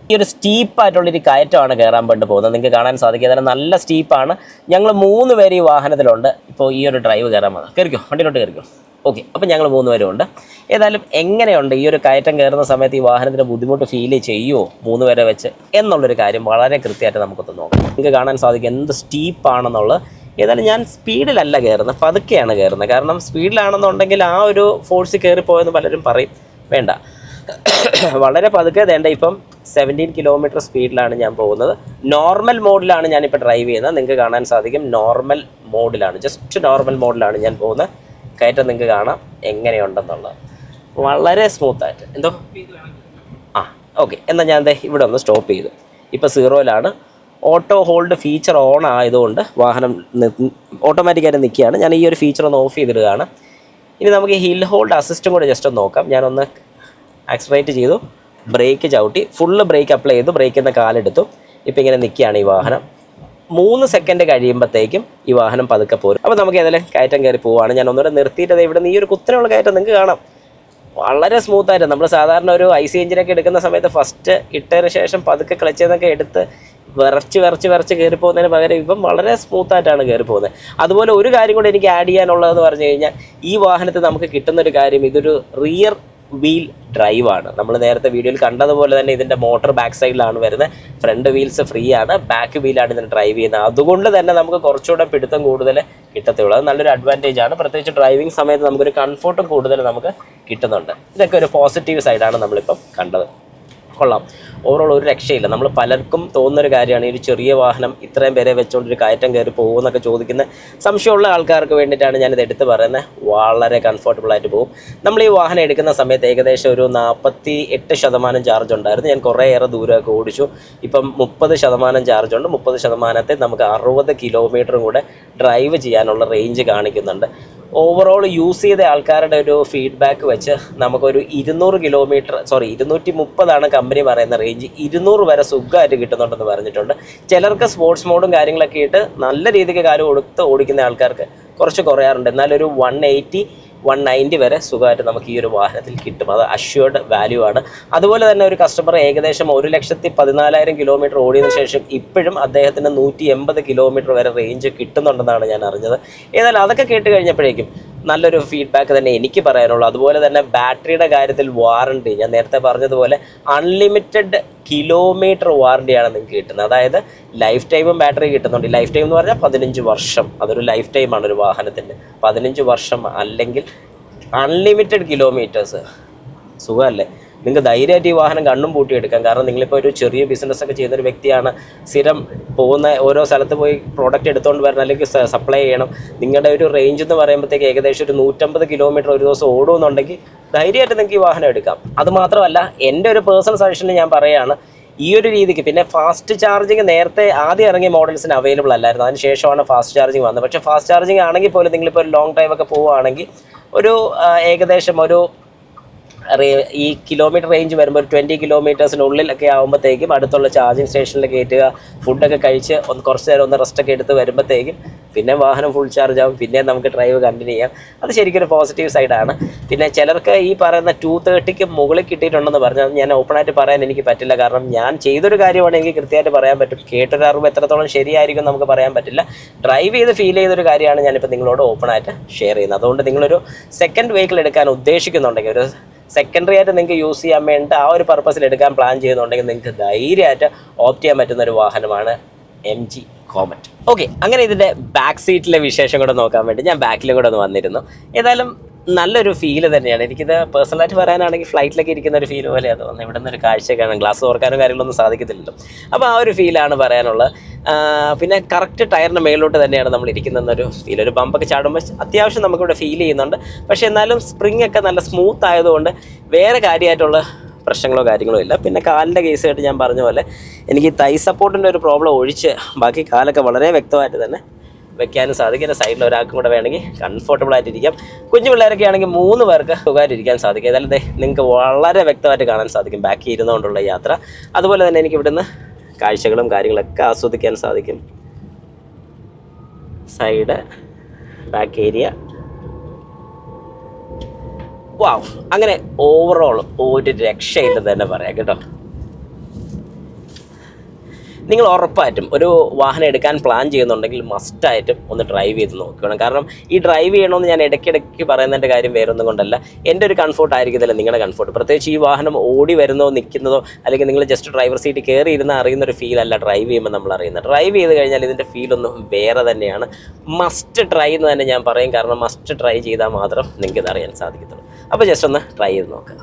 [SPEAKER 1] ഈ ഒരു സ്റ്റീപ്പായിട്ടുള്ളൊരു കയറ്റമാണ് കയറാൻ വേണ്ടി പോകുന്നത്. നിങ്ങൾക്ക് കാണാൻ സാധിക്കും, അതായത് നല്ല സ്റ്റീപ്പാണ്. ഞങ്ങൾ 3 പേര് ഈ വാഹനത്തിലുണ്ട്. ഇപ്പോൾ ഈ ഒരു ഡ്രൈവ് കയറാൻ വന്നത്, കയറിക്കോ, വണ്ടിയിലോട്ട് കയറിക്കോ. ഓക്കെ, അപ്പോൾ ഞങ്ങൾ 3 പേരും ഉണ്ട്. ഏതായാലും എങ്ങനെയുണ്ട് ഈ ഒരു കയറ്റം കയറുന്ന സമയത്ത് ഈ വാഹനത്തിന് ബുദ്ധിമുട്ട് ഫീൽ ചെയ്യുമോ 3 പേരെ വെച്ച് എന്നുള്ളൊരു കാര്യം വളരെ കൃത്യമായിട്ട് നമുക്കൊന്ന് നോക്കാം. നിങ്ങൾക്ക് കാണാൻ സാധിക്കും എന്ത് സ്റ്റീപ്പാണെന്നുള്ളത്. ഏതായാലും ഞാൻ സ്പീഡിലല്ല കയറുന്നത്, പതുക്കെയാണ് കയറുന്നത്. കാരണം സ്പീഡിലാണെന്നുണ്ടെങ്കിൽ ആ ഒരു ഫോഴ്സിൽ കയറിപ്പോയെന്ന് പലരും പറയും. വേണ്ട, വളരെ പതുക്കെ. വേണ്ട, ഇപ്പം 17 കിലോമീറ്റർ സ്പീഡിലാണ് ഞാൻ പോകുന്നത്. നോർമൽ മോഡിലാണ് ഞാനിപ്പോൾ ഡ്രൈവ് ചെയ്യുന്നത്. നിങ്ങൾക്ക് കാണാൻ സാധിക്കും നോർമൽ മോഡിലാണ്, ജസ്റ്റ് നോർമൽ മോഡിലാണ് ഞാൻ പോകുന്നത്. കയറ്റം നിങ്ങൾക്ക് കാണാം എങ്ങനെയുണ്ടെന്നുള്ളത്. വളരെ സ്മൂത്തായിട്ട്. എന്തോ ഓക്കെ, എന്നാൽ ഞാൻ ഇവിടെ ഒന്ന് സ്റ്റോപ്പ് ചെയ്തു. ഇപ്പോൾ 0-ലാണ്. ഓട്ടോ ഹോൾഡ് ഫീച്ചർ ഓൺ ആയതുകൊണ്ട് വാഹനം ഓട്ടോമാറ്റിക്കായിട്ട് നിൽക്കുകയാണ്. ഞാൻ ഈ ഒരു ഫീച്ചർ ഒന്ന് ഓഫ് ചെയ്തിടുകയാണ്. ഇനി നമുക്ക് ഹിൽ ഹോൾഡ് അസിസ്റ്റും കൂടെ ജസ്റ്റ് ഒന്ന് നോക്കാം. ഞാനൊന്ന് ആക്സിലറേറ്റ് ചെയ്തു, ബ്രേക്ക് ചവിട്ടി, ഫുള്ള് ബ്രേക്ക് അപ്ലൈ ചെയ്തു, ബ്രേക്കിൽ നിന്ന് കാലെടുത്തു. ഇപ്പോൾ ഇങ്ങനെ നിൽക്കുകയാണ് ഈ വാഹനം. 3 സെക്കൻഡ് കഴിയുമ്പോഴത്തേക്കും ഈ വാഹനം പതുക്കെ പോരും. അപ്പോൾ നമുക്ക് ഏതായാലും കയറ്റം കയറി പോവുകയാണ്. ഞാൻ ഒന്നുകൂടെ നിർത്തിയിട്ട് ഇവിടെ നിന്ന് ഈ ഒരു കുത്തനെയുള്ള കയറ്റം നിങ്ങൾക്ക് കാണാം. വളരെ സ്മൂത്തായിട്ട്, നമ്മൾ സാധാരണ ഒരു IC എഞ്ചിനൊക്കെ എടുക്കുന്ന സമയത്ത് ഫസ്റ്റ് ഇട്ടതിന് ശേഷം പതുക്കെ ക്ലച്ചിൽ എടുത്ത് വിറച്ച് കയറി പോകുന്നതിന് പകരം ഇപ്പം വളരെ സ്മൂത്തായിട്ടാണ് കയറി പോകുന്നത്. അതുപോലെ ഒരു കാര്യം കൂടെ എനിക്ക് ആഡ് ചെയ്യാനുള്ളതെന്ന് പറഞ്ഞു കഴിഞ്ഞാൽ, ഈ വാഹനത്തിൽ നമുക്ക് കിട്ടുന്നൊരു കാര്യം, ഇതൊരു റിയർ വീൽ ഡ്രൈവാണ്. നമ്മൾ നേരത്തെ വീഡിയോയിൽ കണ്ടതുപോലെ തന്നെ ഇതിൻ്റെ മോട്ടർ ബാക്ക് സൈഡിലാണ് വരുന്നത്. ഫ്രണ്ട് വീൽസ് ഫ്രീ ആണ്, ബാക്ക് വീലാണ് ഇതിന് ഡ്രൈവ് ചെയ്യുന്നത്. അതുകൊണ്ട് തന്നെ നമുക്ക് കുറച്ചുകൂടെ പിടുത്തം കൂടുതൽ കിട്ടത്തുള്ളൂ. അത് നല്ലൊരു അഡ്വാൻറ്റേജ് ആണ്. പ്രത്യേകിച്ച് ഡ്രൈവിംഗ് സമയത്ത് നമുക്കൊരു കംഫർട്ടും കൂടുതൽ നമുക്ക് കിട്ടുന്നുണ്ട്. ഇതൊക്കെ ഒരു പോസിറ്റീവ് സൈഡാണ് നമ്മളിപ്പം കണ്ടത്. കൊള്ളാം. ഓവറോൾ ഒരു രക്ഷയില്ല. നമ്മൾ പലർക്കും തോന്നുന്നൊരു കാര്യമാണ് ഈ ഒരു ചെറിയ വാഹനം ഇത്രയും പേരെ വെച്ചുകൊണ്ടൊരു കയറ്റം കയറി പോകുമെന്നൊക്കെ ചോദിക്കുന്ന സംശയമുള്ള ആൾക്കാർക്ക് വേണ്ടിയിട്ടാണ് ഞാനിത് എടുത്ത് പറയുന്നത്. വളരെ കംഫർട്ടബിളായിട്ട് പോകും. നമ്മൾ ഈ വാഹനം എടുക്കുന്ന സമയത്ത് ഏകദേശം ഒരു 48% ചാർജ് ഉണ്ടായിരുന്നു. ഞാൻ കുറേയേറെ ദൂരമൊക്കെ ഓടിച്ചു. ഇപ്പം 30% ചാർജുണ്ട്. 30%ത്തെ നമുക്ക് 60 കിലോമീറ്ററും കൂടെ ഡ്രൈവ് ചെയ്യാനുള്ള റേഞ്ച് കാണിക്കുന്നുണ്ട്. ഓവറോൾ യൂസ് ചെയ്ത ആൾക്കാരുടെ ഒരു ഫീഡ്ബാക്ക് വെച്ച് നമുക്കൊരു 230 കമ്പനി പറയുന്ന റേഞ്ച്. 200 വരെ സുഖമായിട്ട് കിട്ടുന്നുണ്ടെന്ന് പറഞ്ഞിട്ടുണ്ട്. ചിലർക്ക് സ്പോർട്സ് മോഡും കാര്യങ്ങളൊക്കെ ഇട്ട് നല്ല രീതിക്ക് കാര്യം കൊടുത്ത് ഓടിക്കുന്ന ആൾക്കാർക്ക് കുറച്ച് കുറയാറുണ്ട്. എന്നാലൊരു 180-190 വരെ സുഖമായിട്ട് നമുക്ക് ഈ ഒരു വാഹനത്തിൽ കിട്ടും. അത് അഷ്യൂർഡ് വാല്യൂ ആണ്. അതുപോലെ തന്നെ ഒരു കസ്റ്റമർ ഏകദേശം 1,14,000 കിലോമീറ്റർ ഓടിയതിനു ശേഷം ഇപ്പോഴും അദ്ദേഹത്തിന് 180 കിലോമീറ്റർ വരെ റേഞ്ച് കിട്ടുന്നുണ്ടെന്നാണ് ഞാൻ അറിഞ്ഞത്. ഏതായാലും അതൊക്കെ കേട്ട് കഴിഞ്ഞപ്പോഴേക്കും നല്ലൊരു ഫീഡ്ബാക്ക് തന്നെ എനിക്ക് പറയാനുള്ളൂ. അതുപോലെ തന്നെ ബാറ്ററിയുടെ കാര്യത്തിൽ വാറണ്ടി, ഞാൻ നേരത്തെ പറഞ്ഞതുപോലെ അൺലിമിറ്റഡ് കിലോമീറ്റർ വാറണ്ടിയാണ് നിങ്ങൾക്ക് കിട്ടുന്നത്. അതായത് ലൈഫ് ടൈമും ബാറ്ററി കിട്ടുന്നുണ്ട്. ലൈഫ് ടൈം എന്ന് പറഞ്ഞാൽ 15 വർഷം. അതൊരു ലൈഫ് ടൈമാണ് ഒരു വാഹനത്തിൻ്റെ. 15 വർഷം അല്ലെങ്കിൽ അൺലിമിറ്റഡ് കിലോമീറ്റേഴ്സ്. സുഖമല്ലേ? നിങ്ങൾക്ക് ധൈര്യമായിട്ട് ഈ വാഹനം കണ്ണും പൂട്ടിയെടുക്കാം. കാരണം നിങ്ങളിപ്പോൾ ഒരു ചെറിയ ബിസിനസ്സൊക്കെ ചെയ്യുന്നൊരു വ്യക്തിയാണ്. സ്ഥിരം പോകുന്ന ഓരോ സ്ഥലത്ത് പോയി പ്രോഡക്റ്റ് എടുത്തുകൊണ്ട് വരണം, അല്ലെങ്കിൽ സപ്ലൈ ചെയ്യണം. നിങ്ങളുടെ ഒരു റേഞ്ച് എന്ന് പറയുമ്പോഴത്തേക്ക് ഏകദേശം ഒരു 150 കിലോമീറ്റർ ഒരു ദിവസം ഓടുമെന്നുണ്ടെങ്കിൽ ധൈര്യമായിട്ട് നിങ്ങൾക്ക് ഈ വാഹനം എടുക്കാം. അതുമാത്രമല്ല, എൻ്റെ ഒരു പേഴ്സണൽ സജഷനിൽ ഞാൻ പറയുകയാണ്, ഈ ഒരു രീതിക്ക്. പിന്നെ ഫാസ്റ്റ് ചാർജിങ് നേരത്തെ ആദ്യം ഇറങ്ങിയ മോഡൽസിന് അവൈലബിൾ അല്ലായിരുന്നു. അതിന് ശേഷമാണ് ഫാസ്റ്റ് ചാർജിങ് വന്നത്. പക്ഷേ ഫാസ്റ്റ് ചാർജിങ് ആണെങ്കിൽ പോലും നിങ്ങളിപ്പോൾ ഒരു ലോങ് ഡ്രൈവൊക്കെ പോവുകയാണെങ്കിൽ ഒരു ഏകദേശം ഒരു ഈ കിലോമീറ്റർ റേഞ്ച് വരുമ്പോൾ ഒരു 20 കിലോമീറ്റേഴ്സിനുള്ളിലൊക്കെ ആകുമ്പോഴത്തേക്കും അടുത്തുള്ള ചാർജിങ് സ്റ്റേഷനിൽ കയറ്റുക, ഫുഡൊക്കെ കഴിച്ച് കുറച്ച് നേരം റെസ്റ്റൊക്കെ എടുത്ത് വരുമ്പോഴത്തേക്കും പിന്നെ വാഹനം ഫുൾ ചാർജ് ആകും. പിന്നെ നമുക്ക് ഡ്രൈവ് കണ്ടിന്യൂ ചെയ്യാം. അത് ശരിക്കും ഒരു പോസിറ്റീവ് സൈഡാണ്. പിന്നെ ചിലർക്ക് ഈ പറയുന്ന 230 മുകളിൽ കിട്ടിയിട്ടുണ്ടെന്ന് പറഞ്ഞാൽ ഞാൻ ഓപ്പണായിട്ട് പറയാൻ എനിക്ക് പറ്റില്ല. കാരണം ഞാൻ ചെയ്തൊരു കാര്യമാണ്, എനിക്ക് കൃത്യമായിട്ട് പറയാൻ പറ്റും. കേട്ടൊരു അറിവ് എത്രത്തോളം ശരിയായിരിക്കും നമുക്ക് പറയാൻ പറ്റില്ല. ഡ്രൈവ് ചെയ്ത് ഫീൽ ചെയ്തൊരു കാര്യമാണ് ഞാനിപ്പോൾ നിങ്ങളോട് ഓപ്പണായിട്ട് ഷെയർ ചെയ്യുന്നത്. അതുകൊണ്ട് നിങ്ങളൊരു സെക്കൻഡ് വെഹിക്കിൾ എടുക്കാൻ ഉദ്ദേശിക്കുന്നുണ്ടെങ്കിൽ, ഒരു സെക്കൻഡറി ആയിട്ട് നിങ്ങൾക്ക് യൂസ് ചെയ്യാൻ വേണ്ടി ആ ഒരു പർപ്പസിൽ എടുക്കാൻ പ്ലാൻ ചെയ്യുന്നുണ്ടെങ്കിൽ നിങ്ങൾക്ക് ധൈര്യമായിട്ട് ഓപ്റ്റ് ചെയ്യാൻ പറ്റുന്ന ഒരു വാഹനമാണ് MG കോമറ്റ്. ഓക്കെ, അങ്ങനെ ഇതിൻ്റെ ബാക്ക് സീറ്റിലെ വിശേഷം കൂടെ നോക്കാൻ വേണ്ടി ഞാൻ ബാക്കിലും കൂടെ ഒന്ന് വന്നിരുന്നു. ഏതായാലും നല്ലൊരു ഫീല് തന്നെയാണ്. എനിക്കിത് പേഴ്സണലായിട്ട് പറയാനാണെങ്കിൽ ഫ്ലൈറ്റിലൊക്കെ ഇരിക്കുന്ന ഒരു ഫീൽ പോലെ അത് വന്ന് ഇവിടെ നിന്നൊരു കാഴ്ചയൊക്കെയാണ്. ഗ്ലാസ് തുറക്കാനും കാര്യങ്ങളൊന്നും സാധിക്കത്തില്ലല്ലോ. അപ്പോൾ ആ ഒരു ഫീലാണ് പറയാനുള്ളത്. പിന്നെ കറക്റ്റ് ടയറിൻ്റെ മേളിലോട്ട് തന്നെയാണ് നമ്മൾ ഇരിക്കുന്നതെന്നൊരു ഫീൽ. ഒരു ബമ്പൊക്കെ ചാടുമ്പോൾ അത്യാവശ്യം നമുക്കിവിടെ ഫീൽ ചെയ്യുന്നുണ്ട്. പക്ഷേ എന്നാലും സ്പ്രിങ് ഒക്കെ നല്ല സ്മൂത്ത് ആയതുകൊണ്ട് വേറെ കാര്യമായിട്ടുള്ള പ്രശ്നങ്ങളോ കാര്യങ്ങളോ ഇല്ല. പിന്നെ കാലിൻ്റെ കേസായിട്ട് ഞാൻ പറഞ്ഞ പോലെ എനിക്ക് തൈ സപ്പോർട്ടിൻ്റെ ഒരു പ്രോബ്ലം ഒഴിച്ച് ബാക്കി കാലൊക്കെ വളരെ വ്യക്തമായിട്ട് തന്നെ വെക്കാനും സാധിക്കും. എൻ്റെ സൈഡിൽ ഒരാൾക്കും കൂടെ വേണമെങ്കിൽ കംഫർട്ടബിൾ ആയിട്ടിരിക്കാം. കുഞ്ഞു പിള്ളേരൊക്കെ ആണെങ്കിൽ 3 പേർക്ക് സുഖമായിട്ടിരിക്കാൻ സാധിക്കും. ഏതായാലും നിങ്ങൾക്ക് വളരെ വ്യക്തമായിട്ട് കാണാൻ സാധിക്കും ബാക്കി ഇരുന്നുകൊണ്ടുള്ള യാത്ര. അതുപോലെ തന്നെ എനിക്ക് ഇവിടുന്ന് കാഴ്ചകളും കാര്യങ്ങളൊക്കെ ആസ്വദിക്കാൻ സാധിക്കും. സൈഡ്, ബാക്ക് ഏരിയ, വാവ്. അങ്ങനെ ഓവറോൾ ഒരു രക്ഷയില്ലെന്ന് തന്നെ പറയാം കേട്ടോ. നിങ്ങൾ ഉറപ്പായിട്ടും ഒരു വാഹനം എടുക്കാൻ പ്ലാൻ ചെയ്യുന്നുണ്ടെങ്കിൽ മസ്റ്റായിട്ടും ഒന്ന് ഡ്രൈവ് ചെയ്ത് നോക്കണം. കാരണം ഈ ഡ്രൈവ് ചെയ്യണമെന്ന് ഞാൻ ഇടയ്ക്കിടയ്ക്ക് പറയുന്നതിൻ്റെ കാര്യം വേറൊന്നും കൊണ്ടല്ല, എൻ്റെ ഒരു കംഫർട്ട് ആയിരിക്കത്തില്ല നിങ്ങളുടെ കംഫർട്ട്. പ്രത്യേകിച്ച് ഈ വാഹനം ഓടി വരുന്നതോ നിൽക്കുന്നതോ അല്ലെങ്കിൽ നിങ്ങൾ ജസ്റ്റ് ഡ്രൈവർ സീറ്റ് കയറി ഇരുന്ന് അറിയുന്നൊരു ഫീലല്ല ഡ്രൈവ് ചെയ്യുമ്പോൾ നമ്മൾ അറിയുന്നത്. ഡ്രൈവ് ചെയ്ത് കഴിഞ്ഞാൽ ഇതിൻ്റെ ഫീലൊന്നും വേറെ തന്നെയാണ്. മസ്റ്റ് ട്രൈ എന്ന് തന്നെ ഞാൻ പറയും. കാരണം മസ്റ്റ് ട്രൈ ചെയ്താൽ മാത്രം നിങ്ങൾക്ക് ഇത് അറിയാൻ സാധിക്കത്തുള്ളൂ. അപ്പോൾ ജസ്റ്റ് ഒന്ന് ട്രൈ ചെയ്ത് നോക്കുക.